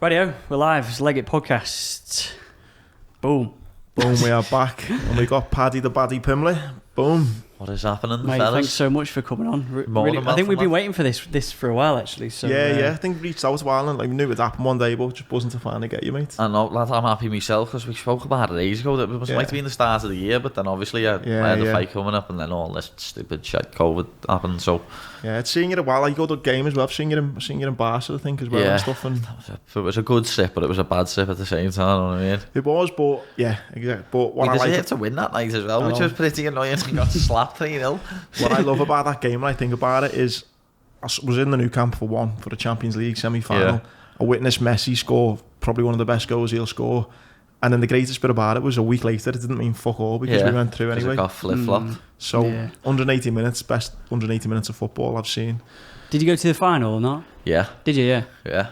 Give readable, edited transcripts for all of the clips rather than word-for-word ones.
Radio, we're live. It's Legit Podcast. Boom. Boom, we are back. And we got Paddy The Baddy Pimblett. Boom. What is happening, Mate, fellas? thanks so much for coming on. I think we've been waiting for this for a while, actually. So, yeah. I think we reached out a while and we knew it would happen one day, but just buzzing to finally get you, mate. I know, lad, I'm happy myself because we spoke about it ages ago. It was meant to be in the start of the year, but then obviously I had the fight coming up and then all this stupid shit COVID happened. So yeah, it's seeing you a while. I go to the game as well. I've seen you in Barca, I think, as well and stuff. And it was a good sip, but it was a bad sip at the same time. You know what I mean? It was, but yeah, exactly. But what we I like deserved to win that night as well, which was pretty annoying. We got slapped 3-0. What I love about that game, when I think about it, is I was in the Nou Camp for the Champions League semi-final. Yeah. I witnessed Messi score probably one of the best goals he'll score, and then the greatest bit about it was a week later it didn't mean fuck all because we went through anyway. It got flip-flopped. So 180 minutes, best 180 minutes of football I've seen. Did you go to the final or not? Yeah. Did you? Yeah. Yeah.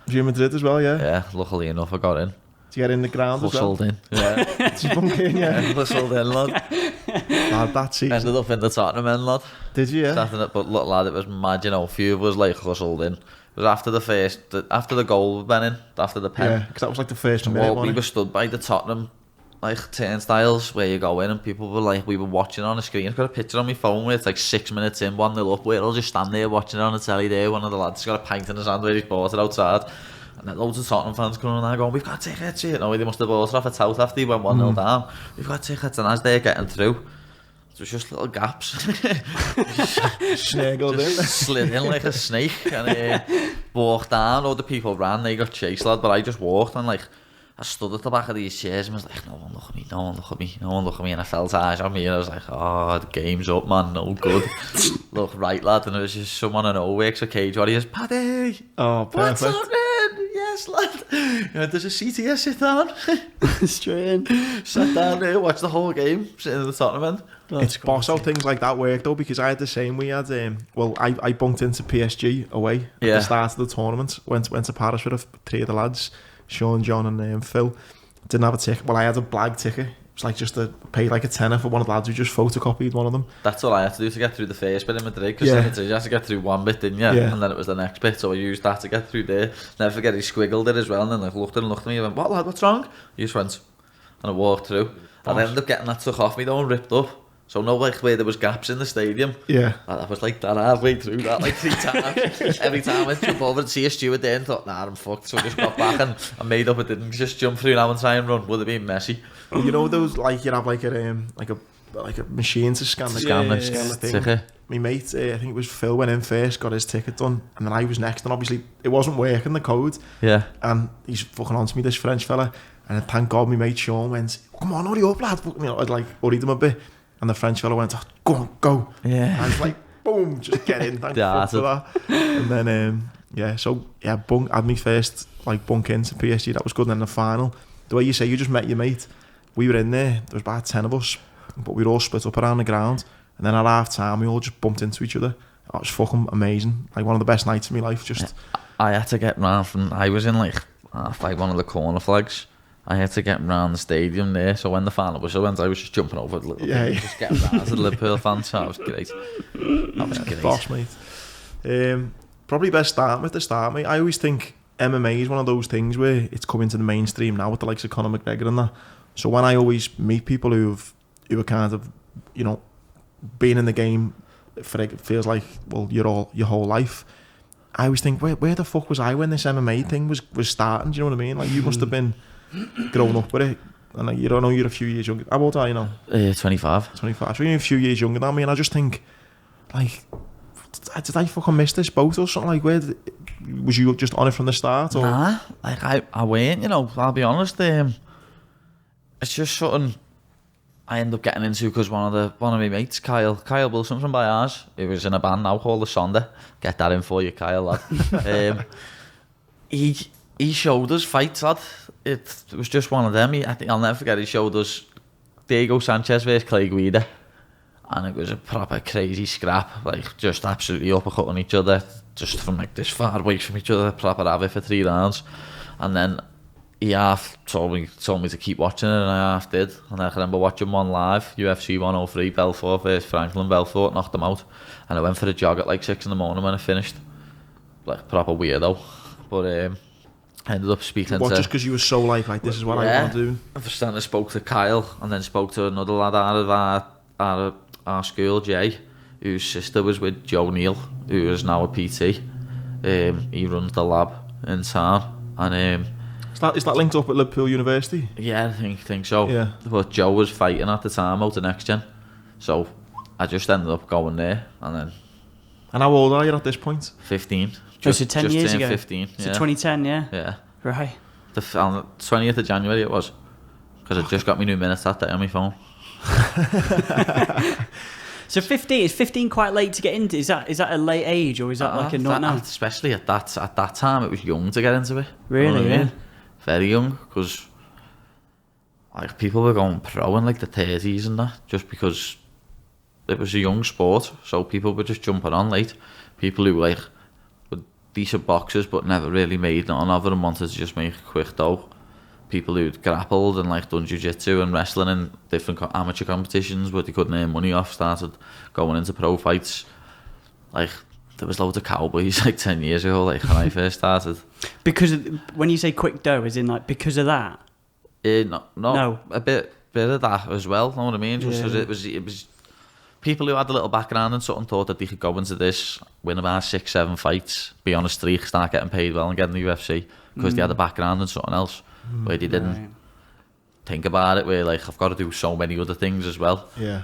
Was you in Madrid as well? Yeah. Yeah. Luckily enough, I got in. Did you get in the ground Hustled as well? In. Yeah. Did you bunk in? Yeah. Hustled in, lad. Lad, that season. Ended up in the Tottenham end, lad. Did you? Yeah. But look, lad, it was mad. You know, a few of us like hustled in. It was after the goal went in, after the pen. Yeah, because that was like the first minute. We were stood by the Tottenham like turnstiles where you go in, and people were like, we were watching on a screen. I've got a picture on my phone where it's like 6 minutes in, 1-0 up. We're all just stand there watching it on the telly there. One of the lads got a pint in his hand where he's bought it outside. And then loads of Tottenham fans coming on there going, we've got tickets here. No, they must have bought it off a tout after he went 1-0 down. We've got tickets, and as they're getting through, there's just little gaps. Snaggled in. Slid in like a snake and walked down. All the people ran, they got chased, lad, but I just walked and like, I stood at the back of these chairs and was like, no one look at me, no one look at me, no one look at me. And I felt eyes on me and I was like, oh, the game's up, man, no good. Look, right, lad, and it was just someone I know works for Cage Warriors. Paddy! Oh, perfect. What's happening? Yes, lad. You know, there's a seat here, sit down. Straight in. Sat down there, watched the whole game, sitting in the Tottenham end. It's boss how things like that work though, because I had the same. We had I bunked into PSG away at the start of the tournament. Went to Paris with three of the lads, Sean, John and Phil. Didn't have a ticket. Well, I had a blag ticket. It was like just to pay like a tenner for one of the lads who just photocopied one of them. That's all I had to do to get through the first bit in Madrid, because you had to get through one bit, didn't you? Yeah. And then it was the next bit, so I used that to get through there. Never forget, he squiggled it as well, and then looked at me and went, what, lad, what's wrong? He just went, and I walked through. And I ended up getting that stuck off me though and ripped up. So no, like where there was gaps in the stadium. Yeah. And I was like that halfway through that like 3 times. Every time I'd jump over and see a steward there and thought, nah, I'm fucked. So I just got back and I made up I didn't just jump through now and try and run. Would have been messy. You know those, like you have like a machine to scan the thing. Ticket. My mate, I think it was Phil, went in first, got his ticket done, and then I was next, and obviously it wasn't working, the code. Yeah. And he's fucking on to me, this French fella, and thank God my mate Sean went, come on, hurry up, lad. You know, I'd like worried him a bit. And the French fellow went, oh, go on, go. Yeah. And I was like, boom, just get in. Thank you for that. And then, had me first, like, bunk into PSG. That was good. And then the final, the way you say, you just met your mate. We were in there. There was about 10 of us, but we were all split up around the ground. And then at half time, we all just bumped into each other. It was fucking amazing. Like, one of the best nights of my life. Just. I had to get round from, I was in, like one of the corner flags. I had to get around the stadium there, so when the final whistle went, I was just jumping over the little thing, just getting around to the Liverpool fans. So that was great. That was great. Boss, mate. Probably best start with the start, mate. I always think MMA is one of those things where it's coming to the mainstream now with the likes of Conor McGregor and that. So when I always meet people who are kind of, you know, been in the game for it feels like, well, your whole life, I always think, where the fuck was I when this MMA thing was starting? Do you know what I mean? Like, you must have been grown up with it, and like, you don't know, you're a few years younger. How old are you now? 25. So you're a few years younger than me, and I just think, like, did I fucking miss this boat or something? Like, was you just on it from the start? Or? Nah, like I weren't, you know, I'll be honest. It's just something I end up getting into because one of my mates, Kyle Wilson from Bayars, he was in a band now called The Sonder. Get that in for you, Kyle, lad. He showed us fights, lad. It was just one of them. I'll never forget, he showed us Diego Sanchez versus Clay Guida. And it was a proper crazy scrap. Like, just absolutely uppercutting each other. Just from like this far away from each other. Proper have it for 3 rounds. And then he half told me to keep watching it, and I half did. And I remember watching one live, UFC 103, Belfort versus Franklin. Belfort knocked him out. And I went for a jog at like 6 in the morning when I finished. Like, proper weirdo. But I ended up speaking what, to... just because you were so like, this is what I want to do? Then I spoke to Kyle, and then spoke to another lad out of our school, Jay, whose sister was with Joe Neal, who is now a PT. He runs the lab in town, and is that linked up at Liverpool University? Yeah, I think so. Yeah. But Joe was fighting at the time out the Next Gen, so I just ended up going there, and then. And how old are you at this point? 15. So 10 years ago. 15. So 2010, yeah. Yeah. Right. The 20th of January it was, because I just got my new minutes that day on my phone. So 15 is 15 quite late to get into? Is that a late age, or is that like a not now? Especially at that time, it was young to get into it. Really? You know what I mean? Yeah. Very young, because like people were going pro in like the 30s and that, just because it was a young sport. So people were just jumping on late. People who like were decent boxers but never really made nothing of it and wanted to just make a quick dough. People who'd grappled and like done jiu-jitsu and wrestling in different amateur competitions but they couldn't earn money off, started going into pro fights. Like there was loads of cowboys like 10 years ago, like when I first started. Because when you say quick dough, as in like because of that? No. A bit of that as well, know what I mean? Just because it was people who had a little background and something thought that they could go into this, win about 6-7 fights, be on a streak, start getting paid well and get in the UFC because they had a background in something else. Where they didn't think about it, where like I've got to do so many other things as well. Yeah.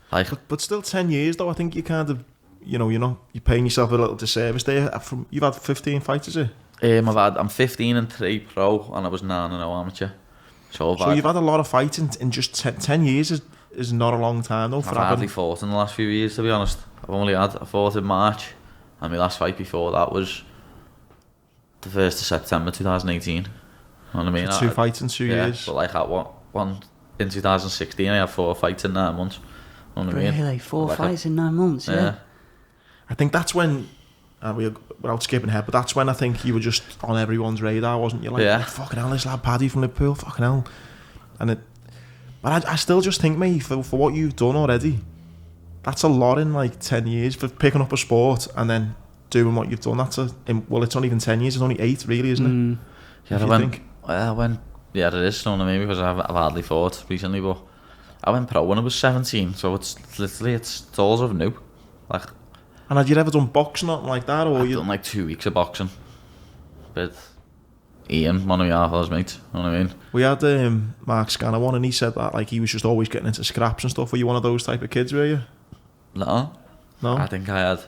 Like, but still 10 years though, I think you kind of, you're paying yourself a little disservice there. You've had 15 fights, is it? I'm 15-3 pro and I was 9-0 amateur. So you've had a lot of fights in just 10 years is not a long time though. I've hardly fought in the last few years, to be honest. I fought in March, and my last fight before that was the 1st of September 2018. You know what I mean? So 2 fights in 2 years. But like one in 2016, I had 4 fights in 9 months. You know what I mean? Really? 4 fights in 9 months? Yeah. I think that's when, without skipping ahead, but that's when I think you were just on everyone's radar, wasn't you? Like, fucking hell, this lad Paddy from Liverpool, fucking hell. But I still just think, mate, for what you've done already, that's a lot in like 10 years for picking up a sport and then doing what you've done. It's not even 10 years, it's only 8 really, isn't it? Yeah, it is, you know what I mean, because I've hardly fought recently, but I went pro when I was 17, so it's literally, it's all sort of new. Like, and had you ever done boxing or like that? Or I've done like 2 weeks of boxing with Ian, one of my half mates, you know what I mean? We had Mark Scanner one, and he said that like he was just always getting into scraps and stuff. Were you one of those type of kids, were you? No. I think I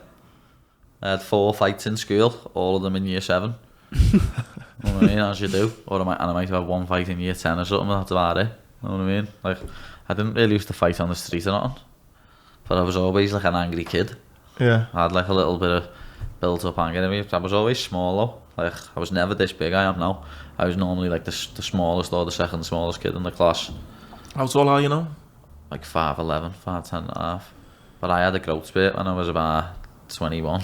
had 4 fights in school, all of them in year 7. You know what I mean, as you do. Or I might have 1 fight in year 10 or something, that's about it. You know what I mean? Like, I didn't really used to fight on the street or nothing, but I was always like an angry kid. Yeah. I had like a little bit of built up anger in me. I was always small though. Like, I was never this big I am now. I was normally like the smallest or the second smallest kid in the class. How tall are you now? Like 5'11", 5'10 and a half. But I had a growth spurt when I was about 21,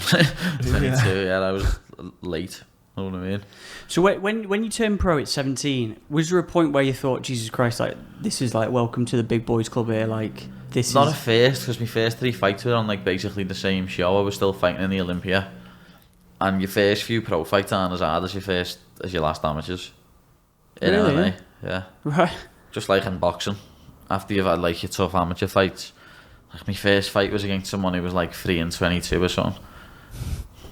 22, I was late. You know what I mean? So when you turned pro at 17, was there a point where you thought, Jesus Christ, like this is like welcome to the big boys club here, like this not is... at first, because my first 3 fights were on like basically the same show. I was still fighting in the Olympia, and your first few pro fights aren't as hard as your last amateurs in MMA. Yeah, right. Just like in boxing, after you've had like your tough amateur fights, like my first fight was against someone who was like 3-22 or something.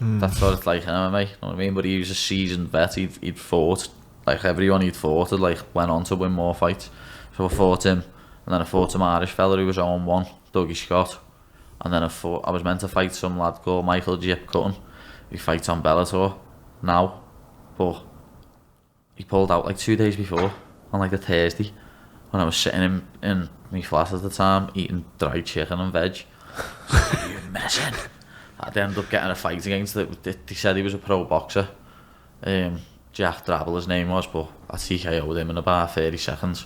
That's what it's like in MMA, you know what I mean? But he was a seasoned vet. He'd fought, like everyone he'd fought had like went on to win more fights. So I fought him, and then I fought some Irish fella who was on 1, Dougie Scott, and then I was meant to fight some lad called Michael Jip Cutton, who fights on Bellator now, but he pulled out like 2 days before, on like the Thursday, when I was sitting in my flat at the time, eating dried chicken and veg. You're messing. I'd end up getting a fight against it. They said he was a pro boxer. Jack Drabble his name was, but I TKO'd him in about 30 seconds.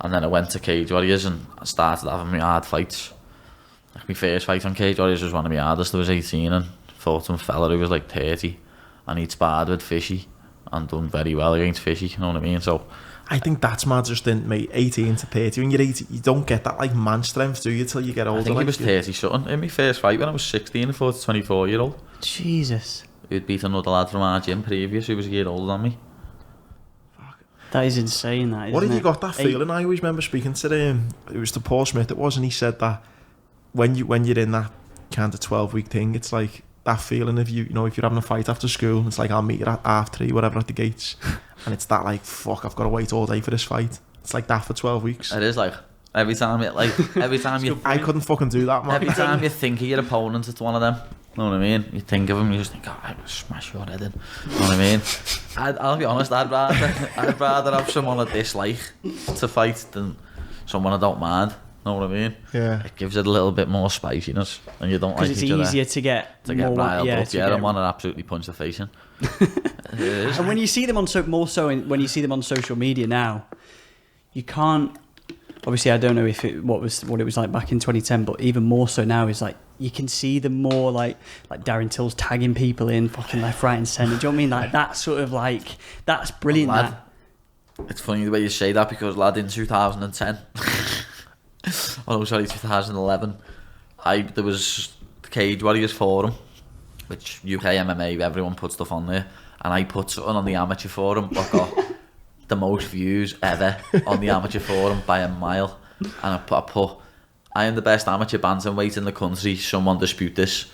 And then I went to Cage Warriors and I started having my hard fights. Like my first fight on Cage Warriors was one of my hardest. I was 18 and fought some fella who was like 30, and he'd sparred with Fishy and done very well against Fishy, you know what I mean? So I think that's mad, just in, mate, 18 to 30. When you're 18, you don't get that like man strength, do you, till you get older? I think like he was 30 something. In my first fight when I was 16, I fought a 24-year-old. Jesus. Who'd beat another lad from our gym previous who was a year older than me. That is insane, that, isn't What it? have you got that feeling? I always remember speaking to it was to Paul Smith, it was, and he said that when you're in that kind of 12-week thing, it's like that feeling of you know, if you're having a fight after school, it's like, I'll meet you at 3:30, whatever, at the gates, and it's that like, fuck, I've got to wait all day for this fight. It's like that for 12 weeks. It is like every time you I couldn't fucking do that, man. Every time you think of your opponent, it's one of them. You know what I mean? You think of him, you just think, oh, I will smash your head in. You know what I mean? I'll be honest, I'd rather have someone I dislike to fight than someone I don't mind. You know what I mean? Yeah. It gives it a little bit more spiciness, and you don't like each other. Because it's easier to get riled up. Yeah, I want to absolutely punch the face in. It is. And when you see them on when you see them on social media now, you can't. Obviously, I don't know if what it was like back in 2010, but even more so now is like you can see them more like Darren Till's tagging people in fucking left, right, and centre. Do you know what I mean? Like that sort of like that's brilliant. Lad, it's funny the way you say that because lad, in 2010, oh no, sorry, 2011, there was the Cage Warriors forum, which UK MMA, everyone put stuff on there, and I put something on the amateur forum, but got the most views ever on the amateur forum by a mile, and I put I am the best amateur bantamweight in the country, someone dispute this,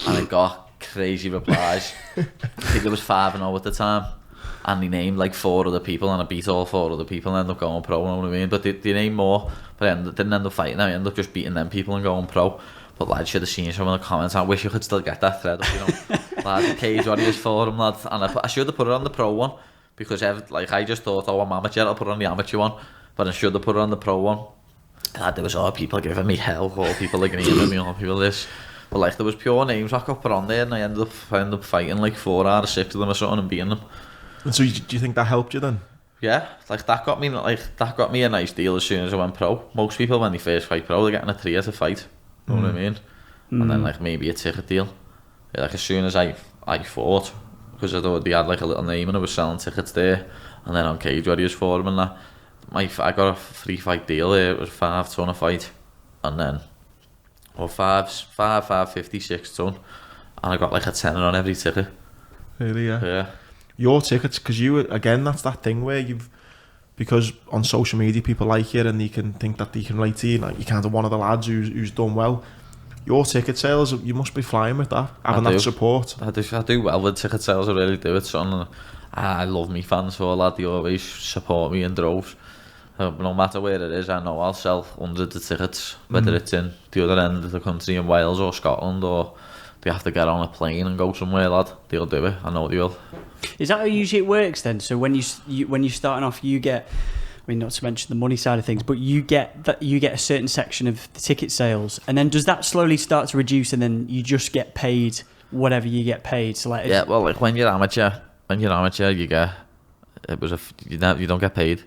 and I got crazy replies. I think there was 5-0 at the time, and he named like 4 other people, and I beat all 4 other people and ended up going pro, you know what I mean? But they named more, but I didn't end up fighting. I ended up just beating them people and going pro. But lad, should have seen some of the comments. I wish you could still get that thread up, you know. Lad, the Cage Warriors forum, lad, and I should have put it on the pro one, because like I just thought, oh, I'm amateur, I'll put it on the amateur one, but I should have put it on the pro one. Lad, there was all people giving me hell, all people agreeing with me, all people this. But like there was pure names I could put on there, and I ended up fighting like 4 out of 6 of them or something and beating them. And so do you think that helped you then? Yeah, like that got me a nice deal as soon as I went pro. Most people when they first fight pro, they're getting a 3 to fight. You know what I mean? And then like maybe a ticket deal. Yeah, like as soon as I fought, because I thought they had like a little name and I was selling tickets there, and then on Cage Warriors forum and that, I got a 3 fight deal there. It was 5 ton a fight, and then 550, 6 ton, and I got like a tenner on every ticket. Really? Yeah. Your tickets, because you, again, that's that thing where because on social media people like you and they can think that they can relate to you, like you're kind of one of the lads who's done well. Your ticket sales, you must be flying with that, having that support. I do well with ticket sales, I really do. It's something I love me fans for, lad. They always support me in droves. No matter where it is, I know I'll sell hundreds of tickets, whether it's in the other end of the country in Wales or Scotland, or they have to get on a plane and go somewhere, lad. They'll do it. I know they will. Is that how usually it works then? So when you're starting off, you get, I mean, not to mention the money side of things, but you get a certain section of the ticket sales, and then does that slowly start to reduce, and then you just get paid whatever you get paid? So like, yeah, well, like when you're amateur, you get you don't get paid,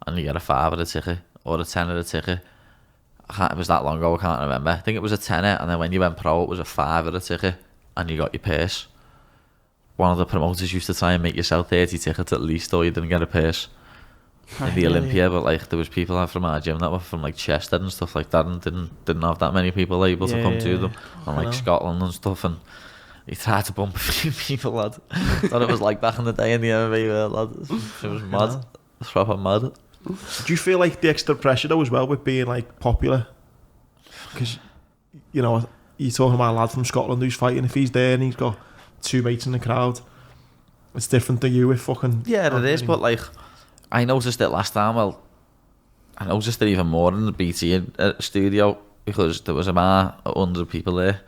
and you get a 5 at a ticket or a 10 at a ticket. It was that long ago, I can't remember. I think it was a 10er, and then when you went pro, it was a 5 at a ticket, and you got your purse. One of the promoters used to try and make you sell 30 tickets at least, or you didn't get a purse in the Olympia. But like there was people from our gym that were from like Chester and stuff like that, and didn't have that many people able to come to them, and like Scotland and stuff. And he tried to bump a few people, lad. Thought it was like back in the day in the MMA world, lad. It was mad. It was proper mad. Do you feel like the extra pressure though as well with being like popular? Because you know, you're talking about a lad from Scotland who's fighting. If he's there and he's got 2 mates in the crowd, it's different to you with fucking... Yeah, it is, but like I noticed it last time. Well, I noticed it even more in the BT studio, because there was about 100 people there,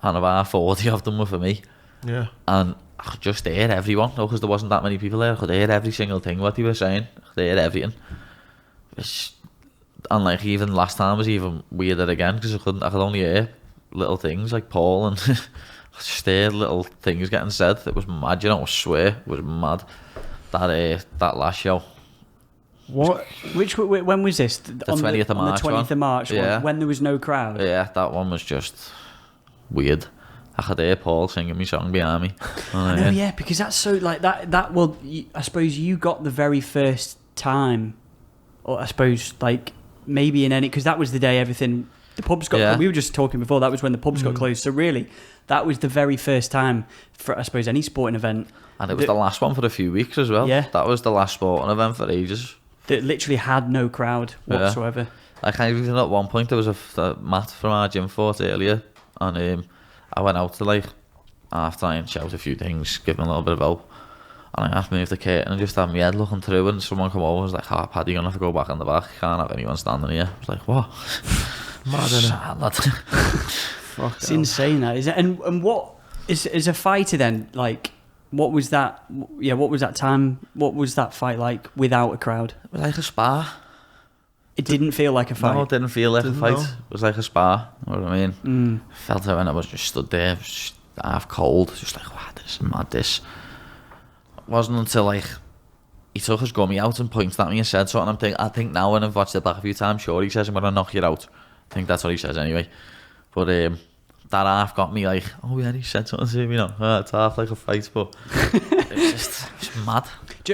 and about 40 of them were for me. Yeah. And I could just hear everyone, because there wasn't that many people there. I could hear every single thing what they were saying. I could hear everything. And like even last time was even weirder again, because I could only hear little things like Paul, and I just heard little things getting said. It was mad, you know. I swear, it was mad. That last show. What? When was this? The 20th of March. On the 20th of March. Yeah. When there was no crowd. Yeah, that one was just weird. I could hear Paul singing my song behind me. I know, yeah, because that's so like that. Well, I suppose you got the very first time, or I suppose like maybe in any, because that was the day everything. The pubs got. We were just talking before. That was when the pubs got closed. So really, that was the very first time for, I suppose, any sporting event. And it was the last one for a few weeks as well. Yeah, that was the last sporting event for ages. That literally had no crowd whatsoever. Like I even at one point there was a Matt from our gym fought earlier, and I went out to like half time and shout a few things, give him a little bit of help. And I asked me if the curtain and just had my head looking through, and someone come over and was like, Paddy, you're going to have to go back in the back. Can't have anyone standing here. I was like, what? Mad, it's insane, that is it. And what is a fighter then? Like, what was that? Yeah, what was that time? What was that fight like without a crowd? It was like a spar. It didn't feel like a fight. No, it didn't feel like a fight. It was like a spar. You know what I mean? I felt it when I was just stood there, just half cold, just like, wow, this is mad. This wasn't until like he took his gummy out and pointed at me and said something. I think now when I've watched it back a few times, sure, he says I'm gonna knock you out. I think that's what he says anyway. But that half got me like, oh yeah, he said something to me. It's half like a fight, but it's mad.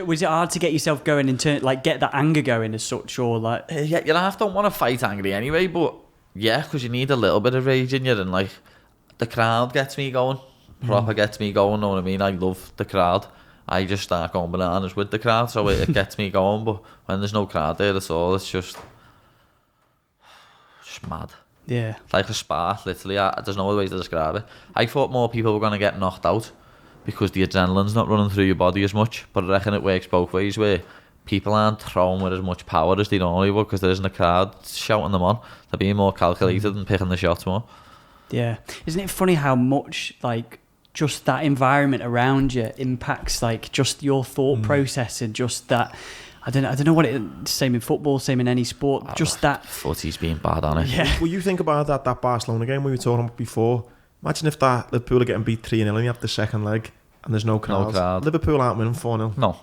Was it hard to get yourself going in turn, like get that anger going as such, or like? Yeah, you half don't want to fight angry anyway, but yeah, because you need a little bit of rage in you, and like the crowd gets me going, proper gets me going. Know what I mean? I love the crowd. I just start going bananas with the crowd, so it gets me going. But when there's no crowd there at all, it's just mad. Yeah, like a spar, literally. There's no other way to describe it. I thought more people were going to get knocked out because the adrenaline's not running through your body as much, but I reckon it works both ways, where people aren't throwing with as much power as they normally would because there isn't a crowd shouting them on. They're being more calculated and picking the shots more. Yeah. Isn't it funny how much like just that environment around you impacts like just your thought process, and just that, I don't know what it, same in football, same in any sport, just that footy's being bad on it. Yeah. Well, you think about that Barcelona game we were talking about before. Imagine if that Liverpool are getting beat 3-0 and you have the second leg and there's no crowd. Liverpool aren't winning 4-0. No.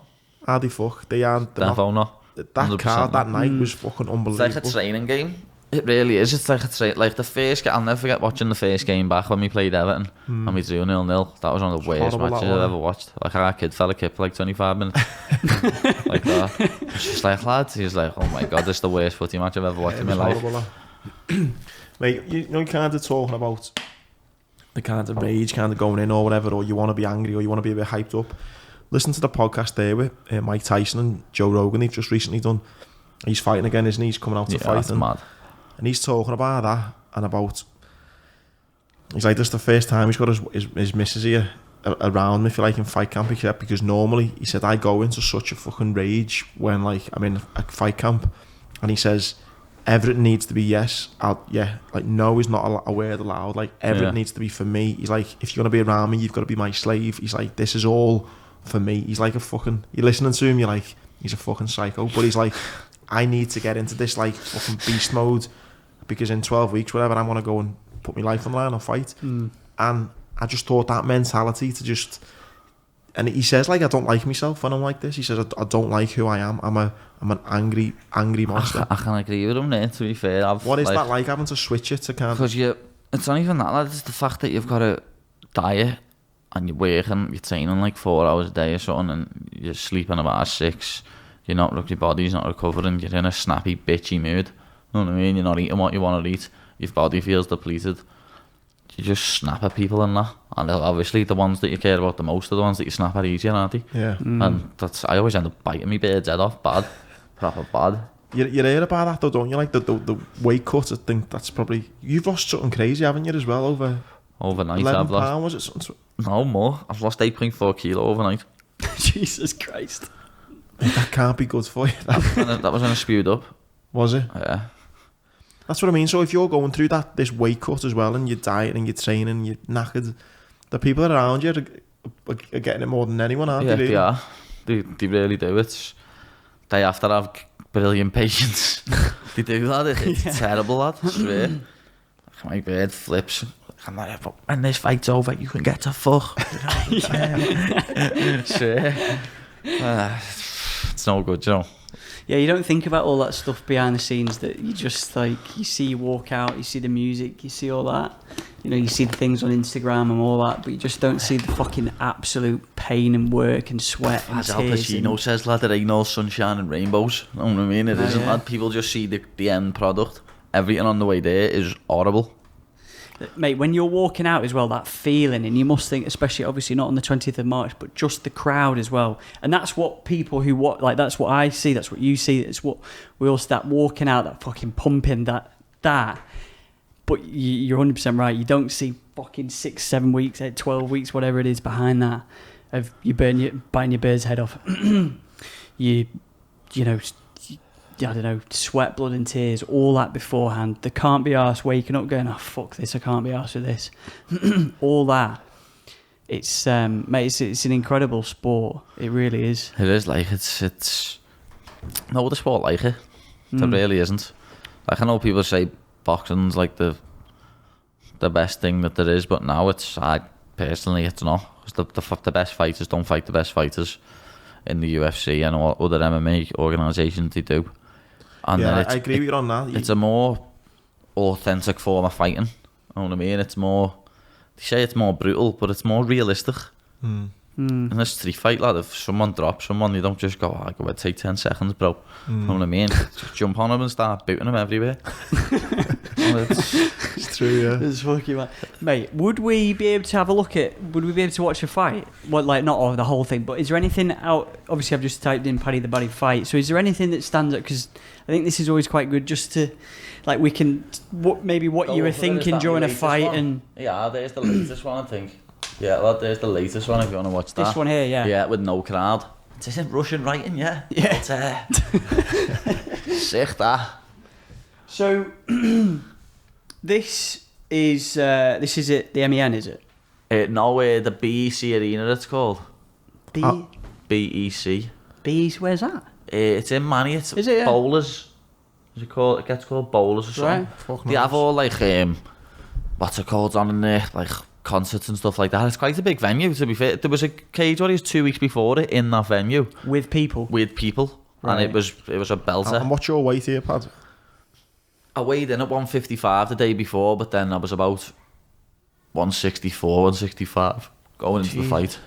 How the fuck? They aren't. Definitely not. That crowd that night was fucking unbelievable. It's like a training game. It really is. It's like a like the first game. I'll never forget watching the first game back when we played Everton and we drew 0-0. That was one of the worst matches I've ever watched. Like our kid fell a kid for like 25 minutes. Like that. It's just like, lads, he's like, oh my god, this is the worst footy match I've ever watched in my life. Mate, you know, you kind of talking about the kind of rage kind of going in or whatever, or you want to be angry or you want to be a bit hyped up. Listen to the podcast there with Mike Tyson and Joe Rogan. He's just recently done. He's fighting again, isn't he? He's coming out to fight. That's mad. And he's talking about that and about, he's like, this is the first time he's got his missus here around me, if you like, in fight camp, except because normally, he said, I go into such a fucking rage when like I'm in a fight camp, and he says everything needs to be yes, like no is not a word allowed, like everything needs to be for me. He's like, if you're gonna be around me, you've got to be my slave. He's like, this is all for me. He's like a fucking, you're listening to him, you're like, he's a fucking psycho, but he's like, I need to get into this like fucking beast mode, because in 12 weeks, whatever, I want to go and put my life on the line and fight. And I just thought that mentality to just, and he says like, I don't like myself when I'm like this. He says, I don't like who I am. I'm an angry monster. I can agree with him there, to be fair. What is that like, having to switch it to kind of... Because it's not even that, like, it's the fact that you've got a diet and you're working, you're training like 4 hours a day or something, and you're sleeping about 6. You're not, your body's not recovering, you're in a snappy, bitchy mood. You know what I mean? You're not eating what you want to eat. Your body feels depleted. You just snap at people and that. And obviously the ones that you care about the most are the ones that you snap at easier, aren't they? Yeah. And I always end up biting my bird's head off bad. Proper bad. You hear about that though, don't you? Like the weight cut, I think that's probably... You've lost something crazy, haven't you, as well, overnight? 11 I've lost... pound, was it something? No, more. I've lost 8.4 kilo overnight. Jesus Christ. That can't be good for you. That was when I spewed up. Was it? Yeah. That's what I mean. So if you're going through this weight cut as well, and your diet and your training and you're knackered, the people around you are getting it more than anyone, aren't they? They are. They really do. They have to have brilliant patience. They do that. It's terrible, that. I swear. My bird flips. I'm like, when this fight's over, you can get to fuck. Swear. It's no good, you know. Yeah, you don't think about all that stuff behind the scenes, that you just like, you see you walk out, you see the music, you see all that, you know, you see the things on Instagram and all that, but you just don't see the fucking absolute pain and work and sweat and As Al Pacino says, lad, there ain't no sunshine and rainbows. You know what I mean? It isn't, lad. People just see the end product. everything on the way there is horrible. Mate, when you're walking out as well, that feeling, and you must think, especially obviously not on the 20th of March, but just the crowd as well. And that's what people who watch, like, that's what I see, that's what you see, it's what we all start walking out, that fucking pumping, that. But you're 100% right, you don't see fucking 6, 7 weeks, 12 weeks, whatever it is behind that, of you biting your bird's head off. you know, I don't know, sweat, blood and tears, all that beforehand. They can't be arsed waking up going, oh, fuck this, I can't be arsed with this. All that. It's, mate, it's an incredible sport. It really is. It is, like, it's no other sport like it. There really isn't. Like, I know people say boxing's like the best thing that there is, but now personally, it's not. Because the best fighters don't fight the best fighters in the UFC and all other MMA organisations, they do. And yeah, I agree with you on that. It's a more authentic form of fighting. You know what I mean? It's more, they say it's more brutal, but it's more realistic. In a street fight, lad, if someone drops someone, you don't just go, oh, go, take 10 seconds, bro. You know what I mean? Just jump on him and start booting him everywhere. It's true, yeah. It's fucking mate, would we be able to watch a fight? Well, like, not the whole thing, but is there anything out? Obviously, I've just typed in Paddy the Baddy fight. So is there anything that stands out? Because I think this is always quite good just to, like, we can, what you were thinking during a fight. And yeah, there's the latest one, I think. Yeah, well, there's the latest one if you want to watch that. This one here, yeah. Yeah, with no crowd. It isn't Russian writing, yeah. Yeah. Sick, that. So, this is it, the MEN, is it? No, the BEC Arena, it's called. BEC. BEC, where's that? It's in Manny, it's is it, yeah? Bowlers. Is it called? It gets called Bowlers or something. Right. They have all, like, what's it called on in there? Like, concerts and stuff like that. It's quite a big venue, to be fair. There was a Cage Warriors 2 weeks before it in that venue. With people? Right. And it was a belter. And what's your weight here, Pad? I weighed in at 155 the day before, but then I was about 164, 165 going into the fight.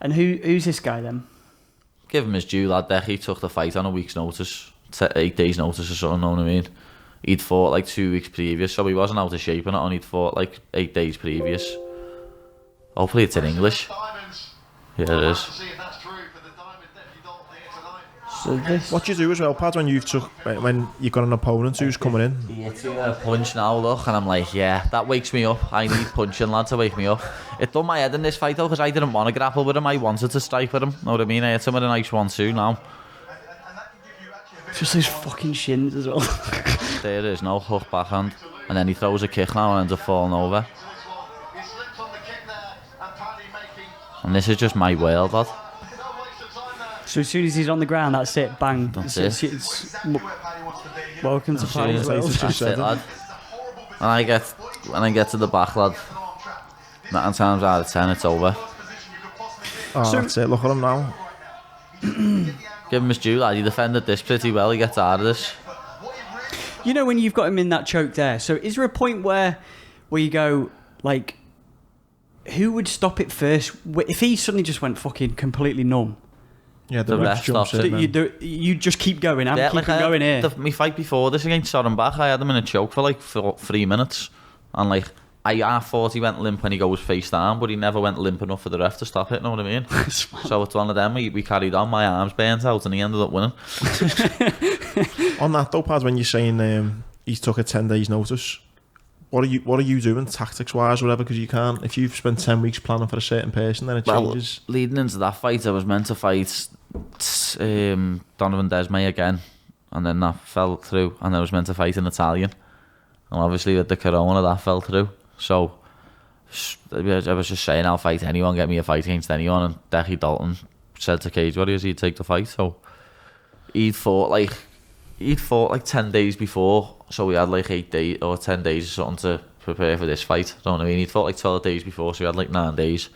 And who's this guy then? Give him his due, lad. He took the fight on a week's notice, 8 days notice or something, know what I mean? He'd fought like 2 weeks previous, so he wasn't out of shape on it, and he'd fought like 8 days previous. Hopefully it's in English. Yeah, it is. So this... What do you do as well, Pad, when you've got an opponent who's coming in? It's a punch now, look, and I'm like, yeah, that wakes me up. I need punching, lad, to wake me up. It done my head in this fight though, because I didn't want to grapple with him. I wanted to strike with him. Know what I mean? I hit him with a nice 1-2 now. Just those fucking shins as well. There is no hook backhand, and then he throws a kick now and ends up falling over. And this is just my world, lad. So as soon as he's on the ground, that's it, bang. That's it. Welcome to Paddy's world. That's it, lad. When I get to the back, lad, 9 times out of 10, it's over. Oh, that's it. Look at him now. Give him his due, lad. He defended this pretty well. He gets out of this. You know when you've got him in that choke there, so is there a point where you go, like, who would stop it first? If he suddenly just went fucking completely numb, yeah, the ref stops it. You just keep going. I'm keeping going here. My fight before this against Sorenbach, I had him in a choke for like 3 minutes, and like I thought he went limp when he goes face down, but he never went limp enough for the ref to stop it. Know what I mean? So it's one of them. We carried on. My arms burnt out, and he ended up winning. On that though, Pad, when you're saying he took a 10 days notice, what are you doing tactics wise, whatever? Because you can't, if you've spent 10 weeks planning for a certain person, then it changes. Leading into that fight, I was meant to fight Donovan Desmay again, and then that fell through, and I was meant to fight an Italian, and obviously with the corona that fell through. So I was just saying, I'll fight anyone, get me a fight against anyone, and Decky Dalton said to Cage Warriors he'd take the fight. So he'd fought like 10 days before, so we had like 8 days or 10 days or something to prepare for this fight. Don't know what I mean? He'd fought like 12 days before, so we had like 9 days.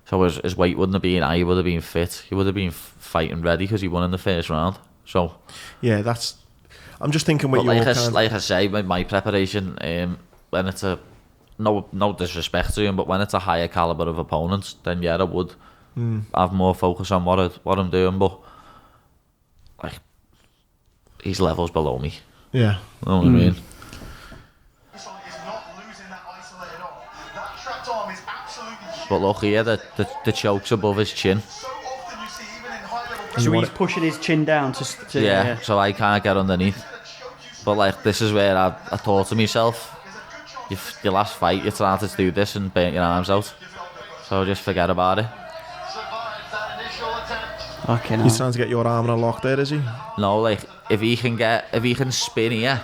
So his weight wouldn't have been high, he would have been fit, he would have been fighting ready because he won in the first round. So yeah, I'm just thinking what like I say, my preparation, when it's no disrespect to him, but when it's a higher caliber of opponents, then yeah, I would have more focus on what I'm doing, but like he's levels below me. Yeah. You know what I mean? But look here, the choke's above his chin. So he's pushing his chin down to yeah, so I can't get underneath. But like, this is where I thought to myself, your last fight, you're trying to do this and burn your arms out. So just forget about it. Okay, no. He's trying to get your arm in a lock there, is he? No, like, if he can spin here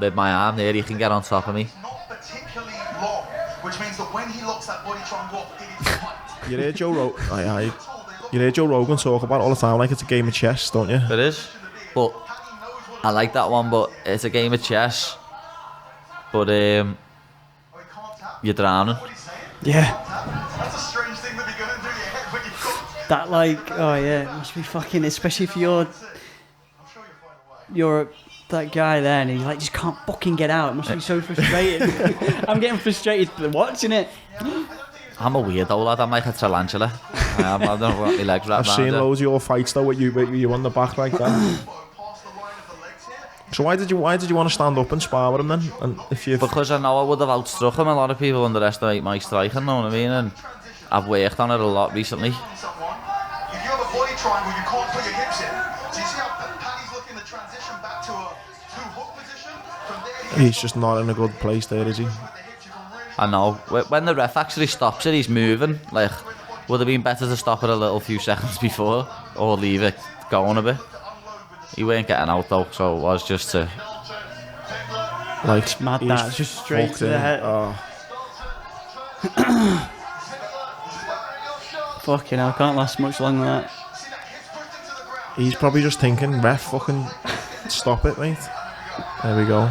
with my arm there, he can get on top of me. Not particularly long, which means that when he locks that body triangle up, it is tight. You hear Joe Rogan talk about it all the time like it's a game of chess, don't you? It is. But I like that one, but it's a game of chess. But you're drowning. Yeah. That's a strange thing to be going through your head when you've got... That like, oh yeah, it must be fucking, especially if you're that guy there and he like just can't fucking get out. It must be so frustrating. I'm getting frustrated watching it. I'm a weirdo, lad. I'm like a tarantula. I don't know what my legs wrap I've seen loads of your fights though with you on the back like that. So why did you want to stand up and spar with him then? And if you because I know I would have outstruck him. A lot of people underestimate my striking, know what I mean? And I've worked on it a lot recently. If you have a body triangle, you can't put your hips in. So you see how Paddy's looking to transition back to a two-hook position? From there, he's just not in a good place there, is he? I know. When the ref actually stops it, he's moving. Like, would have been better to stop it a little few seconds before or leave it going a bit. He weren't getting out though, so it was just to... Like, it's mad that, it's just straight to the head. Oh. Fucking hell, can't last much longer than that. He's probably just thinking, ref, fucking stop it, mate. There we go.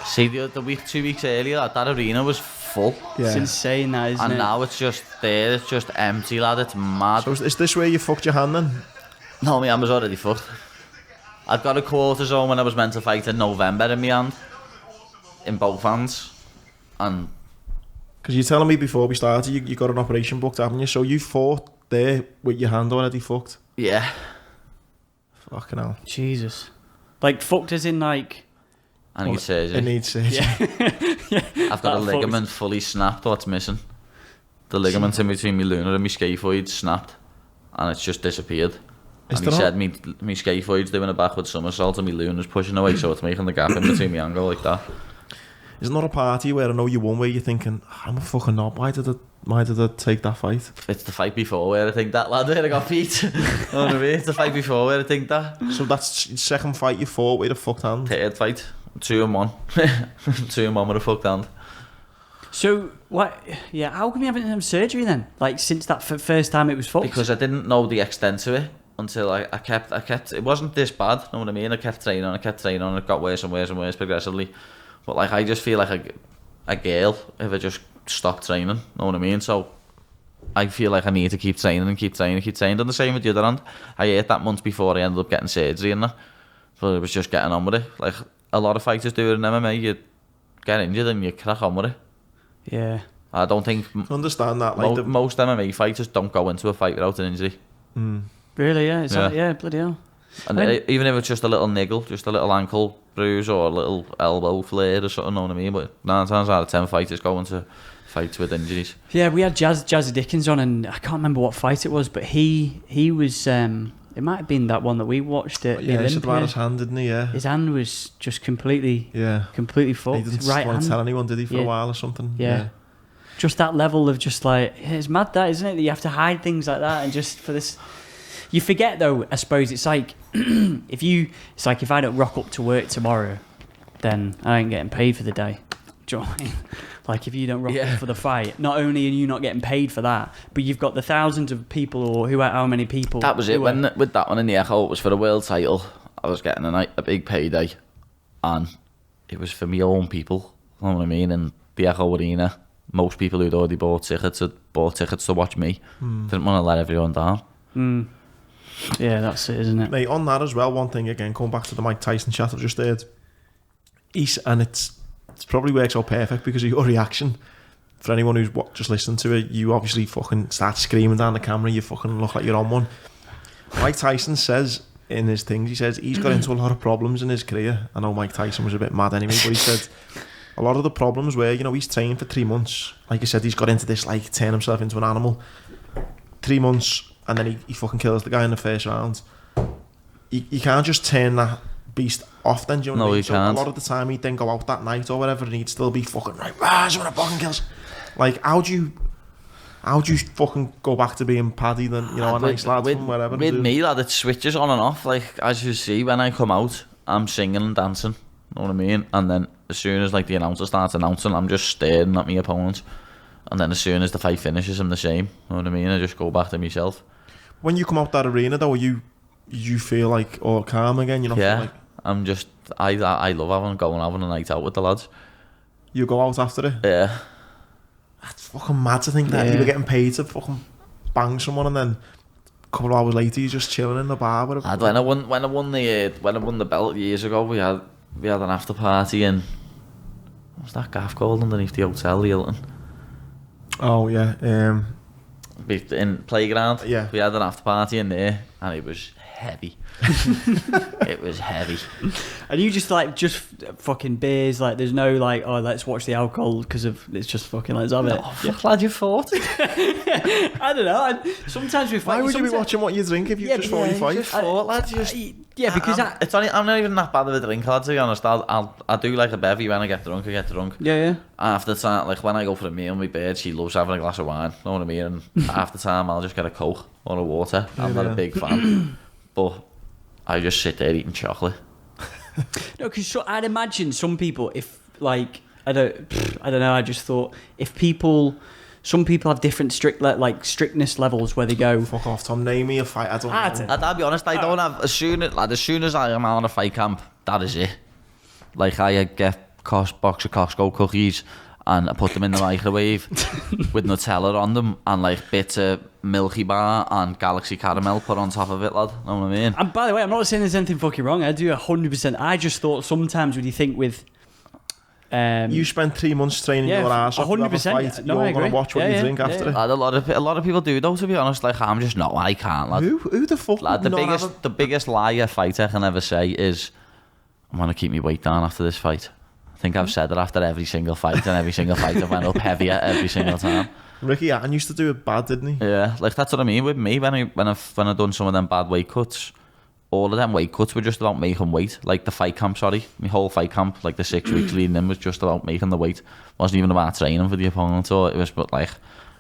See, the week, 2 weeks earlier, that arena was full. Yeah. It's insane that, isn't And it? now it's just there, it's just empty, lad. It's mad. So is this where you fucked your hand then? No, my hand was already fucked. I'd got a cortisone when I was meant to fight in November in my hand. In both hands. And... Because you're telling me before we started, you got an operation booked, haven't you? So you fought there with your hand already fucked? yeah. Fucking hell. Jesus. Like, fucked as in, like... I need surgery. It needs surgery. I've got a ligament fully snapped. What's missing? The ligament in between my lunar and my scaphoid snapped, and it's just disappeared. And he said me scaphoid's doing a backward somersault and my lunar's pushing away, so it's making the gap in between my angle like that. Isn't there a party where I know you won where you're thinking, I'm a fucking knob, why did I take that fight? It's the fight before where I think that, lad, where I got beat. You know what I mean? It's the fight before where I think that. So that's the second fight you fought with a fucked hand? Third fight. 2-1. 2-1 with a fucked hand. So, what? Yeah, how come you haven't had surgery then? Like, since that first time it was fucked? Because I didn't know the extent to it until I kept, it wasn't this bad, know what I mean? I kept training, and it got worse and worse and worse progressively. But like, I just feel like a girl if I just stop training, know what I mean? So I feel like I need to keep training and keep training. And the same with the other hand. I ate that month before I ended up getting surgery and that. But it was just getting on with it. Like, a lot of fighters do it in MMA, you get injured and you crack on with it. Yeah. I don't think... I understand that. Like most MMA fighters don't go into a fight without an injury. Really, yeah? Yeah, bloody hell. And even if it's just a little niggle, just a little ankle bruise or a little elbow flare or something, know what I mean? But 9 times out of 10 fighters go into fights with injuries. Yeah, we had Jazzy Dickens on, and I can't remember what fight it was, but he was... it might have been that one that we watched at the he said about Olympia. his hand, didn't he? Yeah. His hand was just completely fucked. He didn't right want hand. to tell anyone, did he, for Yeah. a while or something? Yeah. Just that level of just like, it's mad that, isn't it? That you have to hide things like that, and just for this... You forget though, I suppose, it's like, if I don't rock up to work tomorrow, then I ain't getting paid for the day. Do you know what I mean? Like, if you don't rock up for the fight, not only are you not getting paid for that, but you've got the thousands of people, or how many people. That was it. With that one in the Echo, it was for the world title. I was getting a big payday, and it was for my own people. You know what I mean? And the Echo Arena, most people who'd already bought tickets to watch me. Didn't want to let everyone down. Yeah, that's it, isn't it? Mate, on that as well, one thing again, going back to the Mike Tyson chat I've just heard, and it probably works out perfect because of your reaction. For anyone who's just listening to it, you obviously fucking start screaming down the camera, you fucking look like you're on one. Mike Tyson says in his things, he says he's got into a lot of problems in his career. I know Mike Tyson was a bit mad anyway, but he said a lot of the problems where, you know, he's trained for 3 months. Like I said, he's got into this, like, turn himself into an animal. 3 months, and then he fucking kills the guy in the first round. You can't just turn that beast off then, do you know what I mean? No, you can't. A lot of the time he'd then go out that night or whatever and he'd still be fucking right, someone fucking kills. Like, how do you fucking go back to being Paddy then, you know, a nice lad from wherever? With me, lad, it switches on and off. Like, as you see, when I come out, I'm singing and dancing, you know what I mean? And then as soon as, like, the announcer starts announcing, I'm just staring at my opponent. And then as soon as the fight finishes, I'm the same, you know what I mean? I just go back to myself. When you come out that arena, though, you feel like all calm again? You know? Yeah, like... I'm just... I love having a night out with the lads. You go out after it? Yeah. That's fucking mad to think that you were getting paid to fucking bang someone, and then a couple of hours later you're just chilling in the bar. When I won the belt years ago, we had an after party in, what's that gaff called underneath the hotel, the Hilton? Oh yeah, in playground. Yeah, we had an after party in there, and it was heavy. It was heavy. And you just fucking beers, like there's no like, oh, let's watch the alcohol because of it's just fucking let's have it. Oh, glad you fought. I don't know. Sometimes we fight. Why would you be watching what you drink if you just fought your fight? Just fought, lads. Because I'm not even that bad of a drinker, lad, to be honest. I do like a bevy when I get drunk. Yeah. After time, like when I go for a meal, my bird, she loves having a glass of wine. You know what I mean? And after time, I'll just get a Coke or a water. I'm not a big fan, but I just sit there eating chocolate. No, because I'd imagine some people, if like I don't know. I just thought some people have different strictness levels where they go. Fuck off, Tom. Name me a fight. I don't know. I'll be honest. I don't have as soon as I am on a fight camp, that is it. Like I get box of Costco cookies and I put them in the microwave with Nutella on them and like bits of Milky Bar and Galaxy Caramel put on top of it, lad. Know what I mean? And by the way, I'm not saying there's anything fucking wrong. I do 100%. I just thought sometimes when you think with... you spent 3 months training your ass off 100%. No, you're going to watch what you drink after it. Lad, a lot of people do though, to be honest. Like I'm just not. I can't, lad. Who the fuck? Lad, the biggest lie a fighter can ever say is, I'm going to keep my weight down after this fight. I think I've said it after every single fight, and every single fight I've went up heavier every single time. Ricky Hatton used to do it bad, didn't he? Yeah, like that's what I mean with me. When I done some of them bad weight cuts, all of them weight cuts were just about making weight. Like the fight camp, my whole fight camp, like the 6 weeks leading in was just about making the weight. Wasn't even about training for the opponent, or it was but like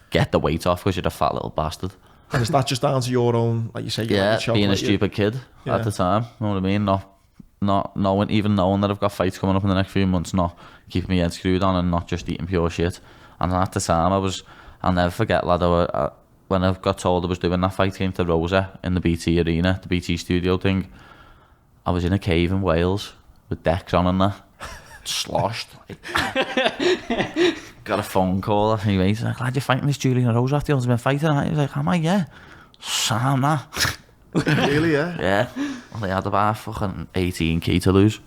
get the weight off because you're a fat little bastard. And is that just down to your own, like you say, being a stupid kid at the time? You know what I mean? Not knowing that I've got fights coming up in the next few months, not keeping my head screwed on and not just eating pure shit. And at the time I'll never forget, lad, when I got told I was doing that fight came to Rosa in the BT arena, the BT studio thing. I was in a cave in Wales with decks on and that, sloshed. Got a phone call off me mate, like, glad you're fighting this Julian Erosa after the Ultimate Fighter. And I was like, am I? Yeah. Sam, that. Really, yeah? Yeah. Well, they had about fucking 18k to lose.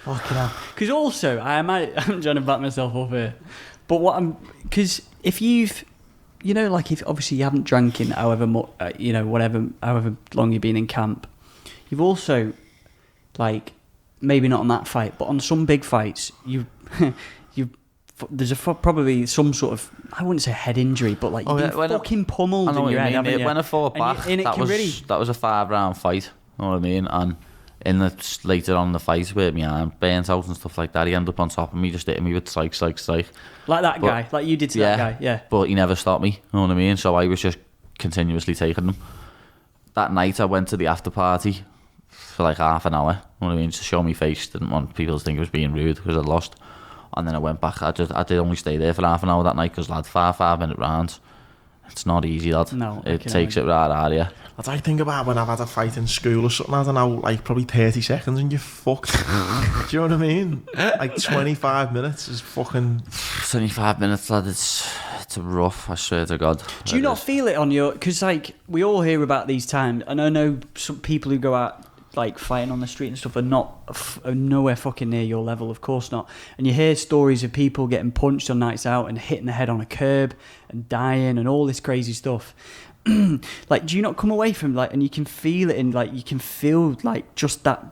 Fucking hell. Because also, I'm trying to back myself up here, but because if you've, you know, like if obviously you haven't drank in however long you've been in camp, you've also, like, maybe not on that fight, but on some big fights, there's probably some sort of, I wouldn't say head injury, but like you've been fucking pummeled in your head, haven't you? When I fought back, that was a 5-round fight, you know what I mean? And later on in the fight where my arm burnt out and stuff like that, he ended up on top of me, just hitting me with strike. Like that guy, like you did to that guy, yeah. But he never stopped me, you know what I mean? So I was just continuously taking them. That night I went to the after party for like half an hour, you know what I mean? Just to show me face, didn't want people to think I was being rude because I'd lost. And then I went back. I did only stay there for half an hour that night because, lad, 5-minute rounds, it's not easy, lad. No, it takes it right out of you. That's what I think about when I've had a fight in school or something. I don't know, like probably 30 seconds and you're fucked. Do you know what I mean? Like 25 minutes is fucking... 25 minutes, lad, it's rough, I swear to God. Do you not feel it on your... Because, like, we all hear about these times, and I know some people who go out, like, fighting on the street and stuff are nowhere fucking near your level, of course not. And you hear stories of people getting punched on nights out and hitting the head on a curb and dying and all this crazy stuff. like, do you not come away from like, and you can feel it in like, you can feel like just that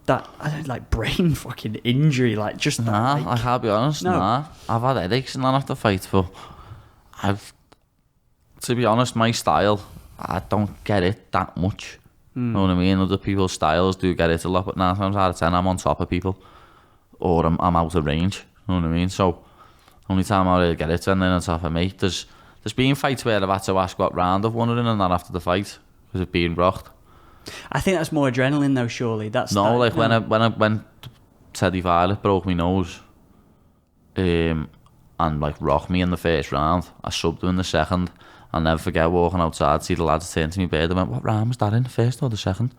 I don't know, like brain fucking injury, like just Nah, that, like, I can't be honest. No. Nah, I've had headaches and that after fight, but to be honest, my style, I don't get it that much. Know what I mean? Other people's styles do get it a lot, but 9 times out of 10, I'm on top of people, or I'm out of range. Know what I mean? So, only time I really get it, and then on top of me, there's been fights where I've had to ask what round I've won it in, and that after the fight, because it being rocked. I think that's more adrenaline though. Surely that's No, that, like when Teddy Violet broke my nose, and like rocked me in the first round, I subbed him in the second. I'll never forget walking outside, see the lads turn to me bed, I went, what round was that in, the first or the second?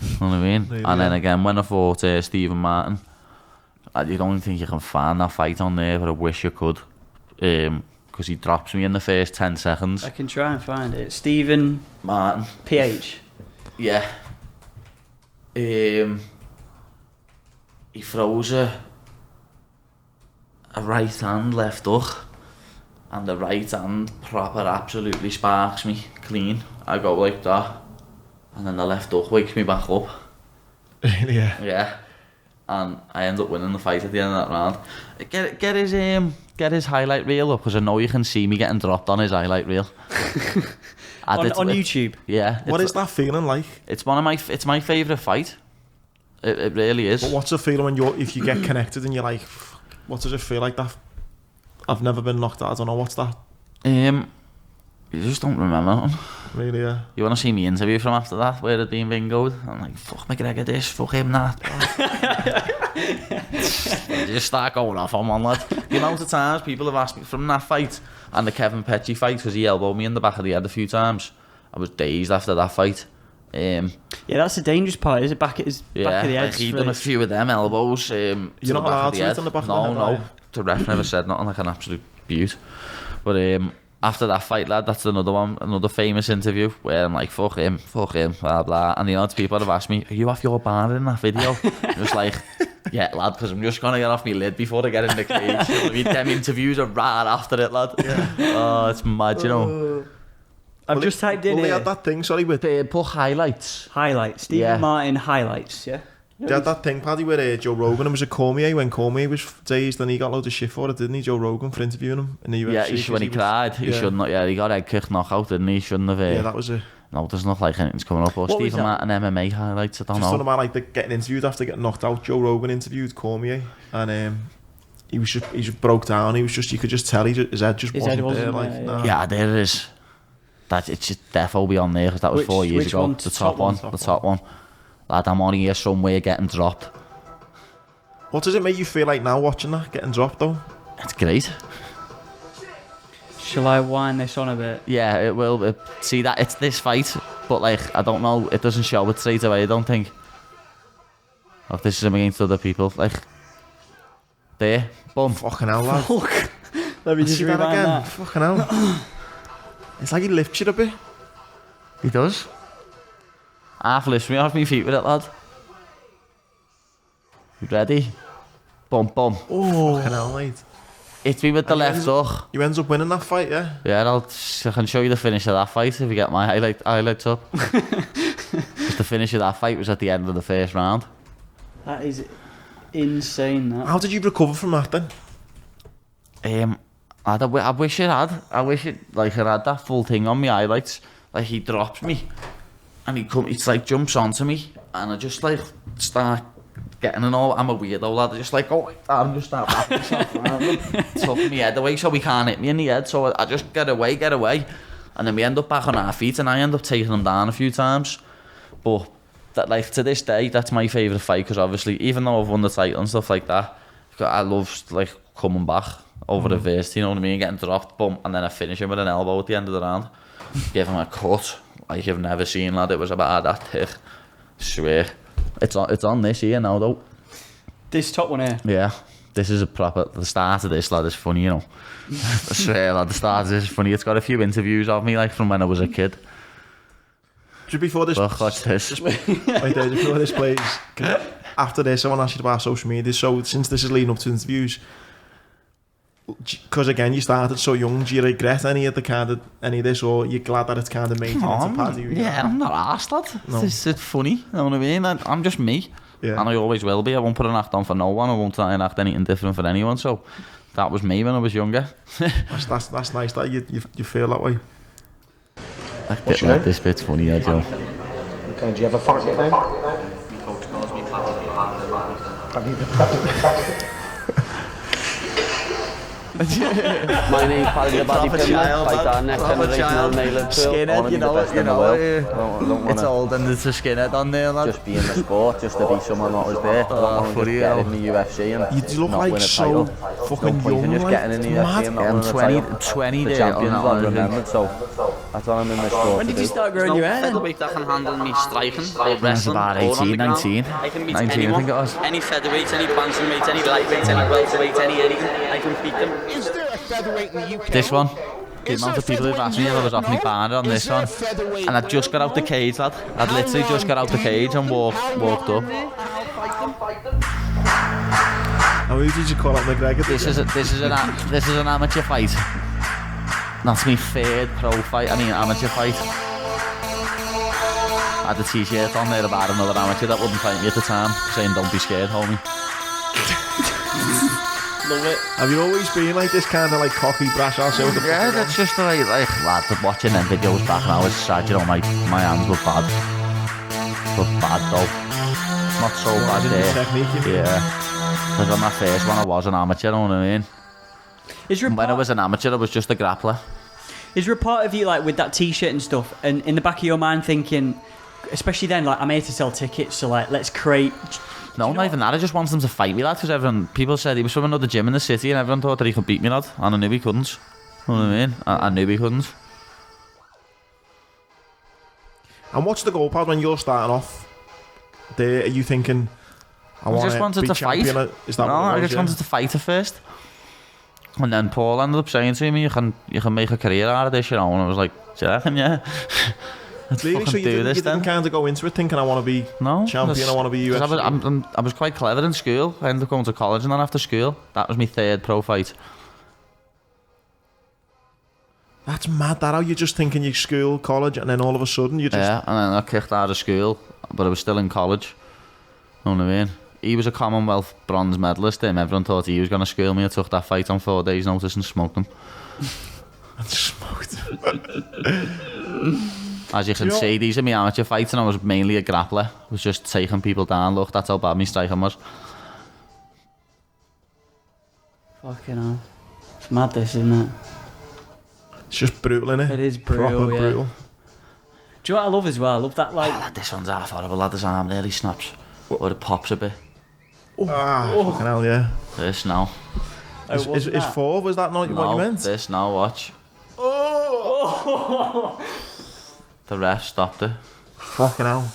You know what I mean? Maybe, and then again, when I fought Stephen Martin, you don't think you can find that fight on there, but I wish you could, because he drops me in the first 10 seconds. I can try and find it. Stephen Martin. PH. Yeah. He throws a right hand left hook, and the right hand proper absolutely sparks me clean. I go like that, and then the left hook wakes me back up. Really, yeah. Yeah. And I end up winning the fight at the end of that round. Get his highlight reel up, because I know you can see me getting dropped on his highlight reel. on YouTube. Yeah. What is that feeling like? It's my favourite fight. It really is. But what's the feeling when if you get connected and you're like, what does it feel like that? I've never been knocked out. I don't know, what's that? You just don't remember. Really, yeah. You want to see me interview from after that, where it'd been bingoed? I'm like, fuck McGregor this, fuck him that. You just start going off on one lad. The amount of times people have asked me from that fight and the Kevin Petchy fight, because he elbowed me in the back of the head a few times. I was dazed after that fight. Yeah, that's the dangerous part, is it? Back at the head. Like he'd done a few of them elbows. You're not allowed to hit on the back of the head? No. The ref never said nothing, like an absolute beaut. But after that fight, lad, that's another famous interview where I'm like, fuck him, blah blah. And the other people have asked me, are you off your bar in that video? Just like, yeah, lad, because I'm just gonna get off my lid before I get in the cage. You know what I mean? Them interviews are right after it, lad. Yeah. Oh, it's mad, you know. I've just typed in they here. had that thing, sorry, with Put highlights. Highlights. Stephen Martin highlights, yeah? they had that thing, Paddy, with Joe Rogan. It was a Cormier, when Cormier was dazed, and he got loads of shit for it, didn't he, Joe Rogan, for interviewing him in the UFC? Yeah, when he cried, he shouldn't have. Yeah, he got head kicked knockout, didn't he? Shouldn't have. Yeah, that was it. No, there's not like anything's coming up. Or What was Stephen Martin MMA highlights, I don't Just know. talking about like getting interviewed after getting knocked out. Joe Rogan interviewed Cormier, and he just broke down. You could just tell his head just wasn't there. Like, nah. Yeah, there it is. That it should definitely be on there, because that was 4 years ago. one? The top one. Lad, I'm on here somewhere getting dropped. What does it make you feel like now watching that, getting dropped though? It's great. Shall I wind this on a bit? Yeah, it will. See that it's this fight, but like I don't know, it doesn't show it straight away. I don't think. Oh, this is him against other people. Like there, boom. Fucking hell, lad. Fuck. Let me just See that rewind again. that. Fucking hell. It's like he lifts you a bit. He does. Half lifts me off my feet with it, lad. You ready? Boom, boom. Oh, fucking hell, mate. Hit me with the left hook. You ends up winning that fight, yeah? Yeah, I can show you the finish of that fight if you get my highlights up. The finish of that fight was at the end of the first round. That is insane, that. How did you recover from that then? I wish it had. I wish it had that full thing on my highlights. Like he drops me, and it's like jumps onto me, and I just like start getting an all. I'm a weirdo lad. I just like go like that and just start wrapping myself around him, tucking my head away so he can't hit me in the head. So I just get away, and then we end up back on our feet, and I end up taking him down a few times. But that, like, to this day, that's my favourite fight, because obviously, even though I've won the title and stuff like that, I love like coming back over the adversity, you know what I mean, getting dropped, boom, and then I finish him with an elbow at the end of the round. Give him a cut like you've never seen, lad. It was about that thick. Swear. It's on this here now, though. This top one here? Yeah. This is the start of this, lad, is funny, you know. I swear, lad, the start of this is funny. It's got a few interviews of me, like, from when I was a kid. Just before this... Look, watch this. Right there, just before this plays. After this, I want to ask you about social media. So, since this is leading up to interviews, because again, you started so young, do you regret any of this, or you're glad that it's kind of made you into Paddy? Yeah, I'm not arsed, lad. No. It's funny, you know what I mean? I'm just me. Yeah. And I always will be. I won't put an act on for no one. I won't try and act anything different for anyone. So that was me when I was younger. that's nice that you feel that way. What's your name? This bit's funny, yeah, Joe. Okay, do you have a fight nickname? Coach calls me Paddy the Paddy. My name's Paddy The Baddy Pimblett, fight our Next Generation MMA Liverpool. Skinhead, you know, it's old and there's a skinhead on there, lad. Just be in the sport, just to be someone that was there. I don't want to just get in the UFC and You look not like win a so title. fucking No point in young, just like, getting in the UFC and not winning a 20 title. The there. champions are remembered, so that's what I'm in this sport When to did you do. start growing your hair? Featherweight that can handle me striking or was wrestling about or on 18, the ground. 19. I can beat 19, I anyone. think it was. Any featherweight, any bantamweight, any lightweight, any welterweight, any anything. I can beat them. Is there a featherweight in the UK? This one. The amount of people who've asked me if I was off my partner on this one. And I just got out the cage, lad. I'd literally just got out the cage and walked up. How did you call it McGregor? This is an amateur fight. That's my third pro fight. I mean amateur fight. I had a t-shirt on there about another amateur that wouldn't fight me at the time, saying don't be scared, homie. Love it. Have you always been like this kind of like cocky, brash ass? Yeah, that's just the way, like, lads, watching them videos back now, it's sad, you know, my hands were bad. But bad though. Not so bad there. Technique, you mean? Yeah. Because on my first one I was an amateur, you know what I mean? When I was an amateur I was just a grappler. Is there a part of you, like, with that t-shirt and stuff, and in the back of your mind thinking, especially then, like, I'm here to sell tickets, so, like, let's create... No, not even that. I just wanted them to fight me, lad, because people said he was from another gym in the city and everyone thought that he could beat me, lad. And I knew he couldn't. You know what I mean? I knew he couldn't. And what's the goal, Pad, when you're starting off? There, are you thinking, I just wanted to fight. Is that No, what it I was, just wanted to fight at first. And then Paul ended up saying to me, you can make a career out of this, you know. And I was like, do you reckon, yeah? Let's Really? fucking So you do this didn't then. kind of go into it thinking I want to be champion, I want to be UFC? 'cause I was quite clever in school. I ended up going to college and then after school, that was my third pro fight. That's mad, that how you're just thinking you're school, college, and then all of a sudden you just... Yeah, and then I kicked out of school, but I was still in college. You know what I mean? He was a Commonwealth bronze medalist, and everyone thought he was going to school me. I took that fight on 4 days' notice and smoked him. And smoked. As you can see, these are my amateur fights, and I was mainly a grappler. I was just taking people down. Look, that's how bad my striking was. Fucking hell. It's mad, this, isn't it? It's just brutal, innit? It is brutal, Proper yeah. brutal. Do you know what I love as well? I love that, like... Lad, this one's half horrible, lad. His arm nearly snaps. Or it pops a bit. Fucking hell, yeah. This now. Is 4, was that not what you meant? This now, watch. The ref stopped it. Fucking hell.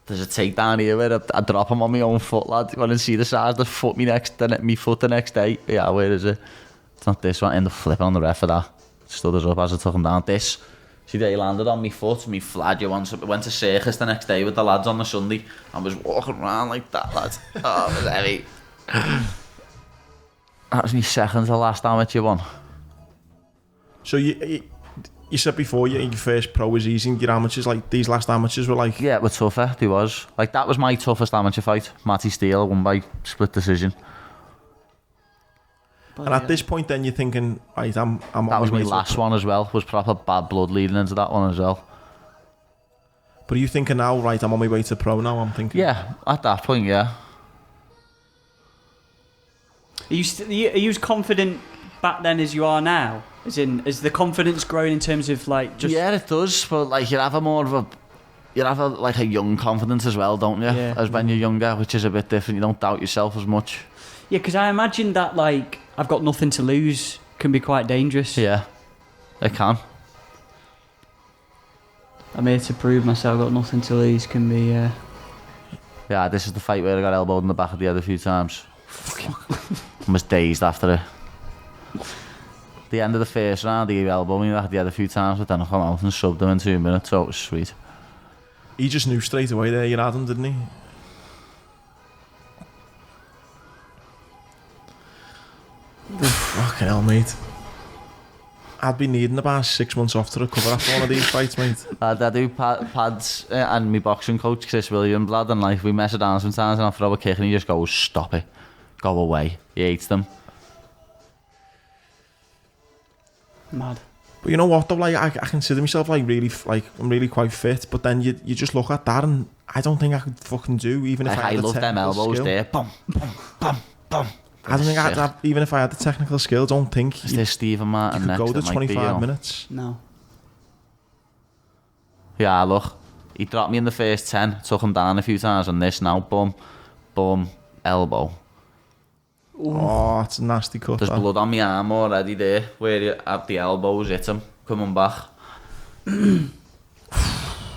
There's a takedown here where I drop him on my own foot, lad. You want to see the size of the foot me foot the next day? Yeah, where is it? It's not this one. I ended up flipping on the ref for that. Stood us up as I took him down. This. See that he landed on my foot, me flag. Went to circus the next day with the lads on the Sunday. I was walking around like that, lad. Oh, it was heavy. That was my second to last amateur one. So you said before your first pro was easy, your amateurs, like these last amateurs were like... Yeah, it was tougher, they was. Like, that was my toughest amateur fight. Matty Steele won by split decision. And at this point then you're thinking, right, I'm on That was my my way last one as well. Was proper bad blood leading into that one as well. But are you thinking now, right, I'm on my way to pro now, I'm thinking... Yeah, at that point, yeah. Are you as confident back then as you are now? As in, has the confidence grown in terms of, like, just... Yeah, it does, but, like, you have a young confidence as well, don't you? Yeah. As when you're younger, which is a bit different. You don't doubt yourself as much. Yeah, because I imagine that, like, I've got nothing to lose can be quite dangerous. Yeah, it can. I'm here to prove myself, I've got nothing to lose can be... Yeah, this is the fight where I got elbowed in the back of the head a few times. I was dazed after it. The end of the first round, he elbowed me in the back of the head a few times, but then I come out and subbed him in 2 minutes, so it was sweet. He just knew straight away there you had him, didn't he? Fucking hell, mate. I'd be needing about 6 months off to recover after one of these fights, mate. I do pads and my boxing coach Chris Williams, lad, and like we mess it down sometimes and I'll throw a kick and he just goes, stop it, go away. He hates them. Mad. But you know what though, like I consider myself like really, like I'm really quite fit, but then you just look at that and I don't think I could fucking do, even if I had love them elbows skill. there, bum, bum, bum, bum. I don't think I'd have, even if I had the technical skill, don't think Is there Stephen Martin you could next? go the 25 minutes. No. Yeah, look, he dropped me in the first 10, took him down a few times on this now, boom, boom, elbow. Oh, it's a nasty cut. There's blood on my arm already there, where you have the elbows hit him, coming back.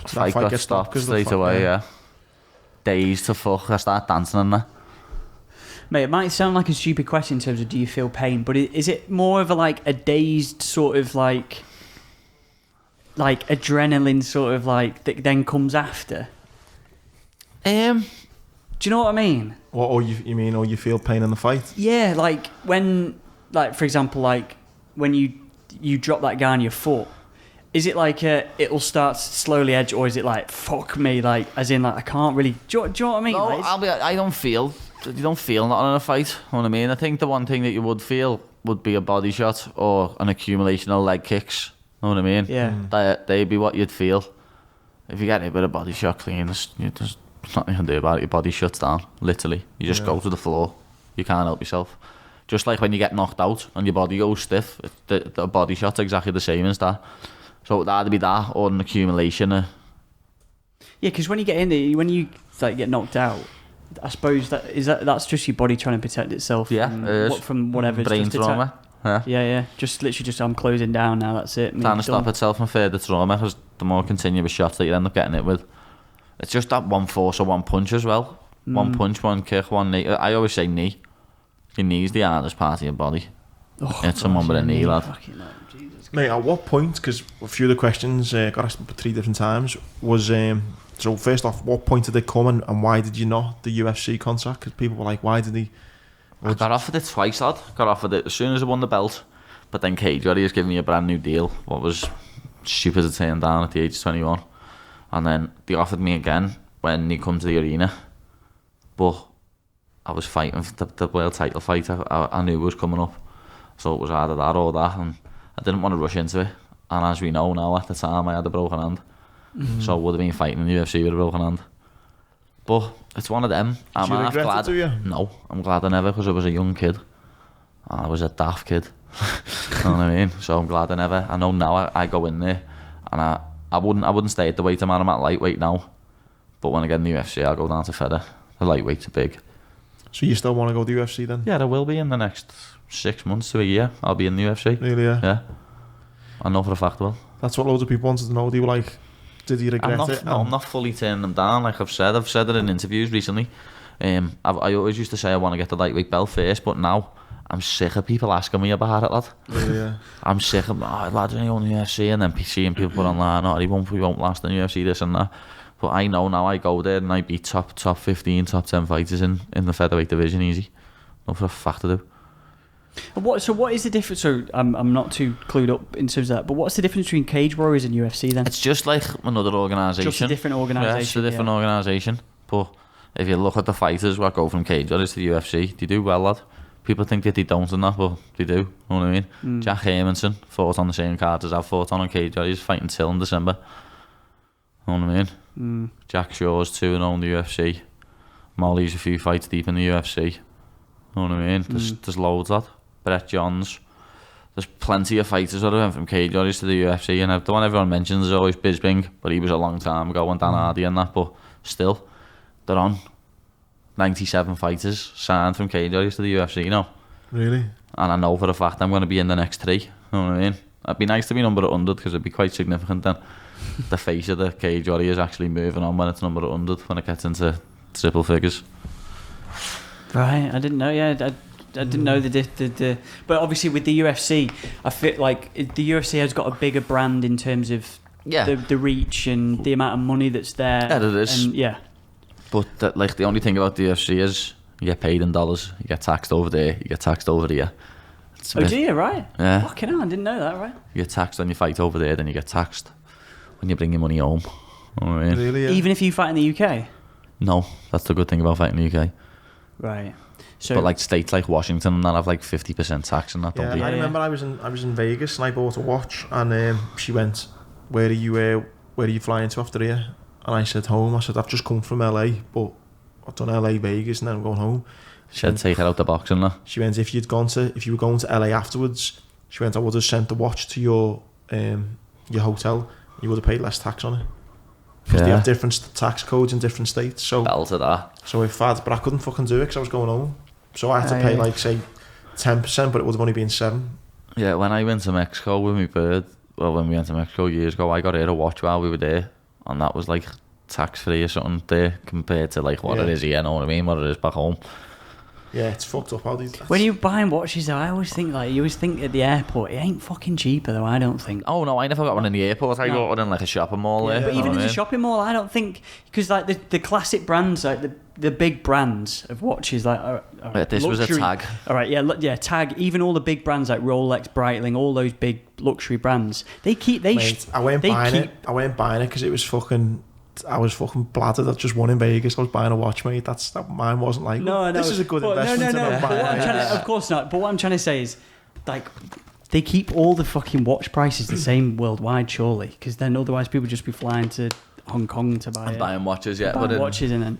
Fight got stopped straight away, yeah. Dazed to fuck, I start dancing in there. Mate, it might sound like a stupid question in terms of do you feel pain, but is it more of a dazed sort of like adrenaline sort of like that then comes after? Do you know what I mean? Or you mean, or you feel pain in the fight? Yeah, like when, like for example, like when you drop that guy on your foot, is it like it'll start slowly edge, or is it like fuck me, like as in like I can't really? Do you know what I mean? No, like, I don't feel. You don't feel nothing in a fight. You know what I mean? I think the one thing that you would feel would be a body shot or an accumulation of leg kicks. You know what I mean? Yeah. They'd be what you'd feel. If you get hit with a body shot clean, there's nothing you can do about it. Your body shuts down, literally. You just go to the floor. You can't help yourself. Just like when you get knocked out and your body goes stiff, the body shot's exactly the same as that. So it'd either be that or an accumulation of... Yeah, because when you get in there, when you like get knocked out, I suppose that's just your body trying to protect itself. Yeah, from whatever. Brain trauma. Yeah. Just literally, I'm closing down now. That's it. Trying to stop itself from further trauma, because the more continuous shots that you end up getting it with, it's just that one force or one punch as well. One punch, one kick, one knee. I always say knee. Your knee's the hardest part of your body. Hit someone with a knee, lad. Mate, at what point? Because a few of the questions got asked 3 different times. Was so first off, what point did it come and why did you not the UFC contract? Because people were like, why did he? I got offered it twice, lad. Got offered it as soon as I won the belt. But then Cage has given me a brand new deal. What was stupid to turn down at the age of 21. And then they offered me again when he come to the arena. But I was fighting for the world title fight. I knew it was coming up. So it was either that or that. And I didn't want to rush into it. And as we know now, at the time I had a broken hand. So I would have been fighting in the UFC with a broken hand. But it's one of them. Did you regret glad, it, do you? No, I'm glad I never, because I was a young kid. I was a daft kid. You know what I mean? So I'm glad I never. I know now I go in there and I wouldn't stay at the weight I'm at lightweight now. But when I get in the UFC, I'll go down to feather. The lightweight's big. So you still want to go to the UFC then? Yeah, there will be in the next 6 months to a year. I'll be in the UFC. Really, yeah? Yeah. I know for a fact I will. That's what loads of people wanted to know. They were like, did you regret it? No, I'm not fully turning them down. Like I've said it in interviews recently. I always used to say I want to get the lightweight belt first, but now I'm sick of people asking me about it, lad. Yeah. I'm sick of, lad, you know, in the UFC, and then seeing people put online, he won't last in the UFC, this and that. But I know now I go there and I beat top 15, top 10 fighters in the featherweight division easy. Not for a fact to do. So what is the difference? So I'm not too clued up in terms of that, but what's the difference between Cage Warriors and UFC then? It's just like another organisation. Just a different organisation. Yeah, it's a different organisation. But if you look at the fighters what go from Cage Warriors to the UFC, they do well, lad. People think that they don't and that, but they do. You know what I mean? Jack Hermanson fought on the same card as I've fought on Cage Warriors, fighting Till in December. You know what I mean? Jack Shaw's 2-0 in the UFC. Molly's a few fights deep in the UFC. You know what I mean? There's loads, lad. Brett Johns. There's plenty of fighters that went from Cage Warriors to the UFC, and the one everyone mentions is always Bisping, but he was a long time ago, and Dan Hardy and that, but still, they're on 97 fighters signed from Cage Warriors to the UFC, you know. Really? And I know for a fact I'm going to be in the next 3, you know what I mean? It'd be nice to be number 100, because it'd be quite significant then. The face of the Cage Warriors actually moving on when it's number 100, when it gets into triple figures. Right, I didn't know, yeah, I didn't know the but obviously with the UFC, I feel like the UFC has got a bigger brand in terms of the reach and the amount of money that's there. Yeah, it is. And, yeah. But the only thing about the UFC is you get paid in dollars, you get taxed over there, you get taxed over here. It's Oh, do you, right? Yeah. Fucking hell, I didn't know that, right? You get taxed when you fight over there, then you get taxed when you bring your money home. You know what I mean? Really? Yeah. Even if you fight in the UK? No, that's the good thing about fighting in the UK. Right. So, But like states like Washington and that have like 50% tax and that, don't Yeah, they? I remember I was in Vegas and I bought a watch and she went, where are you flying to after here? And I said home. I said I've just come from LA, but I've done LA, Vegas, and then I'm going home. She'd take it out the box and that. She went, if you were going to LA afterwards, she went, I would have sent the watch to your hotel. You would have paid less tax on it. Because they have different tax codes in different states. So Bell to that. So but I couldn't fucking do it because I was going home. So I had to pay like say 10%, but it would have only been 7%. Yeah, when I went to Mexico with my bird, when we went to Mexico years ago, I got her a watch while we were there, and that was like tax free or something there compared to like what it is here. You know what I mean? What it is back home. Yeah, it's fucked up. When you're buying watches, though, I always think you always think at the airport, it ain't fucking cheaper though. I don't think. Oh no, I never got one in the airport. I got one in like a shopping mall there. But even in the shopping mall, I don't think, because like the classic brands, like the big brands of watches, like this luxury. was a Tag. All right, yeah, Tag. Even all the big brands like Rolex, Breitling, all those big luxury brands, they keep I weren't buying it because it was fucking. I was fucking bladdered. I just won in Vegas. I was buying a watch, mate. Mine wasn't like, no. This is a good investment. No. Of course not. But what I'm trying to say is, like, they keep all the fucking watch prices the same worldwide, surely, because then otherwise people just be flying to Hong Kong to buy buying watches. Yeah, but watches and then.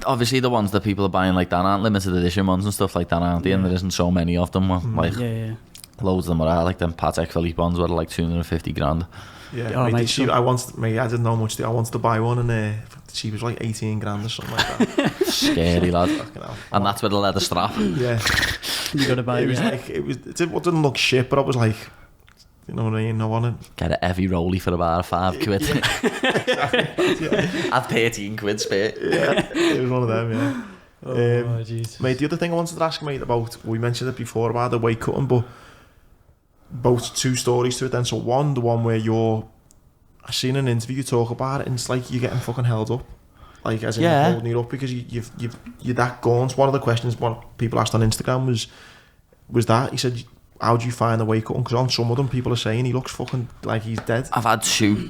Obviously, the ones that people are buying like that aren't limited edition ones and stuff like that, aren't they? And there isn't so many of them. Like, loads of them are like them Patek Philippe ones where they're like 250 grand. Yeah, I didn't know much. I wanted to buy one, and she was like 18 grand or something like that. Scary lad. And that's with the leather strap. Yeah, you got to buy it. It didn't look shit, but I was like, you know what I mean? I want to get a heavy rollie for about £5. I'd 13 quid spare. Yeah, it was one of them. Yeah. Oh, Jesus. Mate, the other thing I wanted to ask, mate, about, we mentioned it before about the weight cutting, but both two stories to it then. So the one where I seen an interview talk about it, and it's like you're getting fucking held up, like as in holding you up because you're that gaunt. One of the questions what people asked on Instagram was that he said, how do you find the weight cutting? Because on some of them people are saying he looks fucking like he's dead. I've had two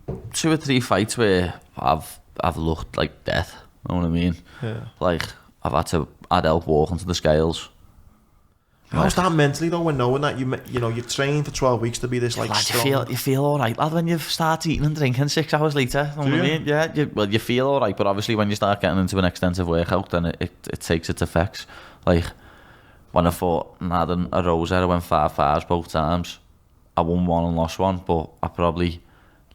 or three fights where I've looked like death. You know what I mean? Yeah. Like I've had help walking to the scales. How's that mentally though, when knowing that you've trained for 12 weeks to be this like lad, strong? you feel alright, lad, when you start eating and drinking 6 hours later. You know what I mean? Yeah, you feel alright, but obviously when you start getting into an extensive workout, then it takes its effects. Like when I fought Nad Narimani, I went 5-5 both times. I won one and lost one, but I probably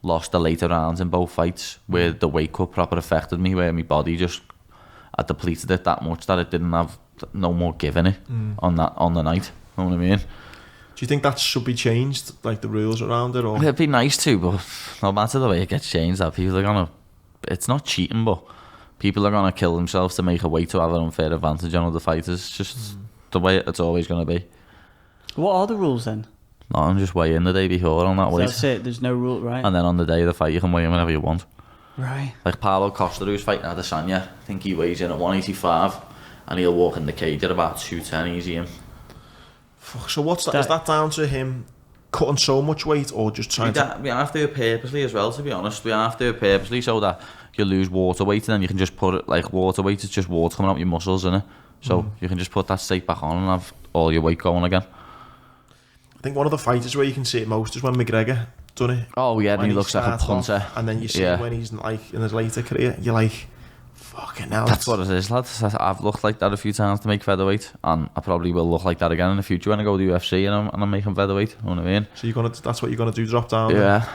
lost the later rounds in both fights where the weight cut proper affected me, where my body just I depleted it that much that it didn't have no more giving it on the night. You know what I mean? Do you think that should be changed, like the rules around it? Or it'd be nice to, but no matter the way it gets changed, that people are gonna, it's not cheating, but people are gonna kill themselves to make a way to have an unfair advantage on other fighters. It's just the way it's always gonna be. What are the rules then? No, I'm just weigh in the day before on that weight. That's it. There's no rule, right? And then on the day of the fight, you can weigh in whenever you want. Right. Like Paulo Costa, who's fighting Adesanya, I think he weighs in at 185, and he'll walk in the cage at about 210 easy in. Fuck, so what's that? Is that down to him cutting so much weight, or just trying to? We have to do it purposely as well, to be honest. We have to do it purposely so that you lose water weight, and then you can just put it, like water weight is just water coming out your muscles, innit? So you can just put that straight back on and have all your weight going again. I think one of the fighters where you can see it most is when McGregor done it. Oh yeah, and he looks like a punter. And then you see when he's like in his later career, you're like, fucking hell. That's what it is, lads. I've looked like that a few times to make featherweight, and I probably will look like that again in the future when I go to the UFC and I'm making featherweight. You know what I mean? So that's what you're gonna do, drop down. Yeah.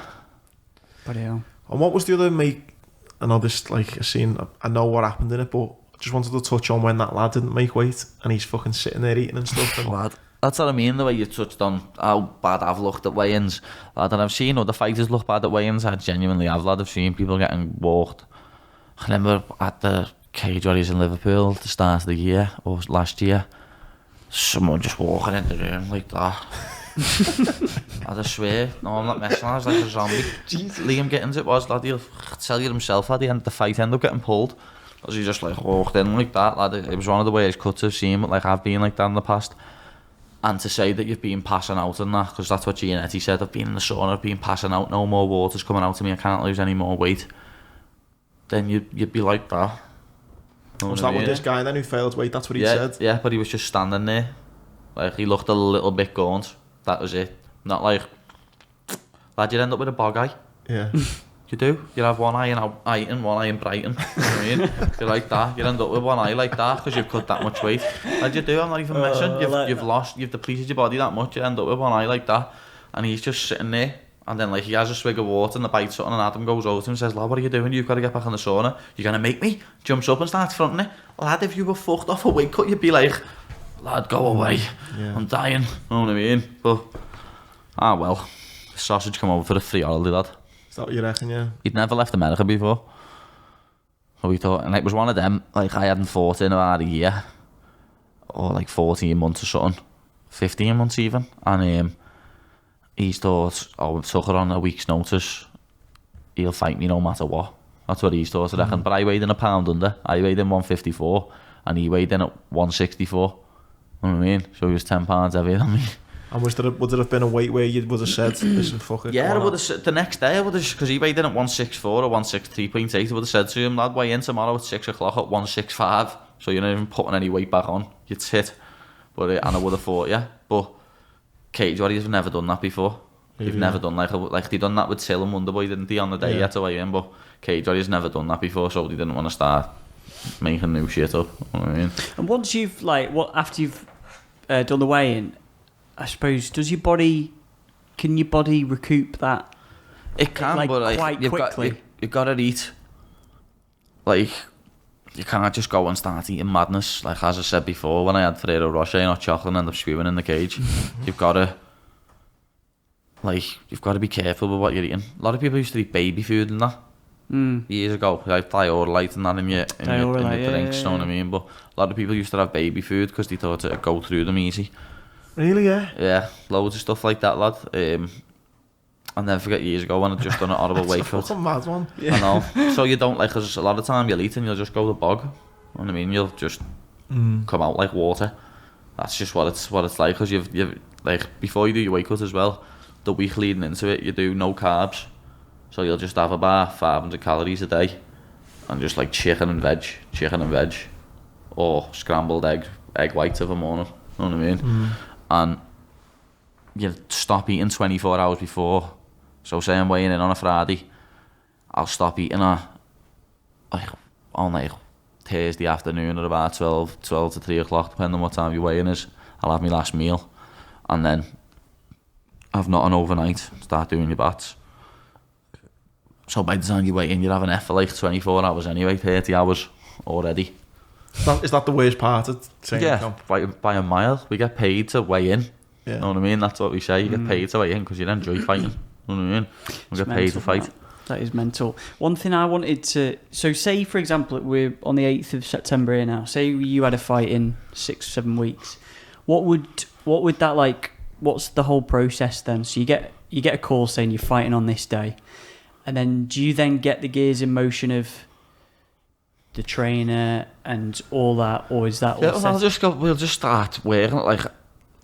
Bloody hell. And what was the other make? I know this, like, I know what happened in it, but I just wanted to touch on when that lad didn't make weight and he's fucking sitting there eating and stuff. And lad, that's what I mean, the way you touched on how bad I've looked at weigh-ins. Lad, and I've seen other fighters look bad at weigh-ins. I genuinely have, lad. I've seen people getting walked. I remember at the cage where he's in Liverpool at the start of the year, or last year, someone just walking in the room like that. I swear, no, I'm not messing. I was like a zombie. Liam Gittins it was, lad. He'll tell you himself at the end of the fight, end up getting pulled. Because he just like walked in like that, lad. It was one of the worst cuts I've seen, but like I've been like that in the past. And to say that you've been passing out and that, because that's what Giannetti said, I've been in the sauna, I've been passing out, no more water's coming out of me, I can't lose any more weight. Then you'd be like that. Was that what this guy then who failed weight, that's what he said? Yeah, but he was just standing there. Like, he looked a little bit gaunt. That was it. Not like, lad, you'd end up with a bog eye. Yeah. You do. You'd have one eye in Huyton, one eye in Brighton. You know what I mean? You're like that. You'd end up with one eye like that because you've cut that much weight. Lad, you do. I'm not even messing. You've depleted your body that much. You end up with one eye like that. And he's just sitting there. And then, like, he has a swig of water and the bite something, and Adam goes over to him and says, lad, what are you doing? You've got to get back in the sauna. You're going to make me? Jumps up and starts fronting it. Lad, if you were fucked off a weight cut, you'd be like, lad, go away. Yeah. I'm dying. You know what I mean? But, well. Sausage come over for a free holiday, lad. Is that what you reckon, yeah? He'd never left America before. So we thought, and it was one of them, like, I hadn't fought in about a year. Or like 14 months or something. 15 months even. And, he's thought, oh, took her on a week's notice. He'll fight me no matter what. That's what he's thought, I reckon. But I weighed in a pound under. I weighed in 154. And he weighed in at 164. You know what I mean? So he was 10 pounds heavier than me. And would there have been a weight where you would have said, listen, fuck it? Yeah, the next day I would have, because he weighed in at 164 or 163.8, I would have said to him, lad, weigh in tomorrow at 6 o'clock at 165. So you're not even putting any weight back on. You'd sit. But, and I would have fought, yeah. But Cage Warriors have never done that before. They've never done like they done that with Till and Wonderboy, didn't they, on the day he had to weigh in? But Cage Warriors never done that before, so they didn't want to start making new shit up. You know what I mean? And once you've after you've done the weigh-in, I suppose, can your body recoup that? It can, like, but like, quite quickly. You've got to eat. Like, you can't just go and start eating madness. Like, as I said before, when I had Ferrero Rocher and hot chocolate and end up spewing in the cage, you've got to be careful with what you're eating. A lot of people used to eat baby food and that. Years ago, like Diorolite and that in your drinks, you know what I mean? But a lot of people used to have baby food because they thought it'd go through them easy. Really, yeah? Yeah, loads of stuff like that, lad. I'll never forget years ago when I'd just done a horrible weight cut. That's a mad one. Yeah. I know. So you don't, like, because a lot of time you'll eat and you'll just go to bog. You know what I mean? You'll just come out like water. That's just what it's like, because you've like, before you do your weight cut as well, the week leading into it, you do no carbs. So you'll just have about 500 calories a day and just like chicken and veg, or scrambled egg whites of a morning. You know what I mean? And you stop eating 24 hours before. So say I'm weighing in on a Friday, I'll stop eating on like Thursday afternoon at about 12 to 3 o'clock, depending on what time your weighing is. I'll have my last meal and then have nothing overnight, start doing your bats. So by the time you weigh in, you're having F for like 24 hours anyway, 30 hours already. Is that the worst part of training camp? By a mile. We get paid to weigh in. Yeah. You know what I mean? That's what we say. You get paid to weigh in because you enjoy fighting. You know what I mean? We get paid to fight. That is mental. One thing I wanted to... So say, for example, we're on the 8th of September here now. Say you had a fight in 6-7 weeks. What would that like... What's the whole process then? So you get a call saying you're fighting on this day. And then do you then get the gears in motion of the trainer and all that, or is that all set? We'll just start working. Like,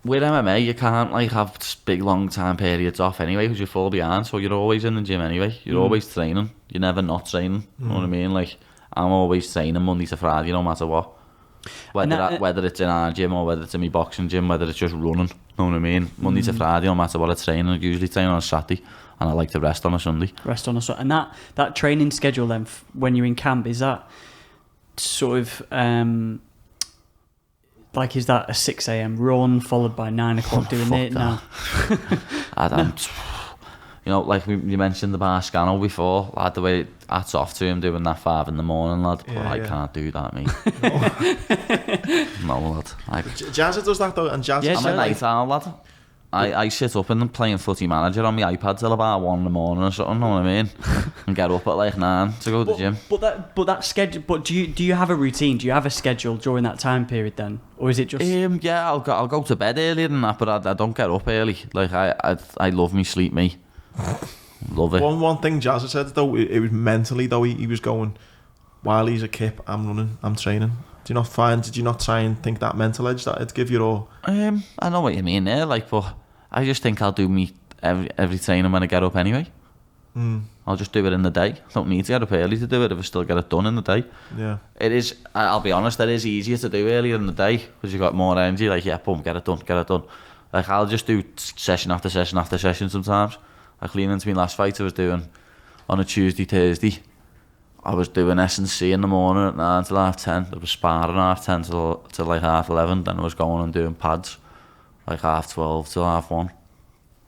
with MMA, you can't like have big long time periods off anyway because you fall behind. So you're always in the gym anyway. You're always training. You're never not training. You know what I mean? Like, I'm always training Monday to Friday, no matter what. Whether it's in our gym or whether it's in my boxing gym, whether it's just running. You know what I mean? Monday to Friday, no matter what I train. I usually train on a Saturday. And I like to rest on a Sunday. And that training schedule then, when you're in camp, is that sort of like, is that a 6 a.m. run followed by 9 o'clock doing it now? I don't. You know, like you mentioned the Barscano before, lad, the way hats off to him doing that 5 in the morning, lad. But I can't do that, mate. No, lad. Jazza does that though, and Jazza. I'm a night owl, lad. I sit up and playing Footy Manager on my iPad till about 1 in the morning or something, know what I mean? And get up at like 9 to go to the gym. But that schedule. But do you have a routine? Do you have a schedule during that time period then, or is it just? Yeah, I'll go to bed earlier than that, but I don't get up early. Like I love me sleep, me. Love it. One thing Jazza said though, it was mentally though, he was going, while he's a kip, I'm running, I'm training. Did you not try and think that mental edge that it'd give you, or? I know what you mean there, like, but I just think I'll do me every training when I get up anyway. I'll just do it in the day. I don't need to get up early to do it if I still get it done in the day. Yeah. It is, I'll be honest, it is easier to do earlier in the day because you've got more energy, like, yeah, boom, get it done. Like, I'll just do session after session after session sometimes. Like, leaning into my last fight I was doing on a Tuesday, Thursday. I was doing S&C in the morning at 9 till 10:30. There was sparring 10:30 till like 11:30. Then I was going and doing pads like 12:30 till 1:30.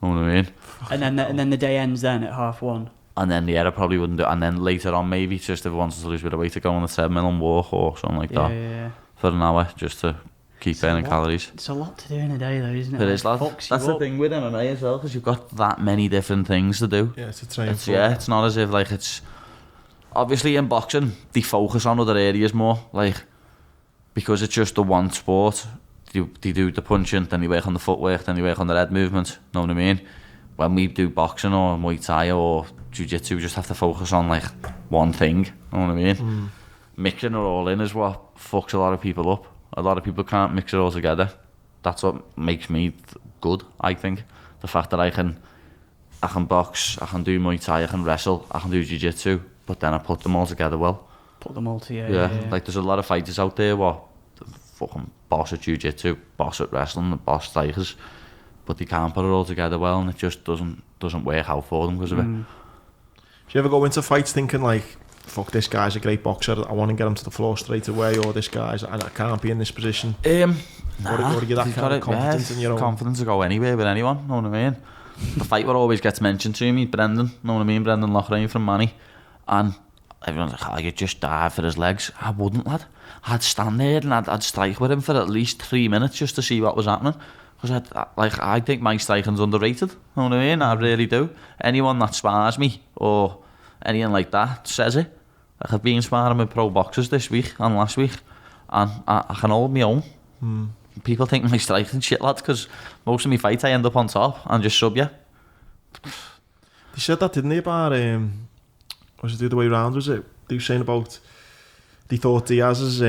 You know what I mean? And then the day ends then at 1:30. And then I probably wouldn't do it. And then later on, maybe just if I wanted to lose a bit of weight, to go on the treadmill and walk or something like that for an hour just to keep burning calories. It's a lot to do in a day, though, isn't it? It is, lad. That's the thing with MMA as well, because you've got that many different things to do. Yeah, it's a train. It's not as if like it's. Obviously, in boxing, they focus on other areas more, like, because it's just the one sport. They do the punching, then they work on the footwork, then they work on the head movement. Know what I mean? When we do boxing or Muay Thai or Jiu-Jitsu, we just have to focus on like one thing. Know what I mean? Mixing it all in is what fucks a lot of people up. A lot of people can't mix it all together. That's what makes me good, I think. The fact that I can box, I can do Muay Thai, I can wrestle, I can do Jiu-Jitsu, but then I put them all together well. Put them all together. Yeah. Like, there's a lot of fighters out there what fucking boss at Jiu-Jitsu, boss at wrestling, and boss strikers, but they can't put it all together well, and it just doesn't work out for them because of it. Do you ever go into fights thinking like, fuck, this guy's a great boxer, I want to get him to the floor straight away, or this guy's, I can't be in this position? Nah, or do you get that kind of confidence in your own? Confidence to go anywhere with anyone, know what I mean? The fight what always gets mentioned to me, Brendan, know what I mean? Brendan Loughrane from Manny. And everyone's like, oh, you just dive for his legs. I wouldn't, lad. I'd stand there and I'd strike with him for at least 3 minutes just to see what was happening. Because I think my striking's underrated, know what I mean? I really do. Anyone that spars me or anything like that says it. Like, I've been sparring with pro boxers this week and last week, and I can hold my own. People think my striking's shit, lad, because most of my fights I end up on top and just sub you. They said that, didn't they, about was it the other way around, was it? They were saying about, they thought Diaz's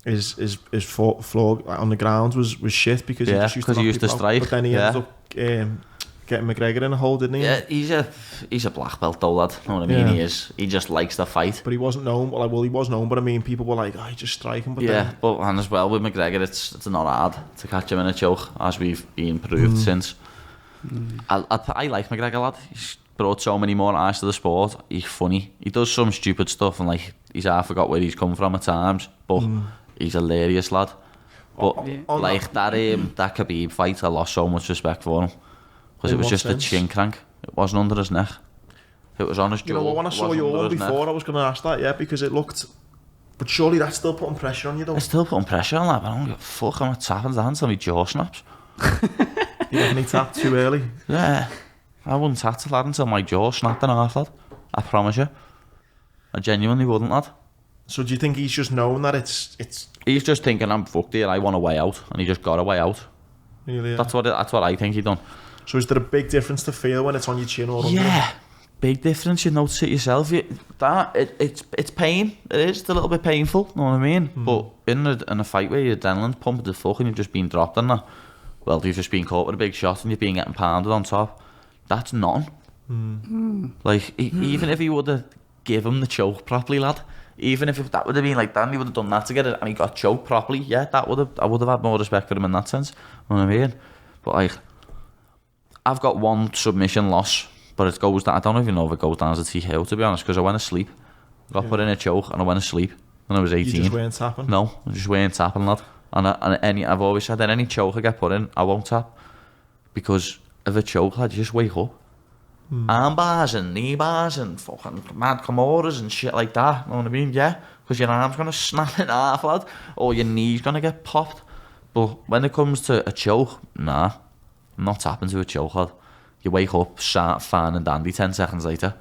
his floor on the ground was shit because he used to strike. But then he ended up getting McGregor in a hole, didn't he? Yeah, he's a black belt though, lad. Know what I mean? Yeah. He is. He just likes to fight. But he wasn't known. Well, he was known, but I mean, people were like, oh, he's just striking. But and as well with McGregor, it's not hard to catch him in a choke, as we've been proved since. I like McGregor, lad. He's brought so many more eyes to the sport. He's funny. He does some stupid stuff, and like, he's half forgot where he's come from at times, but he's hilarious, lad. But like that Khabib fight, I lost so much respect for him because it was just a chin crank. It wasn't under his neck. It was on his jaw. You know, when I saw your one before, I was going to ask that, because it looked. But surely that's still putting pressure on you, though. It's still putting pressure on that, but I don't give a fuck. I'm not tapping down until my jaw snaps. You definitely tapped too early. Yeah. I wouldn't tap to lad until my jaw snapped in half, lad. I promise you. I genuinely wouldn't, lad. So do you think he's just known that it's... He's just thinking, I'm fucked here, I want a way out. And he just got a way out. Really? Yeah. That's what I think he done. So is there a big difference to feel when it's on your chin or under? Yeah. Big difference, you notice it yourself. It's pain. It is. It's a little bit painful, know what I mean? But in a fight where your adrenaline's pumping the fuck and you've just been dropped on that, well, you've just been caught with a big shot and you've been getting pounded on top. That's nothing. Like, even if he would have given him the choke properly, lad, even if that would have been like that and he would have done that to get it and he got choked properly, I would have had more respect for him in that sense. You know what I mean? But like, I've got one submission loss, but it goes down, I don't even know if it goes down as a TKO, to be honest, because I went asleep. I got put in a choke and I went asleep when I was 18. You just weren't tapping? No, I just weren't tapping, lad. And I've always said that any choke I get put in, I won't tap. Because of a choke, lad, you just wake up. Arm bars and knee bars and fucking mad Kimuras and shit like that, you know what I mean? Yeah, because your arm's going to snap in half, lad, or your knee's going to get popped. But when it comes to a choke, nah, I'm not tapping to a choke, lad. You wake up, sharp, fine and dandy 10 seconds later.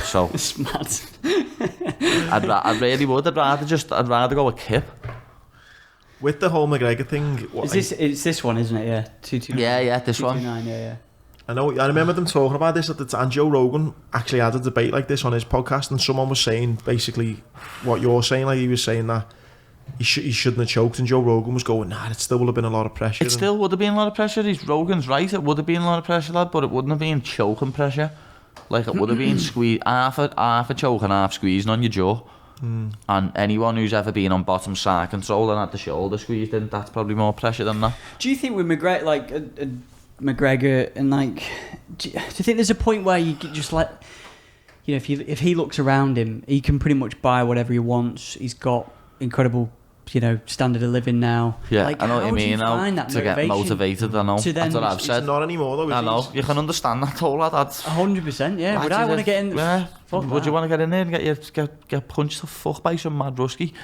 So it's mad. I really would. I'd rather go a kip. With the whole McGregor thing, it's this one, isn't it? Yeah, 229. Yeah, this 229, yeah. I remember them talking about this at the time. And Joe Rogan actually had a debate like this on his podcast, and someone was saying basically what you're saying. Like, he was saying that he shouldn't have choked, and Joe Rogan was going, nah, it still would have been a lot of pressure. It still would have been a lot of pressure. Rogan's right, it would have been a lot of pressure, lad, but it wouldn't have been choking pressure. Like, it would have been half a choke and half squeezing on your jaw. And anyone who's ever been on bottom side control and had the shoulder squeezed in, that's probably more pressure than that. Do you think with McGregor, like McGregor, and like, do you think there's a point where you just let, you know, if he looks around him, he can pretty much buy whatever he wants. He's got incredible, you know, standard of living now. Yeah, like, I know what you mean now. To get motivated, I know. That's what I've said. It's not anymore though. I know. You can understand that, all that. 100%. Yeah. Would I want to get in? Yeah. Would you want to get in there and get punched the fuck by some mad rusky?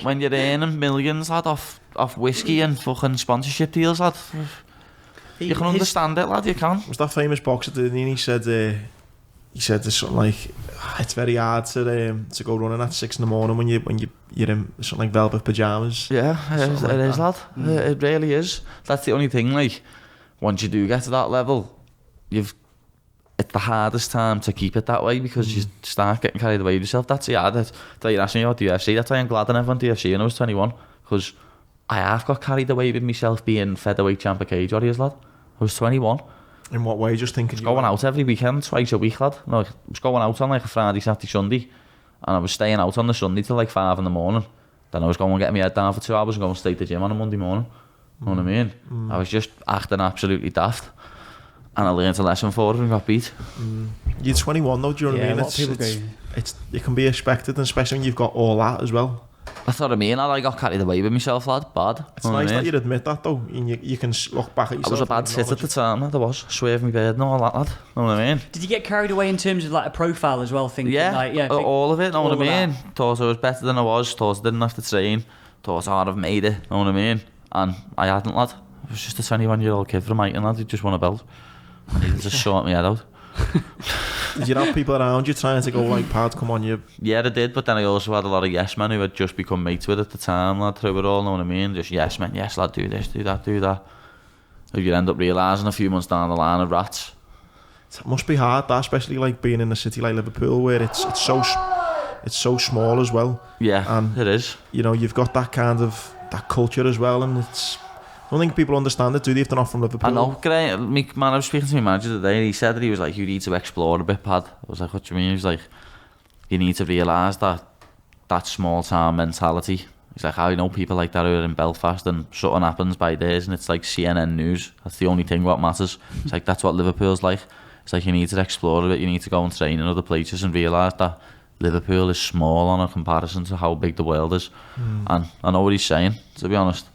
when you're earning millions, lad, off whiskey and fucking sponsorship deals, lad. You can understand it, lad. You can. Was that famous boxer? Didn't he? He said there's something like, it's very hard to go running at 6 in the morning when you're in something like velvet pajamas. Yeah, it is, lad. It really is. That's the only thing. Like, once you do get to that level, it's the hardest time to keep it that way, because you start getting carried away with yourself. That's the hardest. You're asking me about the UFC. That's why I'm glad I never went to UFC when I was 21, because I have got carried away with myself being featherweight champ of Cage Warriors, lad. I was 21. In what way? Just thinking? Going out every weekend, twice a week, lad. No, I was going out on like a Friday, Saturday, Sunday, and I was staying out on the Sunday till like 5 in the morning. Then I was going and getting my head down for 2 hours and going straight to the gym on a Monday morning. You know what I mean? I was just acting absolutely daft, and I learned a lesson for it and got beat. You're 21 though, do you know what I mean? It can be expected, and especially when you've got all that as well. That's what I mean. I got carried away with myself, lad. Bad. It's nice that you admit that though, and you can look back at yourself. I was a bad sit at the time, lad. I was. Swerve me beard and all that, lad. Know what I mean? Did you get carried away in terms of like a profile as well? Thinking, all of it. Know what I mean? Thought I was better than I was. Thought I didn't have to train. Thought I'd have made it. Know what I mean? And I hadn't, lad. I was just a 21-year-old kid from Huyton, lad. Who just won a belt. I needed to sort my head out. Did you have people around you trying to go like, Pad, come on, you? Yeah, I did, but then I also had a lot of yes men who had just become mates with at the time, lad, through it all, know what I mean? Just yes men, yes lad, do this, do that, do that. So you end up realising a few months down the line of rats. It must be hard, that, especially like being in a city like Liverpool where it's so small as well. Yeah, and it is. You know, you've got that kind of, that culture as well, and I don't think people understand it, do they, if they're not from Liverpool? I know, great. I was speaking to my manager today, and he said that he was like, you need to explore a bit, Pad. I was like, what do you mean? He was like, you need to realise that small town mentality. He's like, I know people like that who are in Belfast, and something happens by days, and it's like CNN news. That's the only thing what matters. It's like, that's what Liverpool's like. It's like, you need to explore a bit, you need to go and train in other places and realise that Liverpool is small on a comparison to how big the world is. And I know what he's saying, to be honest.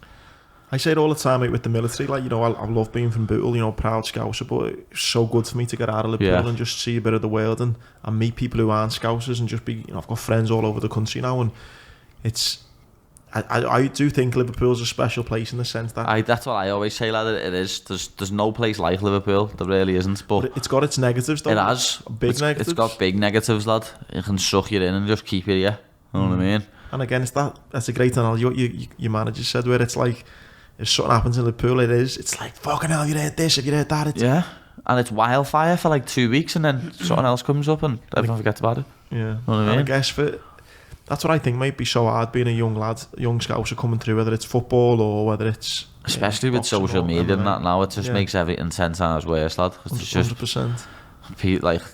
I say it all the time, mate, with the military. Like, you know, I love being from Bootle, you know, proud Scouser, but it's so good for me to get out of Liverpool and just see a bit of the world and meet people who aren't Scousers and just be, you know, I've got friends all over the country now, and it's, I do think Liverpool's a special place in the sense that... That's what I always say, lad, it is. There's no place like Liverpool, there really isn't, but it's got its negatives, though. It has. Negatives. It's got big negatives, lad. It can suck you in and just keep you here, you know what I mean? And again, that's a great analogy what your manager said, where it's like, if something happens in Liverpool, it's like, fucking hell, you heard this, have you heard that? Yeah, and it's wildfire for like 2 weeks, and then something else comes up and everyone forgets about it. Yeah, you know what I mean? And I guess that's what I think might be so hard, being a young lad, young Scouser coming through, whether it's football or whether it's... Especially with social media and that now, it just makes everything 10 times worse, lad. It's 100%.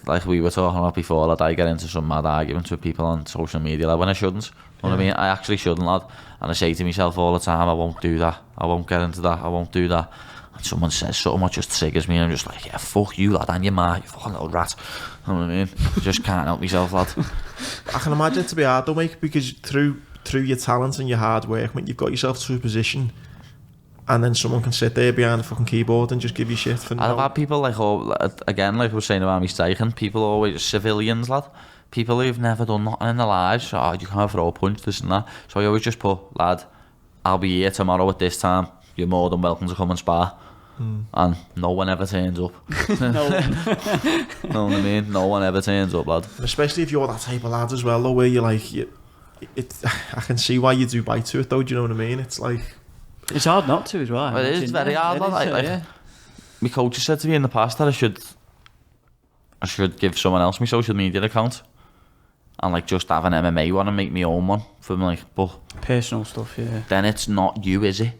Like we were talking about before, lad, I get into some mad arguments with people on social media, lad, when I shouldn't. You know what I mean? I actually shouldn't, lad. And I say to myself all the time, I won't do that. I won't get into that. I won't do that. And someone says something what just triggers me, and I'm just like, yeah, fuck you, lad, and your ma, you fucking little rat. You know what I mean? I just can't help myself, lad. I can imagine it to be hard though, mate, because through your talent and your hard work, mate, you've got yourself to a position, and then someone can sit there behind the fucking keyboard and just give you shit for I've had people like, again, like we were saying about me striking, people always, civilians, lad. People who've never done nothing in their lives, you can't throw a punch, this and that. So I always just put, lad, I'll be here tomorrow at this time. You're more than welcome to come and spar. And no one ever turns up. No one. Know what I mean? No one ever turns up, lad. Especially if you're that type of lad as well, though, where you're like, I can see why you do bite to it, though. Do you know what I mean? It's like, it's hard not to as well. It is very hard, lad. My coach said to me in the past that I should give someone else my social media account. and like just have an MMA one and make my own one from like, but personal stuff, yeah. then it's not you, is it?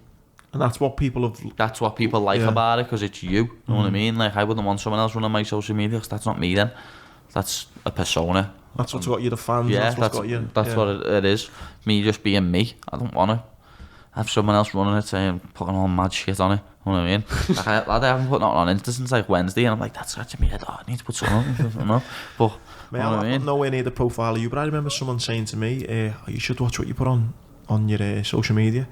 And that's what people have. That's what people like about it, because it's you. You know what I mean? Like, I wouldn't want someone else running my social media, because that's not me then. That's a persona. That's what's got you the fans. Yeah, that's what's got you. That's what it is. Me just being me. I don't want to have someone else running it saying, putting all mad shit on it. You know what I mean? Like, I haven't put nothing on Insta since like Wednesday, and I'm like, that's scratching me head. Oh, I need to put something on. You know? But, Mate, you know what I mean? I'm nowhere near the profile of you, but I remember someone saying to me, you should watch what you put on your social media.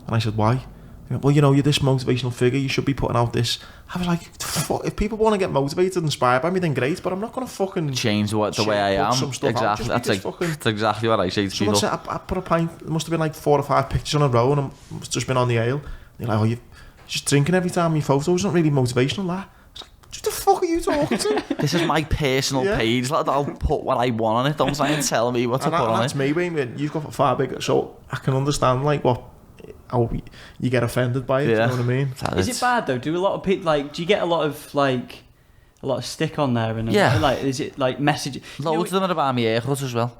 And I said, why? They went, well, you know, you're this motivational figure, you should be putting out this. I was like, fuck, if people want to get motivated and inspired by me, then great, but I'm not going to fucking change the way I am. Exactly. That's exactly what I say to people. Said, I put a pint, there must have been like 4 or 5 pictures on a row, and I've just been on the ale. And you're like, oh, you're just drinking every time your photos, not really motivational, that. What the fuck are you talking to? This is my personal page, lad. I'll put what I want on it. Don't try and tell me what to put on it. That's me, Wayne. You've got far bigger, so I can understand like how you get offended by it. You know what I mean? Is it bad though? Do a lot of people do you get a lot of stick on there? And like, is it like message? Loads of them are about my haircut as well.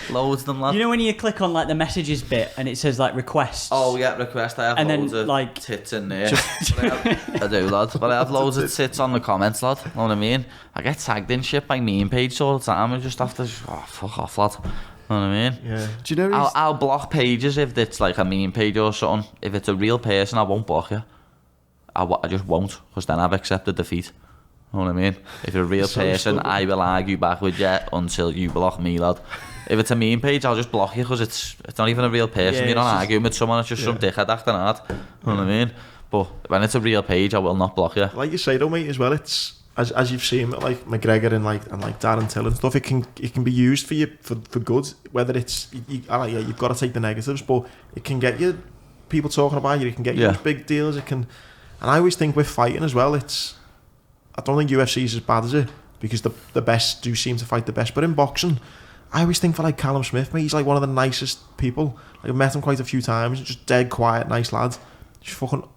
Loads of them, lad. You know when you click on like the messages bit and it says like requests? Oh yeah, request. I have and loads then, of like, tits in there. I do, lad. But I have loads of tits on the comments, lad. Know what I mean? I get tagged in shit by meme page all the time. I just have to, fuck off, lad. Know what I mean? Yeah. Do you know? I'll block pages if it's like a meme page or something. If it's a real person, I won't block you. I just won't, because then I've accepted defeat. Know what I mean? If you're a real person, I will argue back with you until you block me, lad. If it's a meme page, I'll just block you, because it's not even a real person. You're not arguing with someone, it's just some dickhead acting hard. Know what I mean? But when it's a real page, I will not block you. Like you say though, mate, as well, it's as you've seen like McGregor and like Darren Till and stuff, it can be used for you for good. Whether it's you've got to take the negatives, but it can get you people talking about you. It can get you big deals. It can, and I always think with fighting as well, I don't think UFC is as bad as it, because the best do seem to fight the best. But in boxing, I always think for like Callum Smith, mate, he's like one of the nicest people. Like, I've met him quite a few times. Just dead quiet, nice lad. Just fucking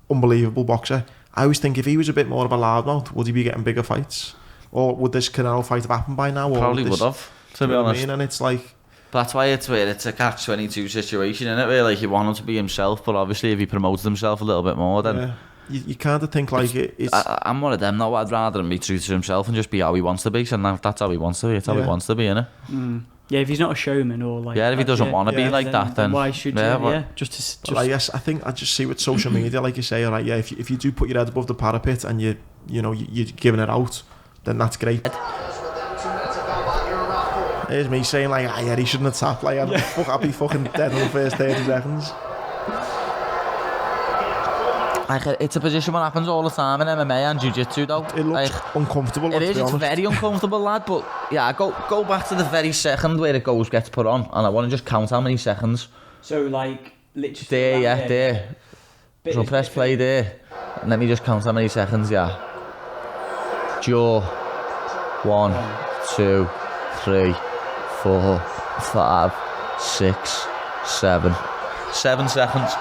unbelievable boxer. I always think if he was a bit more of a loudmouth, would he be getting bigger fights? Or would this Canelo fight have happened by now? Or Probably would have, to be honest. I mean? And it's like... That's why it's a catch-22 situation, isn't it? Where like you want him to be himself, but obviously if he promotes himself a little bit more, then... Yeah. You kind of think like it's... I'm one of them though. I'd rather him be true to himself and just be how he wants to be. So that's how he wants to be. It's how he wants to be, innit? Mm. Yeah, if he's not a showman or like... Yeah, if he doesn't want to be like that, then... Why should you? Yeah, just... Well, yes, I think I just see with social media, like you say, alright, yeah, if you do put your head above the parapet and you're giving it out, then that's great. Here's me saying like, yeah, he shouldn't have tapped. Like, I'd be fucking dead in the first 30 seconds. Like, it's a position what happens all the time in MMA and jiu-jitsu though. It looks like, uncomfortable. It is, it's very uncomfortable, lad, but yeah, go back to the very second where it gets put on, and I want to just count how many seconds. So like, literally... There. So press play there, and let me just count how many seconds, yeah. Jaw. 1, 2, 3, 4, 5, 6, 7. 7 seconds.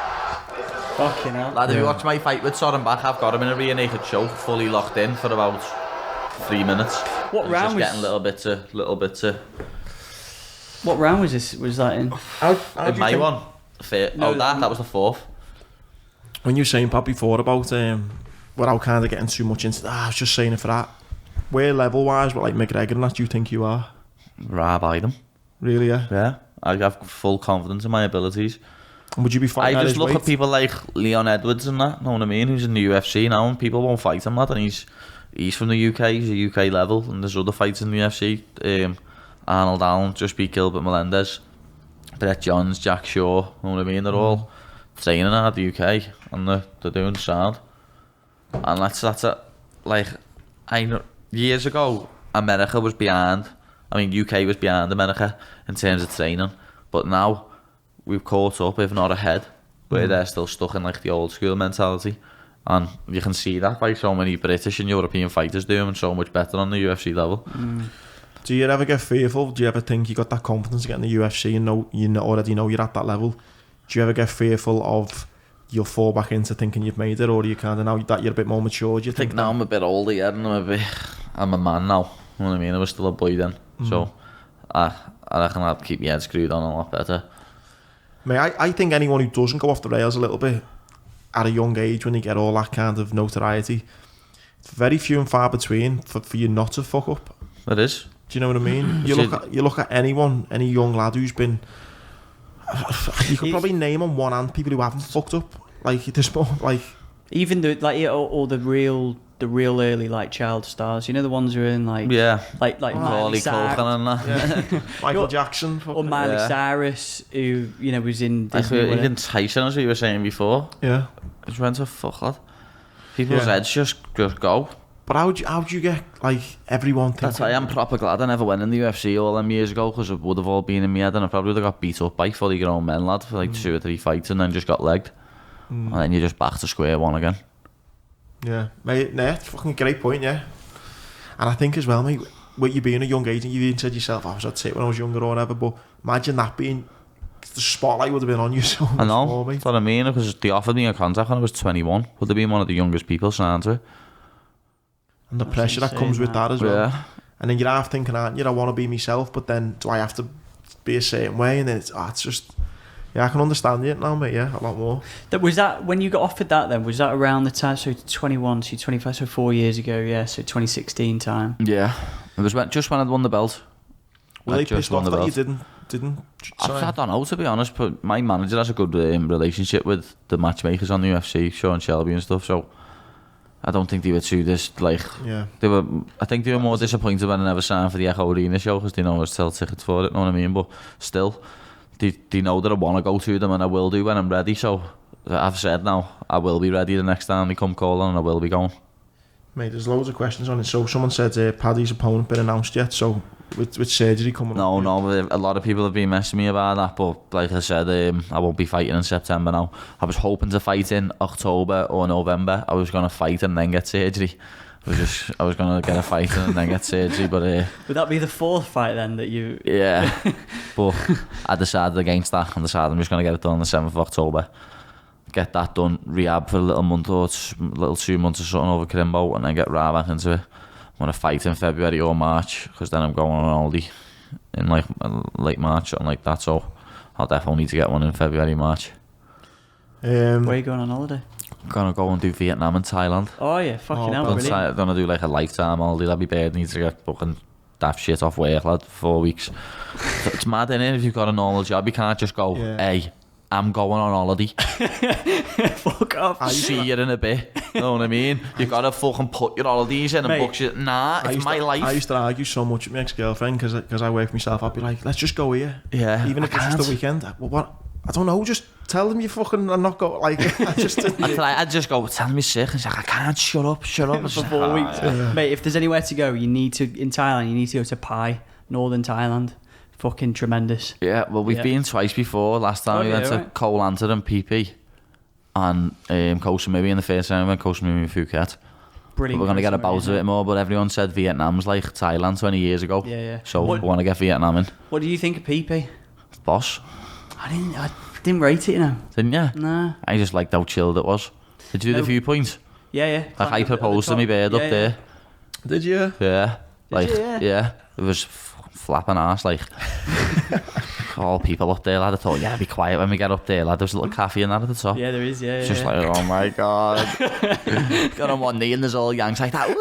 Fucking hell. Lad, if you watch my fight with Soren Bach, I've got him in a rear naked choke, fully locked in for about 3 minutes. What round was... Just getting little bits of... What round was that in? In my one. That was the 4th. When you were saying, Pat, before about without kind of getting too much into that, I was just saying it for that. Where level-wise, what like McGregor and that, do you think you are? Right by them. Really, yeah? Yeah. I have full confidence in my abilities. And would you be fighting? I just look at people like Leon Edwards and that, know what I mean, who's in the UFC now, and people won't fight him, lad, and he's from the UK, he's a UK level, and there's other fights in the UFC. Arnold Allen just beat Gilbert Melendez, Brett Johns, Jack Shaw, know what I mean, they're all training at the UK, and they're doing sound. And that's it. Like, I know, years ago, America was behind, UK was behind America in terms of training, but now we've caught up, if not ahead, where they're still stuck in like the old school mentality, and you can see that by so many British and European fighters doing so much better on the UFC level. Do you ever get fearful? Do you ever think you got that confidence to get in the UFC and you already know you're at that level? Do you ever get fearful of you'll fall back into thinking you've made it, or do you kind of now that you're a bit more mature? Do you think now I'm a bit older, yeah, and I'm a man now. You know what I mean? I was still a boy then. So I reckon I'd keep my head screwed on a lot better. Mate, I think anyone who doesn't go off the rails a little bit at a young age when you get all that kind of notoriety, it's very few and far between for you not to fuck up. It is. Do you know what I mean? You look at anyone, any young lad who's been... You could probably name on one hand people who haven't fucked up. Like, there's more, like... Even the, like, or the real early, like, child stars. You know, the ones who are in, like... Yeah. Like Macaulay Culkin and that. Yeah. Michael Jackson. Or Miley Cyrus, who, you know, was in Disney. Even Tyson, as you were saying before. Yeah. Just went to fuck that. People's heads just go. But how do you get, like, everyone thinking... That's why I'm proper glad I never went in the UFC all them years ago, because it would have all been in my head, and I probably would have got beat up by fully grown men, lad, for like 2 or 3 fights, and then just got legged. And then you're just back to square one again. Yeah, mate, it's fucking great point, yeah. And I think as well, mate, with you being a young age, and you even said yourself, I was at it when I was younger or whatever, but imagine that being... The spotlight would have been on you so much more, mate. That's what I mean, because they offered me a contract when I was 21. Would have been one of the youngest people signed to it. And the pressure that comes with that as well. Yeah. And then you're half thinking, aren't you, I want to be myself, but then do I have to be a certain way? And then it's just... Yeah, I can understand it now, mate, yeah, a lot more. Was that, when you got offered that then, was that around the time, so 21, so 25, so 4 years ago, yeah, so 2016 time? Yeah. It was just when I'd won the belt. Were they pissed off that you didn't I don't know, to be honest, but my manager has a good relationship with the matchmakers on the UFC, Sean Shelby and stuff, so I don't think they were too I think they were more disappointed when I never signed for the Echo Arena show, because they know I was sell tickets for it, know what I mean? But still, they know that I want to go to them, and I will do when I'm ready, so I've said now, I will be ready the next time they come calling, and I will be going. Mate, there's loads of questions on it. So someone said Paddy's opponent been announced yet, so with surgery coming up. No, a lot of people have been messaging me about that, but like I said, I won't be fighting in September now. I was hoping to fight in October or November. I was going to fight and then get surgery. I was going to get a fight and then get surgery, but... Would that be the 4th fight then that you... Yeah, but I decided against that. I decided I'm just going to get it done on the 7th of October. Get that done, rehab for a little month or 2 months or something over Crimbo, and then get right back into it. I'm going to fight in February or March, because then I'm going on holiday in like late March, something like that, so I'll definitely need to get one in February, March. Where are you going on holiday? I'm going to go and do Vietnam and Thailand. Oh yeah, fucking hell, brilliant. I'm going to do like a lifetime holiday. That'd be bad. Needs to get fucking daft shit off work, lad, for 4 weeks. So it's mad, innit? If you've got a normal job, you can't just go, hey, I'm going on holiday. Fuck off. I'll see you in a bit. Know what I mean? You've got to fucking put your holidays in and book shit. Nah, it's my life. I used to argue so much with my ex-girlfriend because I work for myself. I'd be like, let's just go here. Yeah. Even if it's just a weekend. Well, what? I don't know, just tell them you fucking are not go. Like, I'd just go, tell me sick. And she's like, I can't, shut up. For 4 weeks. Yeah. Mate, if there's anywhere to go, in Thailand, you need to go to Pai, northern Thailand. Fucking tremendous. Yeah, well, we've been twice before. Last time we went to Koh Lanta and PP, and Koh Samui, and the first time we went Koh Samui and Phuket. Brilliant. But we're going to get about a bit more, but everyone said Vietnam's like Thailand 20 years ago. Yeah. So we want to get Vietnam in. What do you think of PP? Boss. I didn't rate it, you know. Didn't you? Nah. I just liked how chilled it was. Did you do the viewpoints? Yeah. Like I proposed to me bird up there. Did you? Yeah. Yeah. It was flapping arse, like all people up there, lad. I thought, be quiet when we get up there, lad. There's a little cafe in that at the top. Yeah, there is, It's just like, oh my god. Got on one knee and there's all yanks like that. Woo,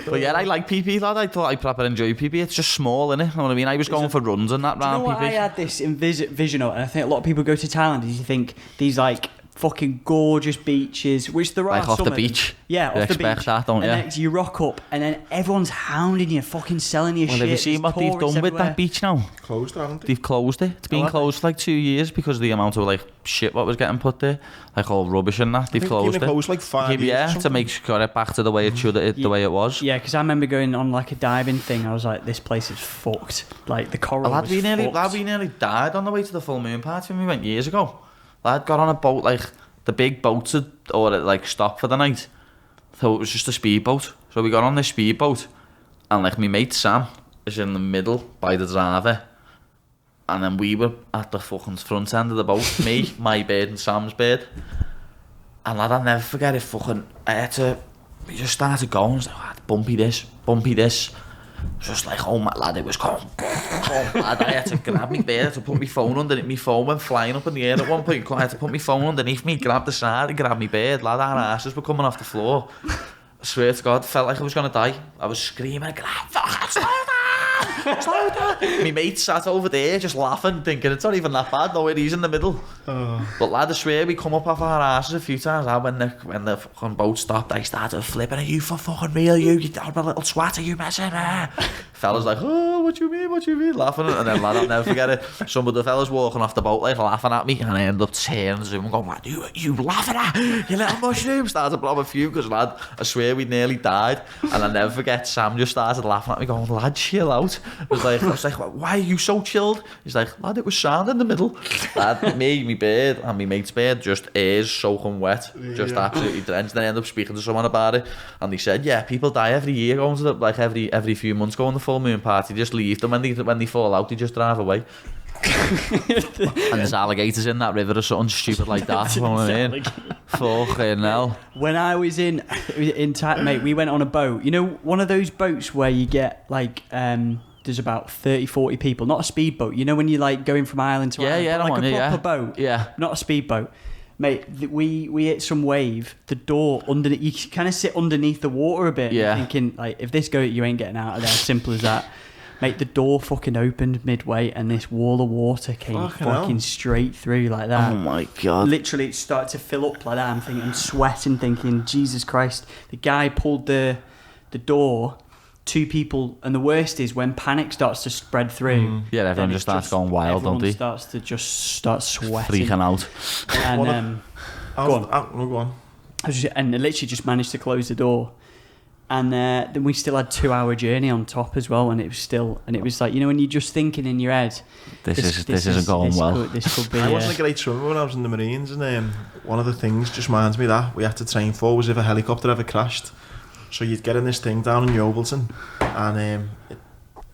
But yeah, I like PP, lad. I thought I proper enjoy PP. It's just small, innit? Know what I mean? I was going for runs and that round PP. What I had this vision of, and I think a lot of people go to Thailand, is you think these like fucking gorgeous beaches, which there are like off some the beach. Yeah, off the beach. Expect that, don't you? And then you rock up, and then everyone's hounding you, fucking selling you shit. Have you seen what they've done with that beach now? Closed, haven't they? They've closed it. It's been closed for like 2 years because of the amount of like shit what was getting put there, like all rubbish and that. They've closed it. Closed like 5 years. Yeah, to make sure it back to the way it should, the way it was. Yeah, because I remember going on like a diving thing. I was like, this place is fucked. Like the coral was fucked. We nearly died on the way to the full moon party when we went years ago. Lad got on a boat, like the big boats it like stopped for the night, so it was just a speedboat. So we got on this speedboat, and like my mate Sam is in the middle by the driver, and then we were at the fucking front end of the boat. Me, my bed, and Sam's bed. And lad, I'll never forget it. I had to we just started going. It's like, bumpy this. Just like, oh my lad, it was going. Oh lad, I had to grab my beard to put my phone underneath. My phone went flying up in the air at one point. I had to put my phone underneath me, grab the side and grab my beard. Lad, our asses were coming off the floor. I swear to God, felt like I was gonna die. I was screaming, slow down! My mate sat over there just laughing, thinking it's not even that bad, no, he's in the middle. But lad, I swear we come up off our asses a few times. When the fucking boat stopped, I started flipping. Are you for fucking real? You horrible little swat, are you messing me? Fellas like, oh, what you mean? Laughing. And then lad, I'll never forget it. Some of the fellas walking off the boat like laughing at me, and I ended up tearing the Zoom and going, what you laughing at? You little mushroom. Started blowing a few because lad, I swear we nearly died. And I'll never forget, Sam just started laughing at me going, lad, chill out. I was like, why are you so chilled? He's like, lad, it was sand in the middle. Lad, me, my beard and my mate's beard just is soaking wet, just absolutely drenched. Then I ended up speaking to someone about it, and they said, yeah, people die every year going to the, like every few months going to the full moon party. Just leave them when they fall out, they just drive away. And there's alligators in that river or something stupid like that. You know what I mean? Fucking hell. When I was in mate, we went on a boat. You know, one of those boats where you get like there's about 30-40 people, not a speedboat. You know when you're like going from island to island, like a proper boat. Yeah, not a speedboat. Mate, we hit some wave. The door underneath, you kind of sit underneath the water a bit. Yeah. Thinking like, if this goes, you ain't getting out of there. Simple as that. Mate, the door fucking opened midway, and this wall of water came fucking straight through like that. Oh my God! Literally, it started to fill up like that. I'm sweating, thinking, Jesus Christ. The guy pulled the door. 2 people, and the worst is when panic starts to spread through. Yeah, everyone just starts going wild, don't they? Everyone starts to start sweating, freaking out. And go on. And I literally just managed to close the door, and then we still had 2-hour journey on top as well, and it was like, you know, when you're just thinking in your head, this isn't going well. This could be. I wasn't a great swimmer when I was in the Marines, and one of the things just reminds me that we had to train for was if a helicopter ever crashed. So you'd get in this thing down in Yeovilton, and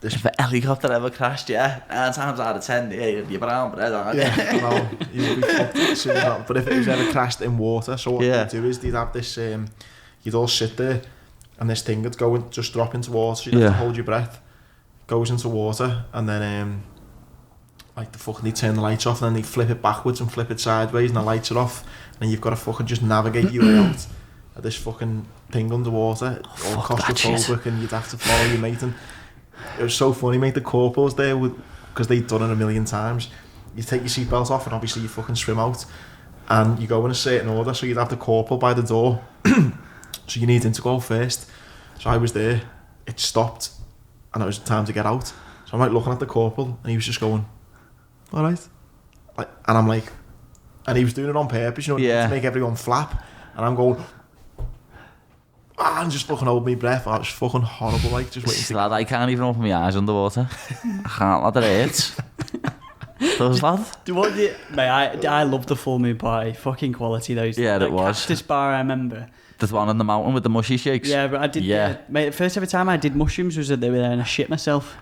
if a helicopter ever crashed, 9 times out of 10, you're brown bread, aren't you? Yeah, well, you'd be fucked as soon as that. But if it was ever crashed in water, so what they'd do is they'd have this, you'd all sit there, and this thing would go and just drop into water, so you'd have to hold your breath, goes into water, and then like they'd turn the lights off, and then they'd flip it backwards and flip it sideways, and the lights are off, and then you've got to fucking just navigate your way out of this fucking thing underwater, all claustrophobic, and you'd have to follow your mate. And it was so funny, mate. The corporals there, because they'd done it a million times, you take your seatbelt off and obviously you fucking swim out, and you go in a certain order, so you'd have the corporal by the door, so you need him to go first. So I was there, it stopped, and it was time to get out, so I'm like looking at the corporal, and he was just going, alright, and I'm like, and he was doing it on purpose, you know, to make everyone flap, and I'm going, and just fucking hold my breath. It was fucking horrible, like, just waiting. Lad, I can't even open my eyes underwater. I can't, lad, it hurts. Does, lad? Mate, I love the full moon party. Fucking quality, those. Yeah, it was. Cactus bar, I remember. The one on the mountain with the mushy shakes. Yeah, but I did. Yeah. Mate, the first ever time I did mushrooms was that they were there and I shit myself.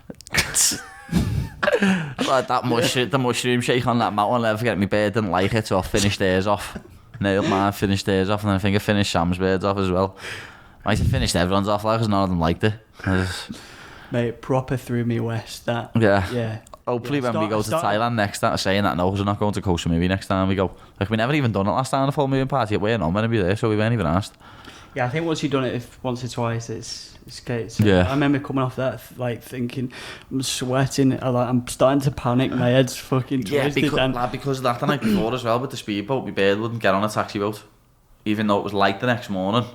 Like the mushroom shake on that mountain, I'll never forget. My bird didn't like it, so I finished theirs off. Nailed mine, finished theirs off, and then I think I finished Sam's birds off as well. I finished everyone's off, like, because none of them liked it. Mate, it proper threw me west, that. Yeah. Hopefully when we go to Thailand next time, saying that no, because we're not going to Koh Samui next time we go. Like, we never even done it last time, the full moon party. We weren't on when to be there, so we weren't even asked. Yeah, I think once you've done it once or twice, it's great. So yeah. I remember coming off that, like, thinking, I'm sweating, I'm starting to panic, my head's fucking twisted. Yeah, because of that the night before as well, with the speedboat, my bird wouldn't get on a taxi boat, even though it was light the next morning.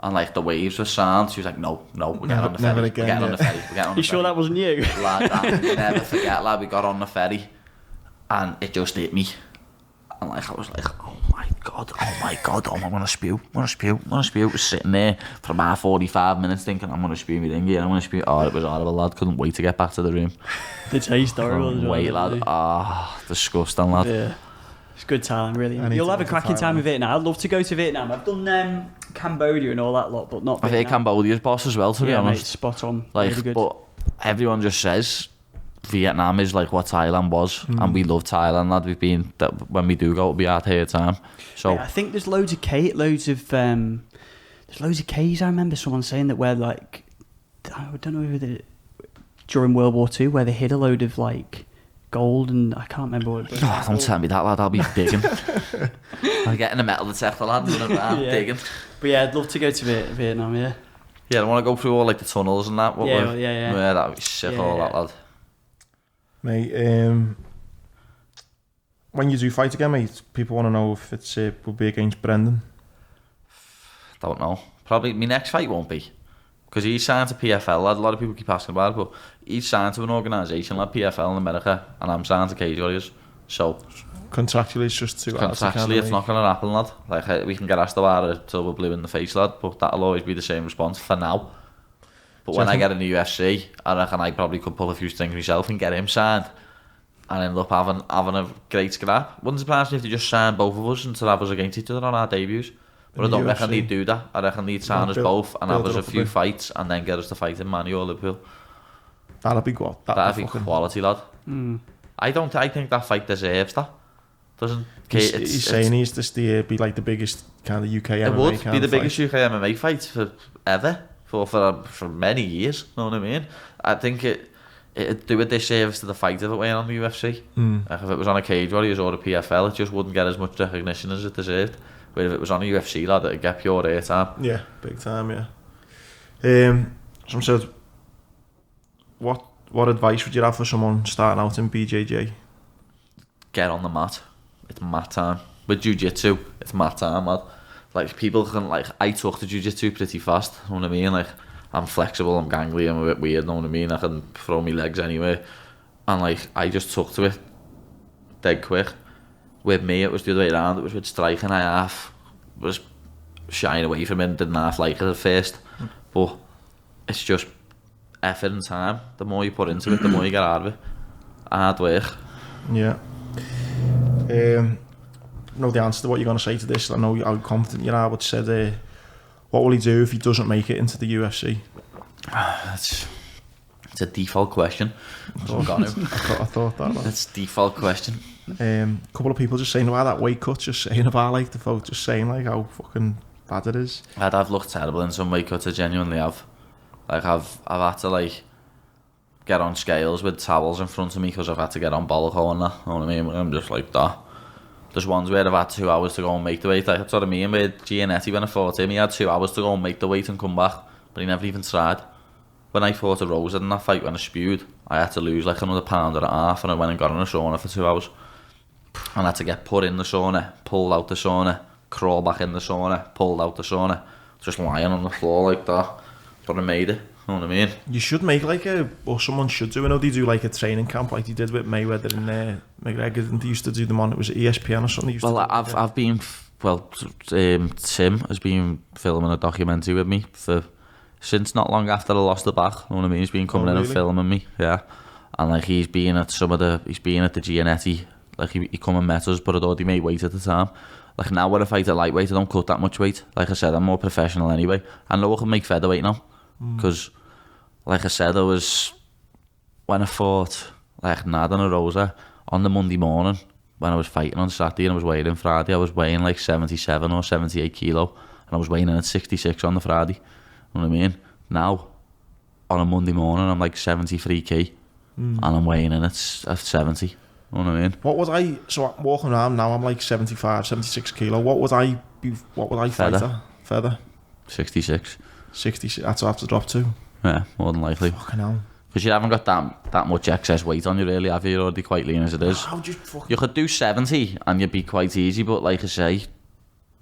And like the waves were sound, she was like, no, we're getting on the ferry. We're getting on the ferry. You sure that wasn't you? Lad, I'll never forget, lad, we got on the ferry and it just hit me. And like I was like, oh my god, I'm gonna spew. I was sitting there for about 45 minutes thinking, I'm gonna spew my dinghy, I'm gonna spew. Oh, it was horrible, lad. Couldn't wait to get back to the room. The taste horrible. Wait, lad. Disgusting, lad. Yeah. It's good time, really. You'll have a cracking time with Vietnam. I'd love to go to Vietnam. I've done Cambodia and all that lot, but not Vietnam. I heard Cambodia's boss as well, to be honest. Mate, spot on. Like, really good. But everyone just says Vietnam is like what Thailand was, and we love Thailand, lad. We've been, when we do go, it'll be our third time. So yeah, I think there's loads of There's loads of Ks. I remember someone saying that where like, I don't know if during World War II, where they hid a load of like gold, and I can't remember what it was. Oh, don't tell me that, lad. I'll be digging. I'm getting a metal detector, lad. Digging. But yeah, I'd love to go to Vietnam. Yeah. Yeah, I want to go through all like the tunnels and that. Yeah. Yeah, that'd be sick. All that, lad. Mate, when you do fight again, mate, people want to know if it's will be against Brendan. Don't know. Probably my next fight won't be, because he's signed to PFL, lad. A lot of people keep asking about it, but he's signed to an organisation like PFL in America, and I'm signed to Cage Warriors. So contractually, it's just too. Contractually, it's not going to happen, lad. Like we can get asked about it till we're blue in the face, lad. But that'll always be the same response for now. But when I get in the UFC, I reckon I probably could pull a few strings myself and get him signed, and end up having a great scrap. Wouldn't surprise me if they just signed both of us and to have us against each other on our debuts. But I don't reckon they'd do that. I reckon they'd sign us both and have us a few fights and then get us to fight in Manu or Liverpool. That'd be good. That'd be quality, lad. I think that fight deserves that. Doesn't? He's saying he's just be like the biggest kind of UK MMA. It would be the biggest UK MMA fight ever for many years. Know what I mean? I think it'd do a disservice to the fight if it went on the UFC. Like if it was on a Cage Warriors or a PFL, it just wouldn't get as much recognition as it deserved. But if it was on a UFC, lad, it'd get pure airtime. Yeah, big time, yeah. Some said, what advice would you have for someone starting out in BJJ? Get on the mat. It's mat time. With jiu-jitsu, it's mat time, lad. Like, people can, like, I took to jiu-jitsu pretty fast, you know what I mean? Like, I'm flexible, I'm gangly, I'm a bit weird, you know what I mean? I can throw my legs anywhere. And, like, I just took to it dead quick. With me, it was the other way around. It was with striking. I was shying away from it, didn't half like it at first. But it's just effort and time. The more you put into it, the more you get out of it. Hard work. Yeah. Know the answer to what you're going to say to this. I know how confident you are, but said, what will he do if he doesn't make it into the UFC? It's a default question. I thought that. It's a default question. A couple of people just saying about that weight cut, just saying about like the vote, just saying like how fucking bad it is. I've looked terrible in some weight cuts. I genuinely have. Like I've had to like get on scales with towels in front of me because I've had to get on bollock and that. You know what I mean? I'm just like that. There's ones where I've had 2 hours to go and make the weight. Like, that's what I mean with Giannetti when I fought him. He had 2 hours to go and make the weight and come back, but he never even tried. When I fought Erosa in that fight, when I spewed, I had to lose like another pound and a half, and I went and got in a sauna for 2 hours. And I had to get put in the sauna, pulled out the sauna, crawl back in the sauna, pulled out the sauna, just lying on the floor like that. But I made it, you know what I mean? You should make like or someone should do, I know they do like a training camp like they did with Mayweather and McGregor, and they used to do them on, it was ESPN or something. Well, I've been, Tim has been filming a documentary with me since not long after I lost the back, you know what I mean? He's been coming in and filming me, yeah. And like he's been at the Giannetti. Like he come and met us, but I'd already made weight at the time. Like now when I fight at lightweight, I don't cut that much weight. Like I said, I'm more professional anyway. I know I can make featherweight now. Because, like I said, when I fought like Nad Narimani on the Monday morning, when I was fighting on Saturday and I was weighing in Friday, I was weighing like 77 or 78 kilo. And I was weighing in at 66 on the Friday. You know what I mean? Now, on a Monday morning, I'm like 73 kg. And I'm weighing in at 70. You know what I mean? What would I, so I'm walking around now, I'm like 75, 76 kilo. What would I fight at? Feather? 66. 66, that's what I have to drop to? Yeah, more than likely. Fucking hell. Because you haven't got that much excess weight on you really, have you? You're already quite lean as it is. You could do 70 and you'd be quite easy, but like I say,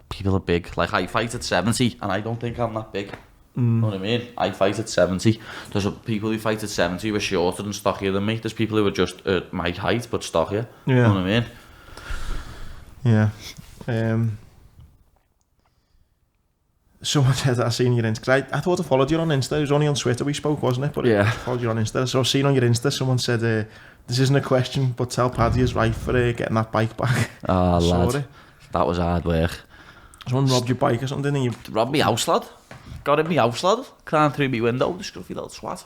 people are big. Like I fight at 70 and I don't think I'm that big. You know what I mean? I fight at 70. There's people who fight at 70 who are shorter and stockier than me. There's people who are just my height but stockier. Yeah. You know what I mean? Yeah. Someone said I seen your Insta. I thought I followed you on Insta. It was only on Twitter we spoke, wasn't it? But yeah. I followed you on Insta. So I've seen on your Insta someone said, this isn't a question, but tell Paddy is right for getting that bike back. Oh, lad. That was hard work. Someone robbed your bike or something and you... Robbed me house, lad. Got in my house, lad. Climbed through my window, the scruffy little swat.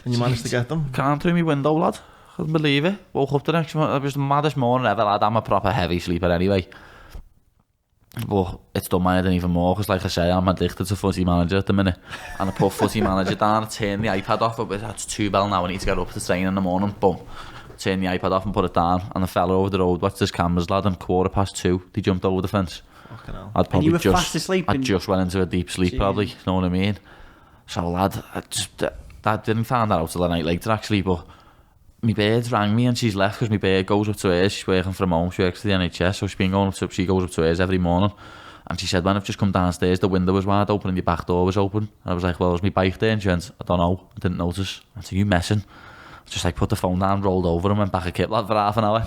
And you managed to get them? Climbed through my window, lad. Couldn't believe it. Woke up the next morning. It was the maddest morning ever, lad. I'm a proper heavy sleeper anyway. But it's done my head in even more, because like I say, I'm addicted to footy manager at the minute. And I put footy manager down, I turn the iPad off, but it's 2 bell now, I need to get up to train in the morning, boom. Turn the iPad off and put it down, and the fella over the road watched his cameras, lad, and 2:15, they jumped over the fence. I'd probably and you were fast asleep? I just went into a deep sleep, probably, you know what I mean? So lad, I didn't find that out till the night later actually, but my bird rang me and she's left because my bird goes up to hers. She's working from home, she works for the NHS, so she goes up to hers every morning. And she said, when I've just come downstairs, the window was wide open and the back door was open. And I was like, well, was my bike there? And she went, I don't know, I didn't notice. I said, you messing? Just like put the phone down, rolled over and went back a kip lad for half an hour.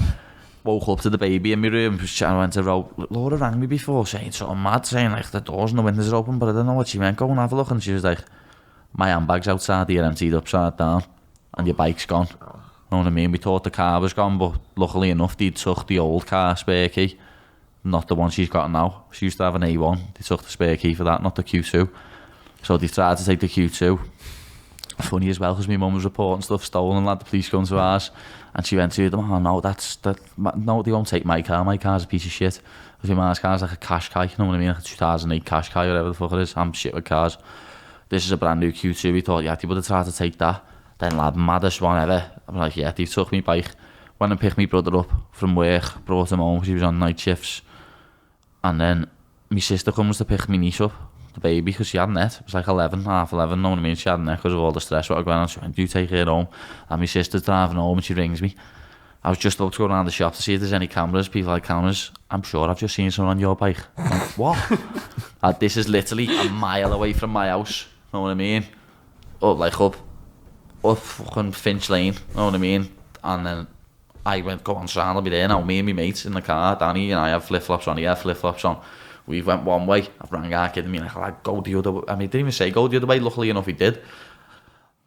Woke up to the baby in my room. I went to Laura rang me before saying something mad, saying like the doors and the windows are open, but I didn't know what she meant. Go and have a look. And she was like, my handbag's outside here, emptied upside down, and your bike's gone. You know what I mean? We thought the car was gone, but luckily enough, they took the old car spare key, not the one she's got now. She used to have an A1. They took the spare key for that, not the Q2. So they tried to take the Q2. Funny as well, because my mum was reporting stuff stolen, lad. The police come to ours, and she went to them, oh no, no, they won't take my car. My car's a piece of shit. Because my mum's car's like a cash car, you know what I mean? Like a 2008 cash car, whatever the fuck it is. I'm shit with cars. This is a brand new Q2. We thought, yeah, they would have tried to take that. Then lad, maddest one ever. I'm like, yeah, they took me bike. Went and picked my brother up from work, brought him home because he was on night shifts. And then my sister comes to pick my niece up, the baby, because she hadn't it. It was like 11, half 11, know what I mean? She hadn't it because of all the stress what was going on. She went, you take her home. And my sister's driving home and she rings me. I was just about to go around the shop to see if there's any cameras, people like cameras. I'm sure I've just seen someone on your bike. I'm like, what? This is literally a mile away from my house, know what I mean? Up fucking Finch Lane, know what I mean? And then I went, go on, Sam, I'll be there now. Me and my mates in the car, Danny and I have flip-flops on, he had flip-flops on. We went one way, I rang our kid and me like, go the other way. I mean, he didn't even say go the other way, luckily enough he did.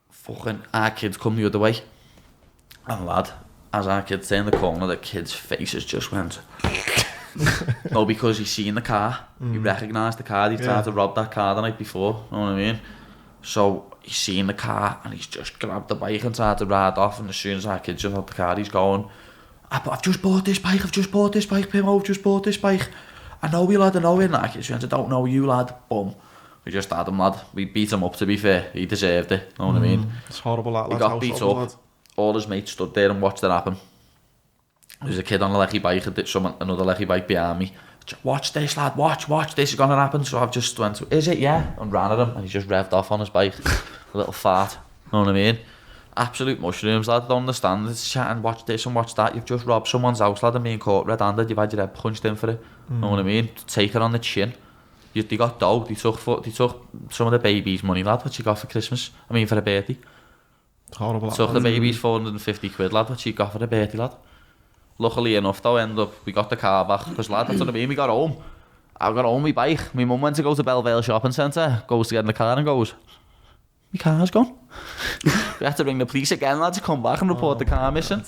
Fucking, our kids come the other way. And lad, as our kids turned the corner, the kids' faces just went. No, because he seen the car, he recognised the car, he tried to rob that car the night before, know what I mean? So he's seen the car and he's just grabbed the bike and tried to ride off, and as soon as our kids just had the car, he's going, I've just bought this bike, Pimo, I've just bought this bike. I know you, lad, I know you. And our kids went, I don't know you, lad. Boom. We just had him, lad. We beat him up, to be fair. He deserved it, know what I mean? It's horrible, that lad. He got beat up. All his mates stood there and watched it happen. There was a kid on a leggy bike, another leggy bike behind me. Watch this, lad, watch, this is going to happen. So I've just went, is it? Yeah. And ran at him, and he just revved off on his bike. A little fart, know what I mean? Absolute mushrooms, lad. Don't understand. It's chatting, watch this and watch that. You've just robbed someone's house, lad, and being caught red-handed. You've had your head punched in for it. Know what I mean? Take it on the chin. They got dough. They took some of the baby's money, lad, what she got for Christmas. I mean, for a birthday. Horrible. Took the baby's 450 quid, lad, what she got for a birthday, lad. Luckily enough, though, we got the car back. Because, lad, that's what I mean. We got home. I got home my bike. My mum went to go to Belvale Shopping Centre. Goes to get in the car and goes, my car's gone. We had to ring the police again, lad, to come back and report the car missing.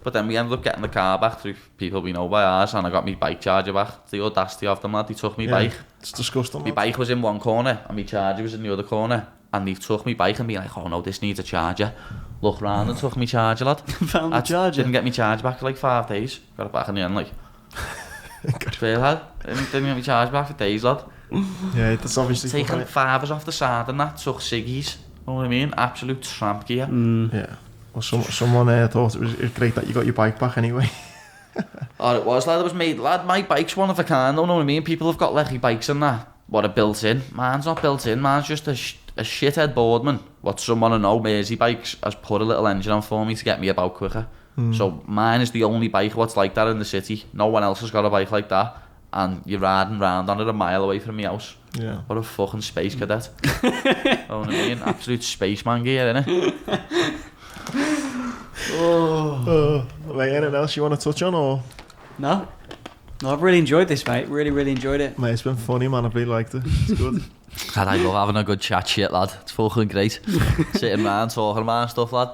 But then we ended up getting the car back through people we know by ours, and I got my bike charger back. The audacity of them, lad, they took my bike. It's disgusting. My bike was in one corner and my charger was in the other corner, and they took my bike and be like, oh no, this needs a charger. Look round and took my charger, lad. Found the charger. Didn't get my charge back for like 5 days. Got it back in the end, like. Fair, lad. Didn't get my charge back for days, lad. Yeah, that's obviously taking fivers off the side and that, took ciggies. Know what I mean? Absolute tramp gear. Yeah. Well, someone thought it was great that you got your bike back anyway. Oh, it was, lad. It was made, lad. My bike's one of a kind, though, know what I mean? People have got leggy bikes and that. What are built in. Mine's not built in. Mine's just a shithead boardman. What someone I know, Mersey Bikes, has put a little engine on for me to get me about quicker. So mine is the only bike what's like that in the city. No one else has got a bike like that. And you're riding round on it a mile away from my house. Yeah. What a fucking space cadet. Know what I mean? Absolute spaceman gear, innit? Right, anything else you want to touch on, or? No, I've really enjoyed this, mate. Really enjoyed it. Mate, it's been funny, man. I've really liked it. It's good. God, I love having a good chat shit, lad. It's fucking great. Sitting around, talking about stuff, lad.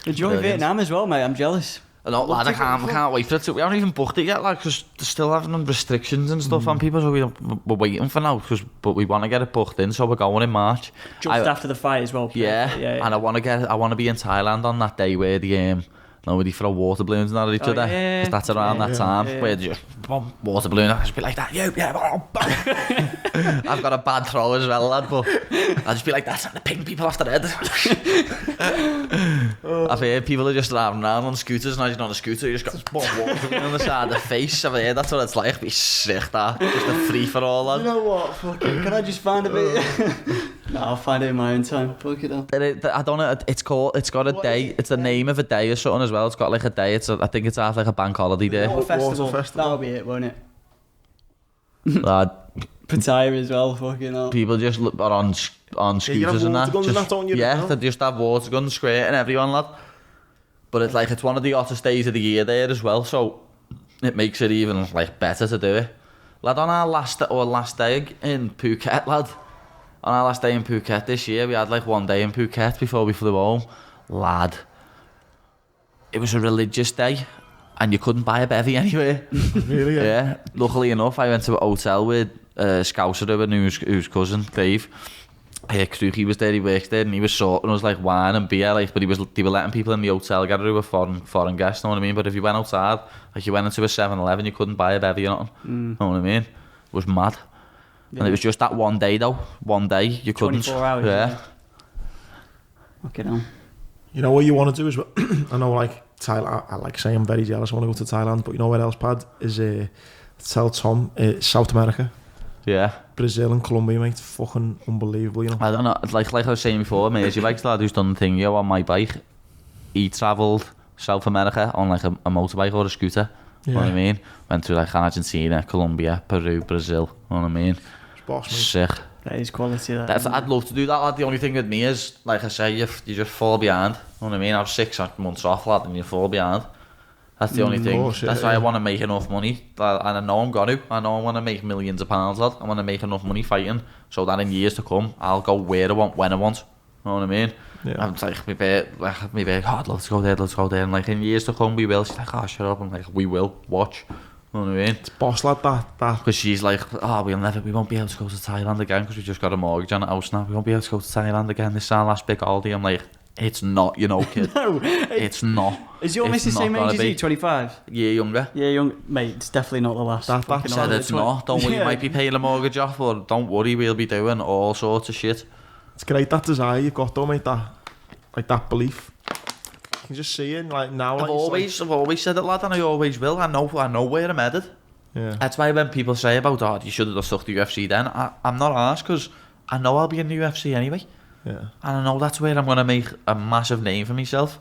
Enjoy Vietnam as well, mate. I'm jealous. No, lad, I can't wait for it. We haven't even booked it yet, like, because they're still having restrictions and stuff on people, so we're waiting for now, but we want to get it booked in, so we're going in March. Just after the fight as well. Yeah. And I want to be in Thailand on that day where the No, where they throw water balloons at each other. Yeah. Because that's around that time where you just water balloon. I just be like that. I've got a bad throw as well, lad, but I'll just be like that, trying to ping people off the head. I've heard people are just driving around on scooters, and as you're on a scooter, you just got water balloon on the side of the face. I've heard that's what it's like. Be sick, that. Just a free for all, lad. You know what? Fucking, can I just find a bit? No, I'll find it in my own time. Fuck it up. I don't know. It's got a day. It's the name of a day or something as well. It's got like a day. I think it's half like a bank holiday day. Water festival. That'll be it, won't it? Pattaya as well. Fucking hell. People just are on scooters and that. They just have water guns squirting everyone, lad. But it's one of the hottest days of the year there as well, so it makes it even like better to do it. Lad, on our last day in Phuket, lad. On our last day in Phuket this year, we had like 1 day in Phuket before we flew home. Lad, it was a religious day, and you couldn't buy a bevy anywhere. Really? Yeah. Luckily enough, I went to a hotel with Scouser, whose cousin, Dave. Kruki was there, he worked there, and he was sorting us like wine and beer, like, but they were letting people in the hotel gather who were foreign guests, know what I mean? But if you went outside, like you went into a 7-Eleven, you couldn't buy a bevy or nothing. Know what I mean? It was mad. Yeah. And it was just that 1 day though. 1 day, you couldn't. 24 hours. Yeah. Okay, now. You know what you want to do as well? I know, like, Thailand, I like saying I'm very jealous, I want to go to Thailand, but you know where else, Pad? Is tell Tom, South America. Yeah. Brazil and Colombia, mate, fucking unbelievable, you know. I don't know, like I was saying before, mate, like the lad who's done the thing, on my bike, he travelled South America on like a motorbike or a scooter, you know what I mean? Went through like Argentina, Colombia, Peru, Brazil, you know what I mean? Boss, mate. Sick. That is quality, that. I'd love to do that, lad. The only thing with me is, like I say, you just fall behind, you know what I mean? I have 6 months off, lad, and you fall behind. That's the only thing. That's why I want to make enough money, and I know I'm going to. I know I want to make millions of pounds, lad. I want to make enough money fighting, so that in years to come, I'll go where I want, when I want. You know what I mean? Yeah. I'm like, me be like, oh, let's go there. And like, in years to come, we will. She's like, oh, shut up. I'm like, we will. Watch. You know what I mean? It's boss, lad, that. Because she's like, oh, we won't be able to go to Thailand again, because we just got a mortgage on a house now. We won't be able to go to Thailand again. This is our last big holiday. I'm like, it's not, you know, kid. No, it's not. Is your missus the same age as you? 25? Yeah, younger. Yeah, young. Mate, it's definitely not the last. That said, it's not. Don't worry, you might be paying a mortgage off, or don't worry, we'll be doing all sorts of shit. It's great, that desire you've got though, mate, that belief. You can just see it, like now. I've always said it, lad, and I always will. I know where I'm headed. Yeah. That's why when people say about, oh, you should have stuck to UFC then, I'm not arsed, because I know I'll be in the UFC anyway. Yeah. And I know that's where I'm going to make a massive name for myself.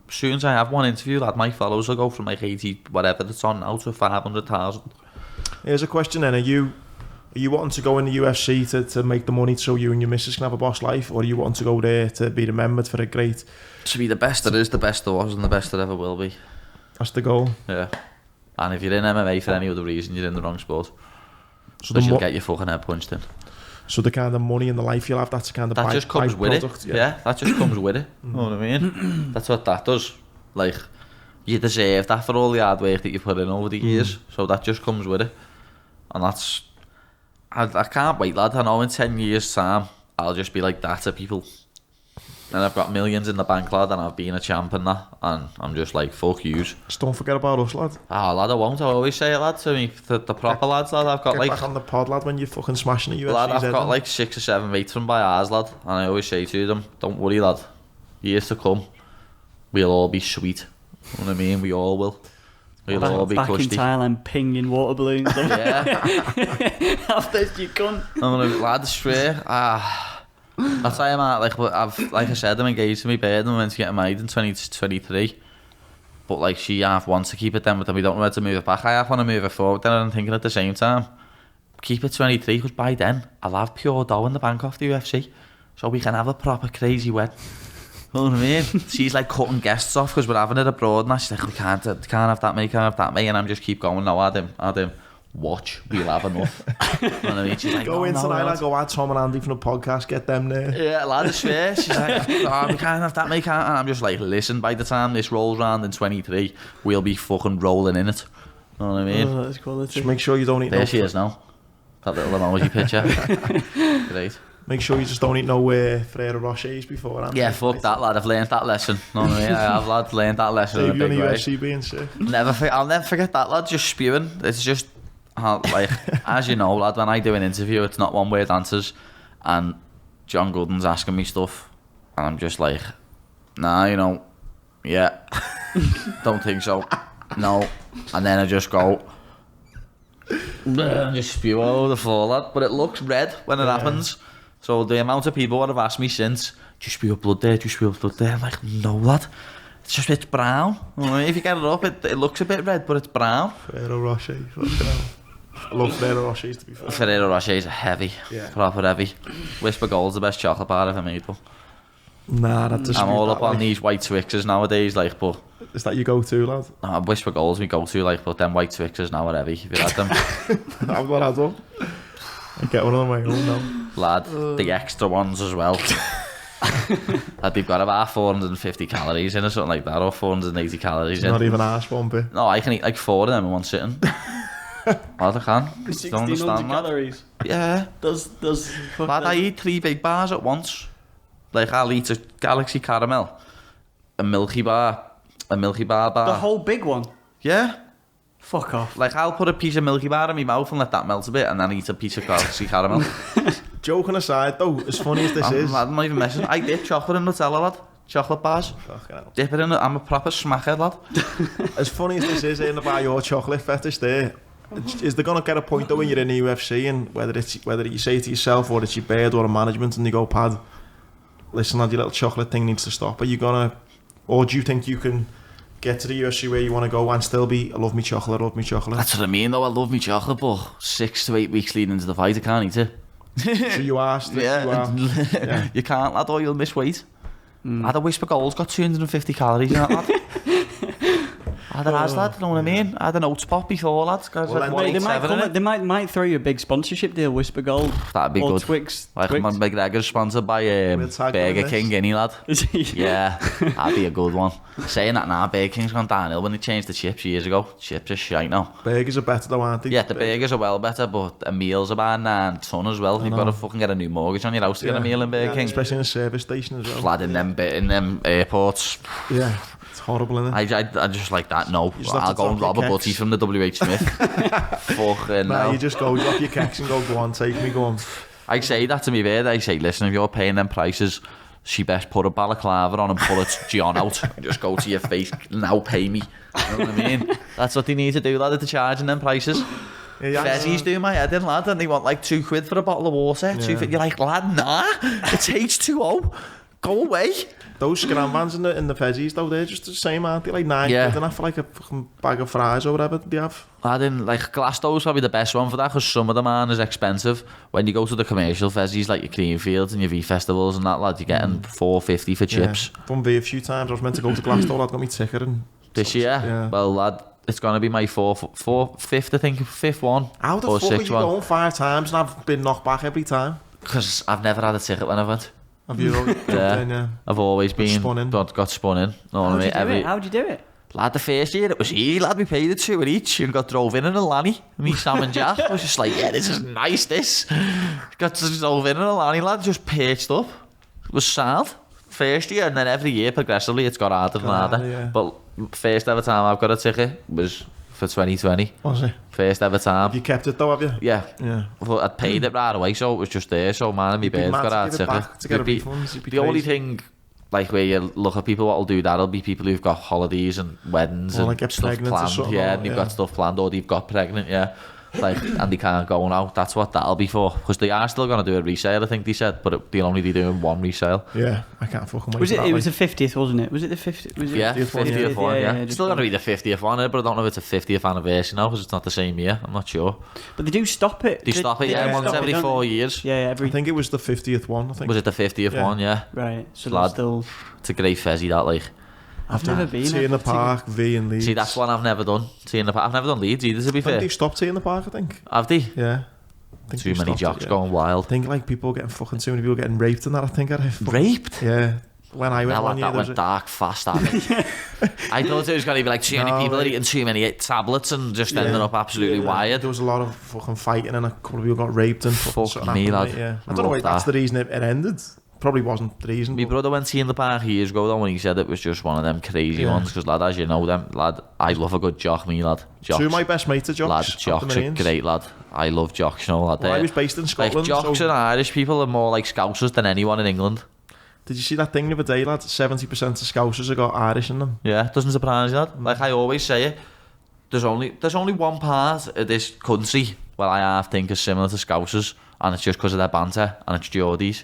As soon as I have one interview, lad, my followers will go from like 80, whatever it's on now, to 500,000. Here's a question then, are you wanting to go in the UFC to make the money so you and your missus can have a boss life, or are you wanting to go there to be remembered for a great... To be the best there is, the best there was, and the best there ever will be. That's the goal. Yeah. And if you're in MMA for any other reason, you're in the wrong sport. Because you'll get your fucking head punched in. So the kind of money and the life you'll have, that's the kind of that just comes with it. Yeah, that just comes with it. You know what I mean? That's what that does. Like, you deserve that for all the hard work that you put in over the years. So that just comes with it. And that's... I can't wait, lad. I know in 10 years' time, I'll just be like that to people. And I've got millions in the bank, lad, and I've been a champ and that, and I'm just like, fuck yous. Just don't forget about us, lad. Ah, lad, I won't. I always say it, lad, to me. The proper lads, lad. I've got get like... back on the pod, lad, when you're fucking smashing the UFC. Lad, I've got like 6 or 7 mates from by ours, lad, and I always say to them, don't worry, lad. Years to come, we'll all be sweet. You know what I mean? We all will. We'll all be back cushy. In Thailand, pinging water balloons. Yeah. After you cunt. Lad, I swear. I'll tell you, man, like I said, I'm engaged to my bird and went to get married in 2023. But like, she half wants to keep it then, but then we don't know where to move it back. I half want to move it forward then, and I'm thinking at the same time, keep it 23, because by then, I'll have pure dough in the bank off the UFC. So we can have a proper crazy wedding. You know what I mean? She's like cutting guests off because we're having it abroad now. She's like, we can't have that, mate, and I'm just keep going, no, Adam, watch, we'll have enough. You know what I mean? She's like, go in tonight, like, go add Tom and Andy from the podcast, get them there. Yeah, lad, I swear. She's like, oh, we can't have that, mate, and I'm just like, listen, by the time this rolls round in 23, we'll be fucking rolling in it. You know what I mean? Oh, that's quality. Just make sure you don't eat there she is now. That little emoji picture. Great. Make sure you just don't eat no Ferrero Rochers beforehand. Yeah, fuck that, lad. I've learned that lesson. No, I have, lad. Learned that lesson. Save in you a on the big way. UFC being sick. I'll never forget that, lad. Just spewing. It's just like, as you know, lad. When I do an interview, it's not one word answers, and John Gooden's asking me stuff, and I'm just like, nah, you know, yeah, don't think so. No, and then I just go. Just spew all over the floor, lad. But it looks red when it happens. So the amount of people that have asked me since, do you spew up blood there? Do you spew up blood there? I'm like, no, lad. It's brown. If you get it up, it looks a bit red, but it's brown. Ferrero Rocher. I love Ferrero Rochers, to be fair. Ferrero Rochers are heavy. Yeah. Proper heavy. Whisper Gold's the best chocolate bar I've ever made, though. Nah, that's I'm all up on these white Twixes nowadays, like, but... Is that your go-to, lad? No, Whisper Gold's my go-to, like, but them white Twixes now are heavy, if you had them. I've got that one. I get one on my own now. Lad, the extra ones as well. That they've got about 450 calories in or something like that, or 480 calories in. Not even ash one bit. No, I can eat like 4 of them in one sitting. Lad, I can. 1600 calories. Yeah. Does Lad, I eat 3 big bars at once. Like, I'll eat a Galaxy Caramel, a Milky Bar bar. The whole big one? Yeah. Fuck off. Like, I'll put a piece of Milky Bar in my mouth and let that melt a bit, and then eat a piece of Galaxy Caramel. Joking aside, though, as funny as this is... I'm not even messing. I dip chocolate in Nutella, lad. Chocolate bars. Dip it in it. I'm a proper smackhead, lad. As funny as this is, in about your chocolate fetish there, is there going to get a point, though, when you're in the UFC, and whether you say to yourself, or it's your bird or a management, and you go, Pad, listen, lad, your little chocolate thing needs to stop. Are you going to... Or do you think you can get to the UFC where you want to go and still be, I love me chocolate, That's what I mean, though. I love me chocolate, but 6 to 8 weeks leading into the fight, I can't eat it. So you are strict, yeah. You can't, lad, or you'll miss weight. Had a Whisper Gold's got 250 calories in that, lad. Had a has, lad, you know what I mean? I had an oats pop before, lad. They might throw you a big sponsorship deal, Whisper Gold. That'd be or good. Twix. Like McGregor's sponsored by Burger King, innit, lad? Yeah, that'd be a good one. Saying that now, Burger King's gone downhill when they changed the chips years ago. Chips are shite now. Burgers are better though, aren't they? Yeah, the burgers are well better, but a meal's about 9 ton as well. You've got to fucking get a new mortgage on your house to get a meal in Burger King. Especially in a service station as well. Lad, in them airports. Yeah. It's horrible, isn't it? I just like that, no. I'll go and rob a butty from the WH Smith. Fucking no. You just go drop your keks and go on, take me, go on. I say that to me bird. I say, listen, if you're paying them prices, she best put a balaclava on and pull it John out. Just go to your face, now pay me. You know what I mean? That's what they need to do, lad, if they're charging them prices. Fezzies do my head in, lad, and they want like £2 for a bottle of water. Yeah. You're like, lad, nah, it's H2O. Go away. Those scram vans in the Fezzies, though, they're just the same, aren't they? Like £9 and for like a fucking bag of fries or whatever they have. I didn't like Glasgow's probably the best one for that, because some of them aren't as expensive. When you go to the commercial Fezzies, like your Creamfields and your V festivals and that, lad, you're getting $4.50 for chips. Done V a few times. I was meant to go to Glasgow, lad, got me ticket. And this year? Yeah. Well, lad, it's going to be my fifth, I think, fifth one. How the fuck are you going 5 times and I've been knocked back every time? Because I've never had a ticket when I went. Have you yeah. I've always been got spun in. How'd you do it? Lad, the first year it was easy, lad. We paid the 2 each and got drove in a Lanny. Me, Sam and Jack. I was just like, yeah, this is nice, this. Got drove in a Lanny, lad, just perched up. It was sad. First year, and then every year progressively it's got harder and harder. Yeah. But first ever time I've got a ticket was for 2020. Was it? First ever time. You kept it though, have you? Yeah. Well, I'd paid it right away, so it was just there. So man and me birds got our ticket. To get a refund, the only thing, like where you look at people what'll do that'll be people who've got holidays and weddings and like stuff planned. Yeah, and they've got stuff planned, or they've got pregnant. Yeah. Like, and they can't go now. That's what that'll be for. Because they are still going to do a resale, I think they said, but they'll only be doing 1 resale. Yeah, I can't fucking wait. It was the 50th, wasn't it? Was it the 50th? Was it 50th one, yeah. It's still going to be the 50th one, but I don't know if it's a 50th anniversary now, because it's not the same year. I'm not sure. But they do stop it. They stop it, once every 4 years. Yeah, I think it was the 50th one, I think. Was it the 50th one, yeah? Right, so that's still... It's a great fezzy, that, like. I've never been. Tea in the Park, V and Leeds. See, that's one I've never done. Tea in the Park. I've never done Leeds either, to be fair. They've stopped Tea in the Park, I think. Have they? Yeah. Too many jocks going wild. I think like people getting fucking, too many people getting raped and that, I think. Raped? Yeah. when I went one year, that went dark fast at me. I thought it was going to be like too many people eating too many tablets and just ending up absolutely wired. There was a lot of fucking fighting and a couple of people got raped and fuck me, lad. Yeah. I don't know why that's the reason it ended. Probably wasn't the reason. My brother went in the park years ago though when he said it was just one of them crazy ones because lad, as you know them, lad, I love a good jock, me lad. Jocks. Two of my best mates are jocks. Lad, jocks are great, lad. I love jocks, you know, lad. Well, I was based in Scotland. Like, jocks and Irish people are more like Scousers than anyone in England. Did you see that thing the other day, lad? 70% of Scousers have got Irish in them. Yeah, doesn't surprise you, lad. Like I always say it, there's only one part of this country where I half think is similar to Scousers, and it's just because of their banter, and it's Geordies.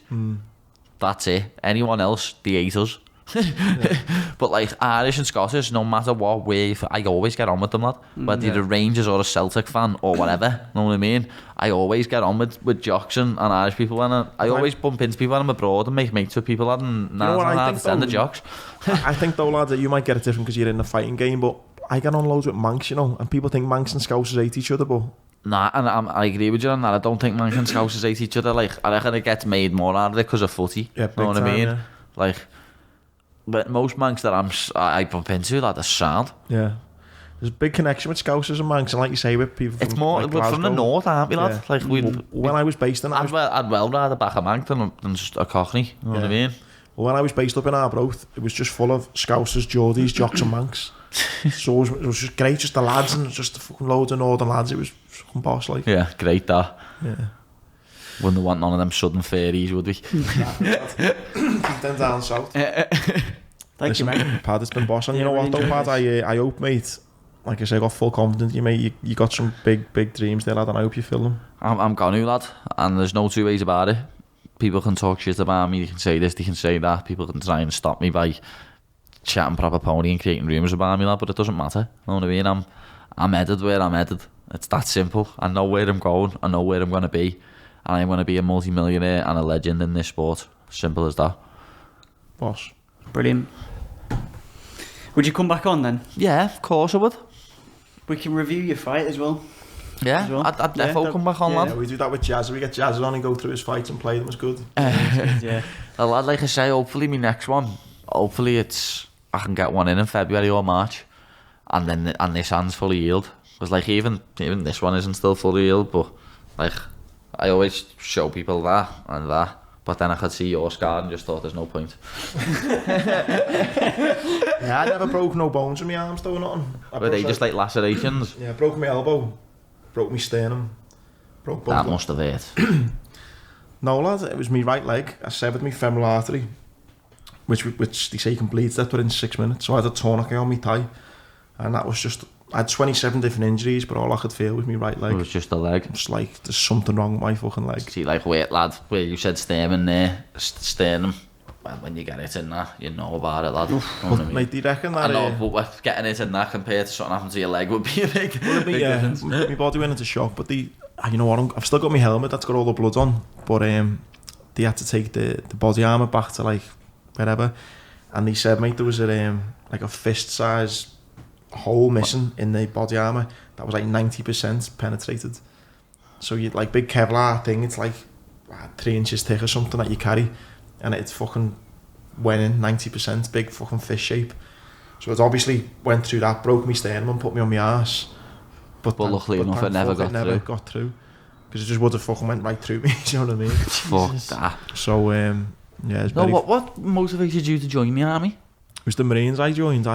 That's it. Anyone else, they hate us. But like Irish and Scottish, no matter what way, I always get on with them, lad. Whether you're a Rangers or a Celtic fan or whatever, know what I mean? I always get on with jocks and Irish people, and I always bump into people when I'm abroad and make mates with people, lad, and now I send the jocks. I think though, lad, that you might get it different because you're in the fighting game, but I get on loads with Manx, you know, and people think Manx and Scousers hate each other, but nah, and I agree with you on that. I don't think Manx and Scousers hate each other. Like, I reckon it gets made more out of it because of footy. Yeah, know what I mean? Yeah. Like, but most Manx that I bump into, like, they're sound. Yeah. There's a big connection with Scousers and Manx, and like you say, with people from, it's more, like, we're from the north, aren't we, lad? Yeah. Like, when I was based in... I'd well rather back a Manx than just a Cockney, you know what I mean? Well, when I was based up in Arbroath, it was just full of Scousers, Geordies, jocks and Manx. So it was just great, just the lads and just the fucking loads of northern lads. It was fucking boss, like. Yeah, great that. Yeah. Wouldn't want none of them southern fairies, would we? Keep them down south. Thank you, mate. Pad, it's been boss. And you know what though, Pad, I hope, mate, like I say, I got full confidence in you, mate. You got some big dreams there, lad, and I hope you fill them. I'm gonna, lad, and there's no two ways about it. People can talk shit about me, they can say this, they can say that. People can try and stop me by chatting proper pony and creating rumours about me, lad, but it doesn't matter. You know what I mean? I'm headed where I'm headed. It's that simple. I know where I'm going, I know where I'm going to be, and I'm going to be a multi-millionaire and a legend in this sport. Simple as that. Boss. Brilliant. Would you come back on then? Yeah, of course I would. We can review your fight as well. Yeah, I'd definitely come back on, lad. Yeah, we do that with Jazz. We get Jazz on and go through his fights and play them. It's good. Yeah. Well, lad, like I say, hopefully my next one, hopefully I can get one in February or March, and this hand's fully healed. Because like even this one isn't still fully healed, but like I always show people that and that. But then I could see your scar and just thought there's no point. Yeah, I never broke no bones in my arms though, nothing. Were they just like lacerations? Yeah, broke my elbow, broke my sternum, broke both. That must have hurt. No, lad, it was my right leg. I severed my femoral artery, which they say can bleed that within 6 minutes. So I had a tourniquet on my thigh, and that was just... I had 27 different injuries, but all I could feel was my right leg. It was just the leg. It's like there's something wrong with my fucking leg. See, like, wait, lad, where you said sternum there, sternum. Well, when you get it in that, you know about it, lad. You know what I mean? Mate, do you reckon that... I know, but getting it in that compared to something happened to your leg would be a big difference. My body went into shock, but you know what, I've still got my helmet that's got all the blood on, but they had to take the body armour back to like wherever, and they said, mate, there was like a fist size hole missing in the body armour that was like 90% penetrated. So you like big Kevlar thing, it's like 3 inches thick or something that you carry, and it fucking went in 90%, big fucking fish shape. So it obviously went through that, broke me sternum and put me on my arse. But luckily enough, it never got through. Because it just would have fucking went right through me, you know what I mean? Fuck that. So, yeah, it's no, what motivated you to join the army? It was the Marines I joined.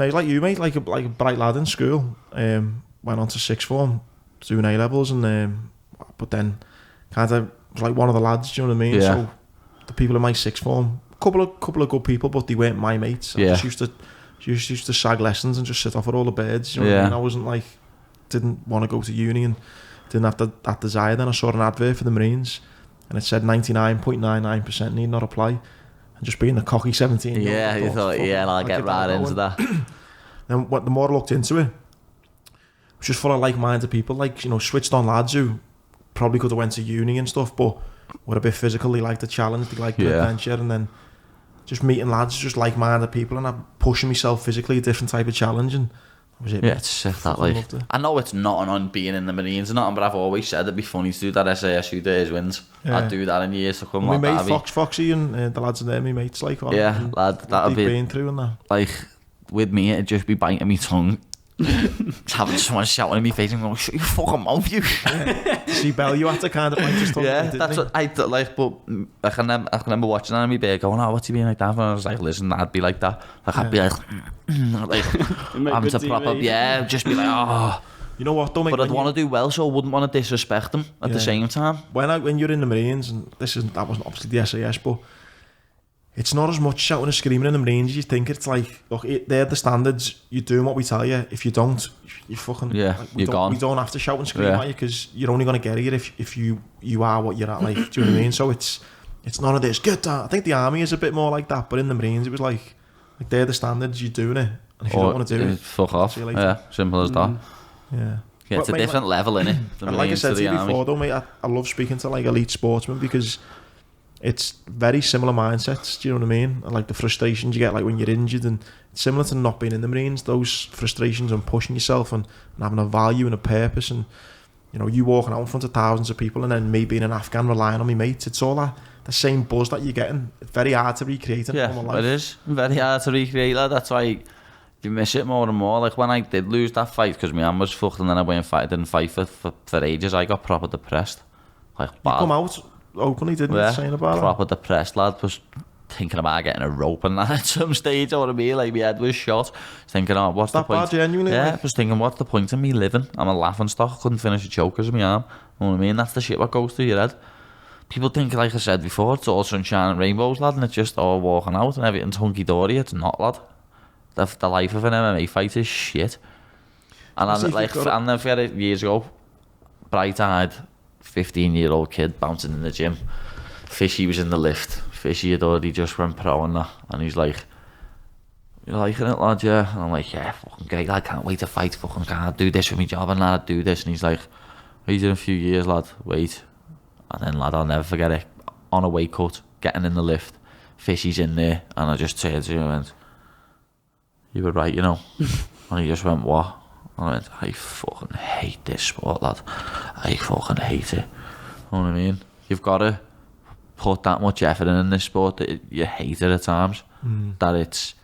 Mate, like you, mate, like a bright lad in school. Went on to sixth form, doing A-levels, and but then kind of was like one of the lads, do you know what I mean? Yeah. So the people in my sixth form, couple of good people, but they weren't my mates. I just used to sag lessons and just sit off with all the birds, you know what I mean? I wasn't like, didn't want to go to uni and didn't have that desire. Then I saw an advert for the Marines and it said 99.99% need not apply, and just being the cocky 17 yeah, you thought, I'll get right into that. Then the more I looked into it, it was just full of like-minded people, like, you know, switched on lads who probably could have went to uni and stuff, but were a bit physical. They liked the challenge, they liked the adventure, and then just meeting lads, just like-minded people, and I'm pushing myself physically, a different type of challenge, and Was it? Yeah, it's sick that, like, I know it's nothing on being in the Marines and nothing, but I've always said it'd be funny to do that SASU days wins. Yeah. I'd do that in years to come. My mate Foxy and the lads in there, my mates, like, yeah, lad, that'd be been through and that. Like, with me, it'd just be biting me tongue. Just having someone shouting in my face and going, shut your fucking mouth, you. See, Bell, you had to kind of bite his tongue. Yeah, that's what I thought, like, but I can remember watching that and me being going, oh, what's he being like that? And I was like, listen, I'd be like that. Like, I'd be like having to prop up, yeah, just be like, oh. You know what, though, mate? But I'd want to do well, so I wouldn't want to disrespect them at the same time. When you're in the Marines, and that wasn't obviously the SAS, but it's not as much shouting and screaming in the Marines as you think. It's like, look, they're the standards. You're doing what we tell you. If you don't, you're fucking... Yeah, like, you're gone. We don't have to shout and scream at you because you're only going to get here if you are what you're at. Like, do you know what I mean? So it's none of this. Get that. I think the army is a bit more like that, but in the Marines, it was like they're the standards. You're doing it, and if you don't want to do it, fuck off. Yeah, simple as that. Yeah. Yeah, it's a different level, innit? And like I said to you before, though, mate, I love speaking to like elite sportsmen because it's very similar mindsets. Do you know what I mean? And like the frustrations you get, like when you're injured, and it's similar to not being in the Marines. Those frustrations and pushing yourself and having a value and a purpose, and you know, you walking out in front of thousands of people, and then me being an Afghan relying on me mates. It's all that the same buzz that you're getting. It's very hard to recreate. Yeah, it is very hard to recreate that. That's why you miss it more and more. Like when I did lose that fight because my arm was fucked, and then I went and fight. I didn't fight for ages. I got proper depressed. Like bad. You come out openly, didn't you? Saying about proper depressed, lad. Was thinking about getting a rope and that at some stage. You know what I mean? Like my head was shot. Thinking, oh, what's the point? Genuinely, yeah, like? I was thinking, what's the point of me living? I'm a laughing stock. I couldn't finish a choke because of my arm. You know what I mean? That's the shit what goes through your head. People think, like I said before, it's all sunshine and rainbows, lad, and it's just all walking out and everything's hunky-dory. It's not, lad. The life of an MMA fight is shit. And I'm like, I'll never forget it, years ago, bright-eyed 15-year-old kid bouncing in the gym. Fishy was in the lift. Fishy had already just went pro and that, and he's like, "You liking it, lad? Yeah." And I'm like, "Yeah, fucking great, lad. Can't wait to fight. Fucking can't do this for my job and lad, do this." And he's like, "He's in a few years, lad. Wait." And then, lad, I'll never forget it. On a weight cut, getting in the lift, Fishy's in there, and I just turned to him and went, "You were right, you know." And he just went, "What?" And I went, "I fucking hate this sport, lad. I fucking hate it." You know what I mean? You've got to put that much effort in this sport that you hate it at times. That it's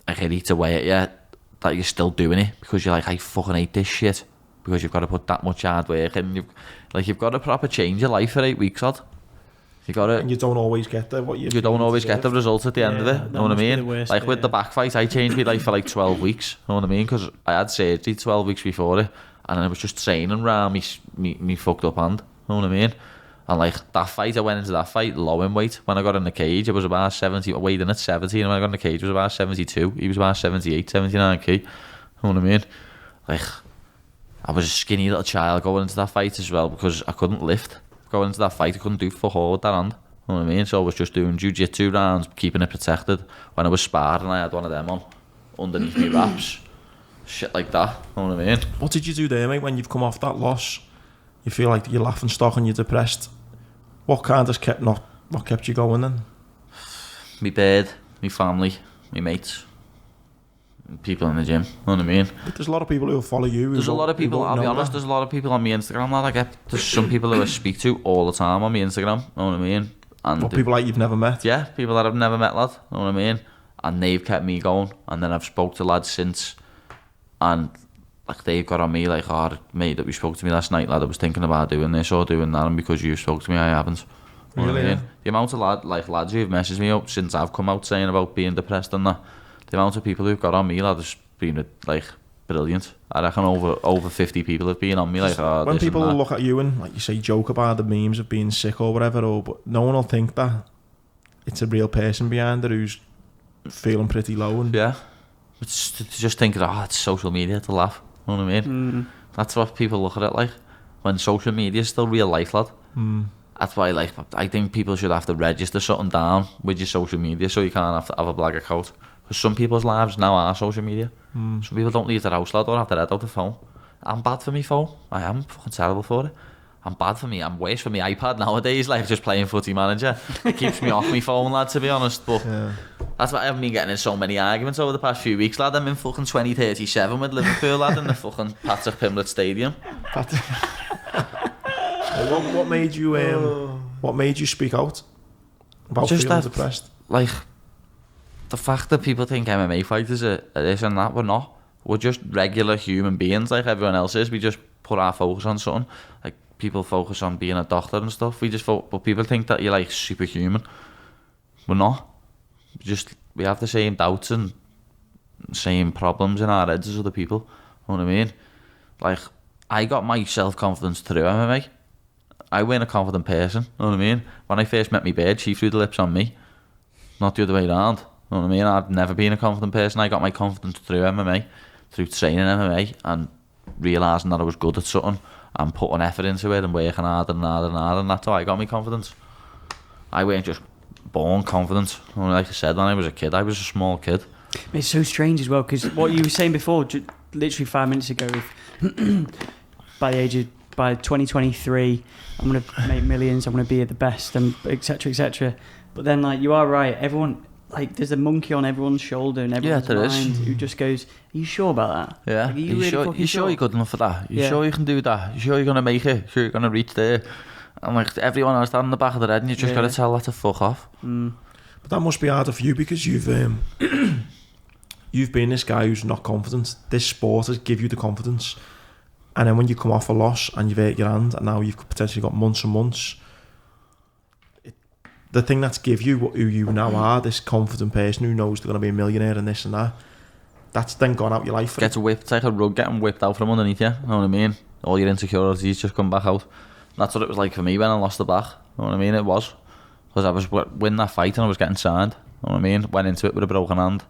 like it eats away at you, that you're still doing it because you're like, I fucking hate this shit. Because you've got to put that much hard work in. You've got to proper change your life for 8 weeks, lad. You got to, and you don't always get you don't always get the results at the end of it. You know what I mean? Like with the back fight, I changed my life for like 12 weeks. You know what I mean? Because I had surgery 12 weeks before it, and I was just training around me fucked up hand. You know what I mean? And like that fight, I went into that fight low in weight. When I got in the cage, it was about 70. I weighed in at 70, and when I got in the cage, it was about 72. He was about 78, 79 kg. You know what I mean? Like, I was a skinny little child going into that fight as well because I couldn't lift. Going into that fight, I couldn't do fuck all with that hand. You know what I mean? So I was just doing jiu-jitsu rounds, keeping it protected. When I was sparring, I had one of them on underneath me wraps. Shit like that. You know what I mean? What did you do there, mate, when you've come off that loss? You feel like you're laughing stock and you're depressed. What kind of what kept you going then? Me bed, me family, me mates, people in the gym. You know what I mean? But there's a lot of people who follow you. There's a lot of people, I'll be honest, there's a lot of people on my Instagram that I get. There's some people who I speak to all the time on my Instagram. You know what I mean? And people like you've never met? Yeah, people that I've never met, lad. You know what I mean? And they've kept me going. And then I've spoke to lads since, and like they've got on me like, "Oh, mate, that you spoke to me last night, lad. I was thinking about doing this or doing that, and because you spoke to me, I haven't." You know what I mean? The amount of lads who've messaged me up since I've come out saying about being depressed and that, the amount of people who've got on me, lad, has been like brilliant. I reckon over 50 people have been on me like, "Oh, when people look at you and, like you say, joke about the memes of being sick or whatever, but no one will think that it's a real person behind it who's feeling pretty low. And yeah, it's just thinking, oh, it's social media to laugh. You know what I mean? That's what people look at it like. When social media is still real life, lad. That's why, like, I think people should have to register something down with your social media so you can't have to have a black account. Because some people's lives now are social media. Some people don't leave their house, lad, or have their head out the phone. I'm bad for me phone. I am fucking terrible for it. I'm bad for me. I'm worse for my iPad nowadays, like just playing Footy Manager. It keeps me off my phone, lad, to be honest. But that's why I haven't been getting in so many arguments over the past few weeks, lad. I'm in fucking 2037 with Liverpool, lad, in the fucking Paddy Pimblett Stadium. What made you speak out about just feeling that, depressed? Like, the fact that people think MMA fighters are this and that, we're not. We're just regular human beings like everyone else is. We just put our focus on something. Like, people focus on being a doctor and stuff. But people think that you're like superhuman. We're not. We have the same doubts and same problems in our heads as other people. You know what I mean? Like, I got my self-confidence through MMA. I weren't a confident person. You know what I mean? When I first met my bird, she threw the lips on me, not the other way around. You know what I mean? I've never been a confident person. I got my confidence through MMA, through training MMA and realising that I was good at something and putting effort into it and working harder and harder and harder, and that's how I got my confidence. I weren't just born confident. Like I said, when I was a kid, I was a small kid. It's so strange as well, because what you were saying before, literally 5 minutes ago, if by 2023, I'm going to make millions, I'm going to be at the best, and etc, etc. But then, like, you are right, everyone, like, there's a monkey on everyone's shoulder and everyone's mind who just goes, are you sure about that? Yeah. Like, are you really sure you're good enough for that? You sure you can do that? You sure you're going to make it? Sure you're going to reach there? And like, everyone else down in the back of their head, and you just got to tell that to fuck off. But that must be harder for you because you've been this guy who's not confident. This sport has give you the confidence, and then when you come off a loss and you've hurt your hand, and now you've potentially got months and months, the thing that's give you who you now are, this confident person who knows they're going to be a millionaire and this and that, that's then gone out your life. Gets whipped, it's like a rug getting whipped out from underneath you. You know what I mean? All your insecurities just come back out. That's what it was like for me when I lost the back. You know what I mean? It was. Because I was winning that fight and I was getting signed. You know what I mean? Went into it with a broken hand.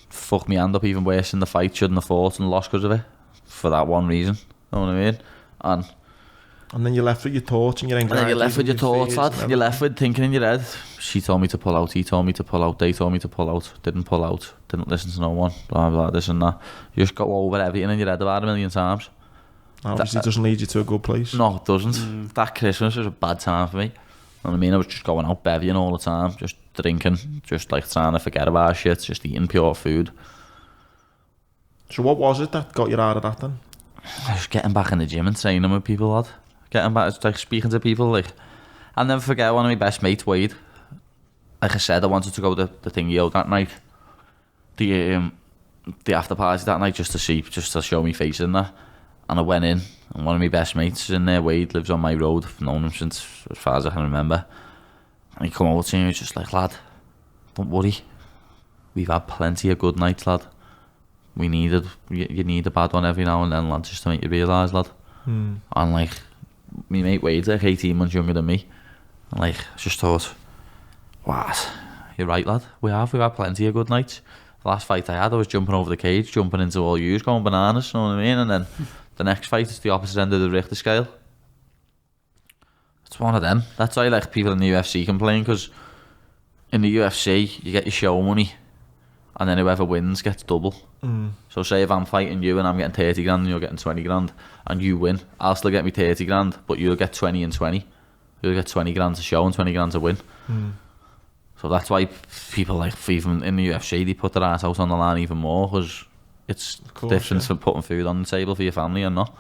Fucked my hand up even worse in the fight. Shouldn't have fought and lost because of it. For that one reason. You know what I mean? And then you're left with your thoughts and your anxiety. And then you're left with your thoughts, lad. You're left with thinking in your head. She told me to pull out. He told me to pull out. They told me to pull out. Didn't pull out. Didn't listen to no one. Blah, blah, this and that. You just go over everything in your head about 1,000,000 times. Obviously, it doesn't lead you to a good place. No, it doesn't. That Christmas was a bad time for me. You know what I mean? I was just going out bevying all the time, just drinking, just like trying to forget about shit, just eating pure food. So what was it that got you out of that then? I was getting back in the gym and training with people, lad. Getting back, like speaking to people, like. I'll never forget one of my best mates, Wade. Like I said, I wanted to go to the thing that night. The after party that night just to show me face in there. And I went in, and one of my best mates is in there. Wade lives on my road. I've known him since as far as I can remember. And he come over to me and he was just like, lad, don't worry. We've had plenty of good nights, lad. You need a bad one every now and then, lad, just to make you realise, lad. And like, my mate Wade's like 18 months younger than me. And like, I just thought, what? You're right, lad. We've had plenty of good nights. The last fight I had, I was jumping over the cage, jumping into all yous, going bananas, you know what I mean? And then the next fight is the opposite end of the Richter scale. It's one of them. That's why like people in the UFC complain, because in the UFC you get your show money, and then whoever wins gets double. So say if I'm fighting you and I'm getting 30 grand and you're getting 20 grand and you win, I'll still get me 30 grand, but you'll get 20 and 20. You'll get 20 grand to show and 20 grand to win. So that's why people like, even in the UFC, they put their ass out on the line even more, because it's different from putting food on the table for your family and not.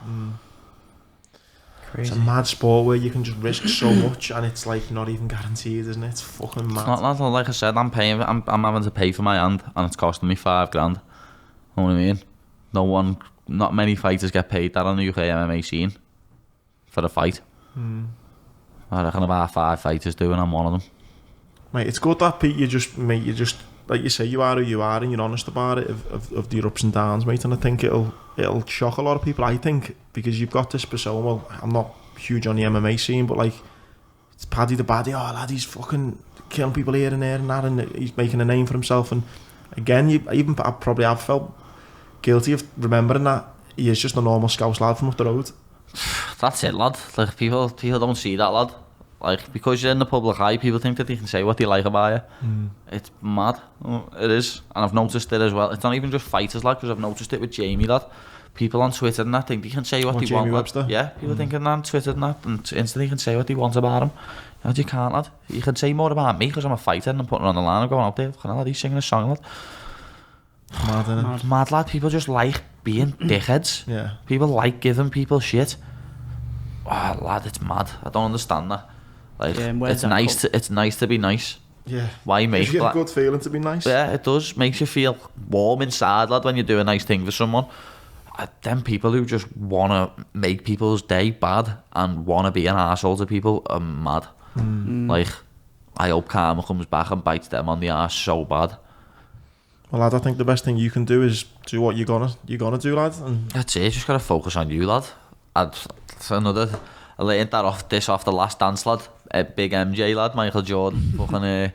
Crazy. It's a mad sport where you can just risk so much and it's like not even guaranteed, isn't it? It's fucking mad. It's not, like I said, I'm having to pay for my hand and it's costing me 5 grand. You know what I mean? Not many fighters get paid that on the UK MMA scene for a fight. I reckon about 5 fighters do, and I'm one of them. Mate, it's good that Pete, you just like you say, you are who you are and you're honest about it of your ups and downs, mate. And I think it'll shock a lot of people, I think, because you've got this persona. Well, I'm not huge on the MMA scene, but like, it's Paddy the Baddy. Oh lad, he's fucking killing people here and there and that, and he's making a name for himself. And again, I probably have felt guilty of remembering that he is just a normal Scouse lad from up the road. That's it, lad. Like, people don't see that, lad. Like, because you're in the public eye, people think that they can say what they like about you. It's mad. It is. And I've noticed it as well. It's not even just fighters, lad, because I've noticed it with Jamie, lad. people on Twitter and that think they can say what they Jamie want. Webster? Yeah, people thinking on Twitter and that, and instantly can say what they want about him. You can't, lad. You can say more about me because I'm a fighter and I'm putting it on the line. I'm going out there, lad, he's singing a song, lad. Mad, innit? Mad, lad. People just like being dickheads. Yeah. People like giving people shit. Oh, lad, it's mad. I don't understand that. Like, it's nice to be nice. Yeah. Why make you get a good feeling to be nice? Yeah, it does. Makes you feel warm inside, lad, when you do a nice thing for someone. Them people who just want to make people's day bad and want to be an arsehole to people are mad. Like, I hope karma comes back and bites them on the arse so bad. Well, lad, I think the best thing you can do is do what you're gonna do, lad. And that's it. Just gotta focus on you, lad. I learned that off the Last Dance, lad. Big MJ, lad, Michael Jordan. Fucking,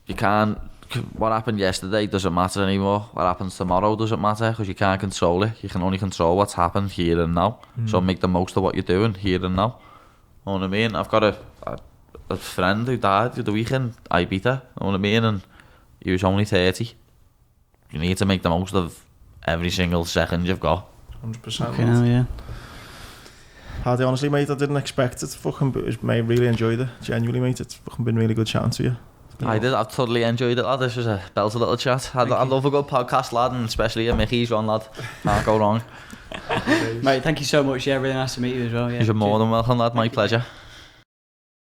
you can't. What happened yesterday doesn't matter anymore. What happens tomorrow doesn't matter because you can't control it. You can only control what's happened here and now. So make the most of what you're doing here and now. You know what I mean? I've got a friend who died the weekend. I beat her. You know what I mean? And he was only 30. You need to make the most of every single second you've got. 100%. Okay, now, yeah. Paddy, honestly, mate, I didn't expect it. Mate, really enjoyed it. Genuinely, mate, it's fucking been really good chatting to you. I've totally enjoyed it, lad. This was a belter little chat. I love a good podcast, lad, and especially a Mickey's one, lad. Can't go wrong. Mate, thank you so much. Yeah, really nice to meet you as well. Yeah. You're more than welcome, lad. My pleasure.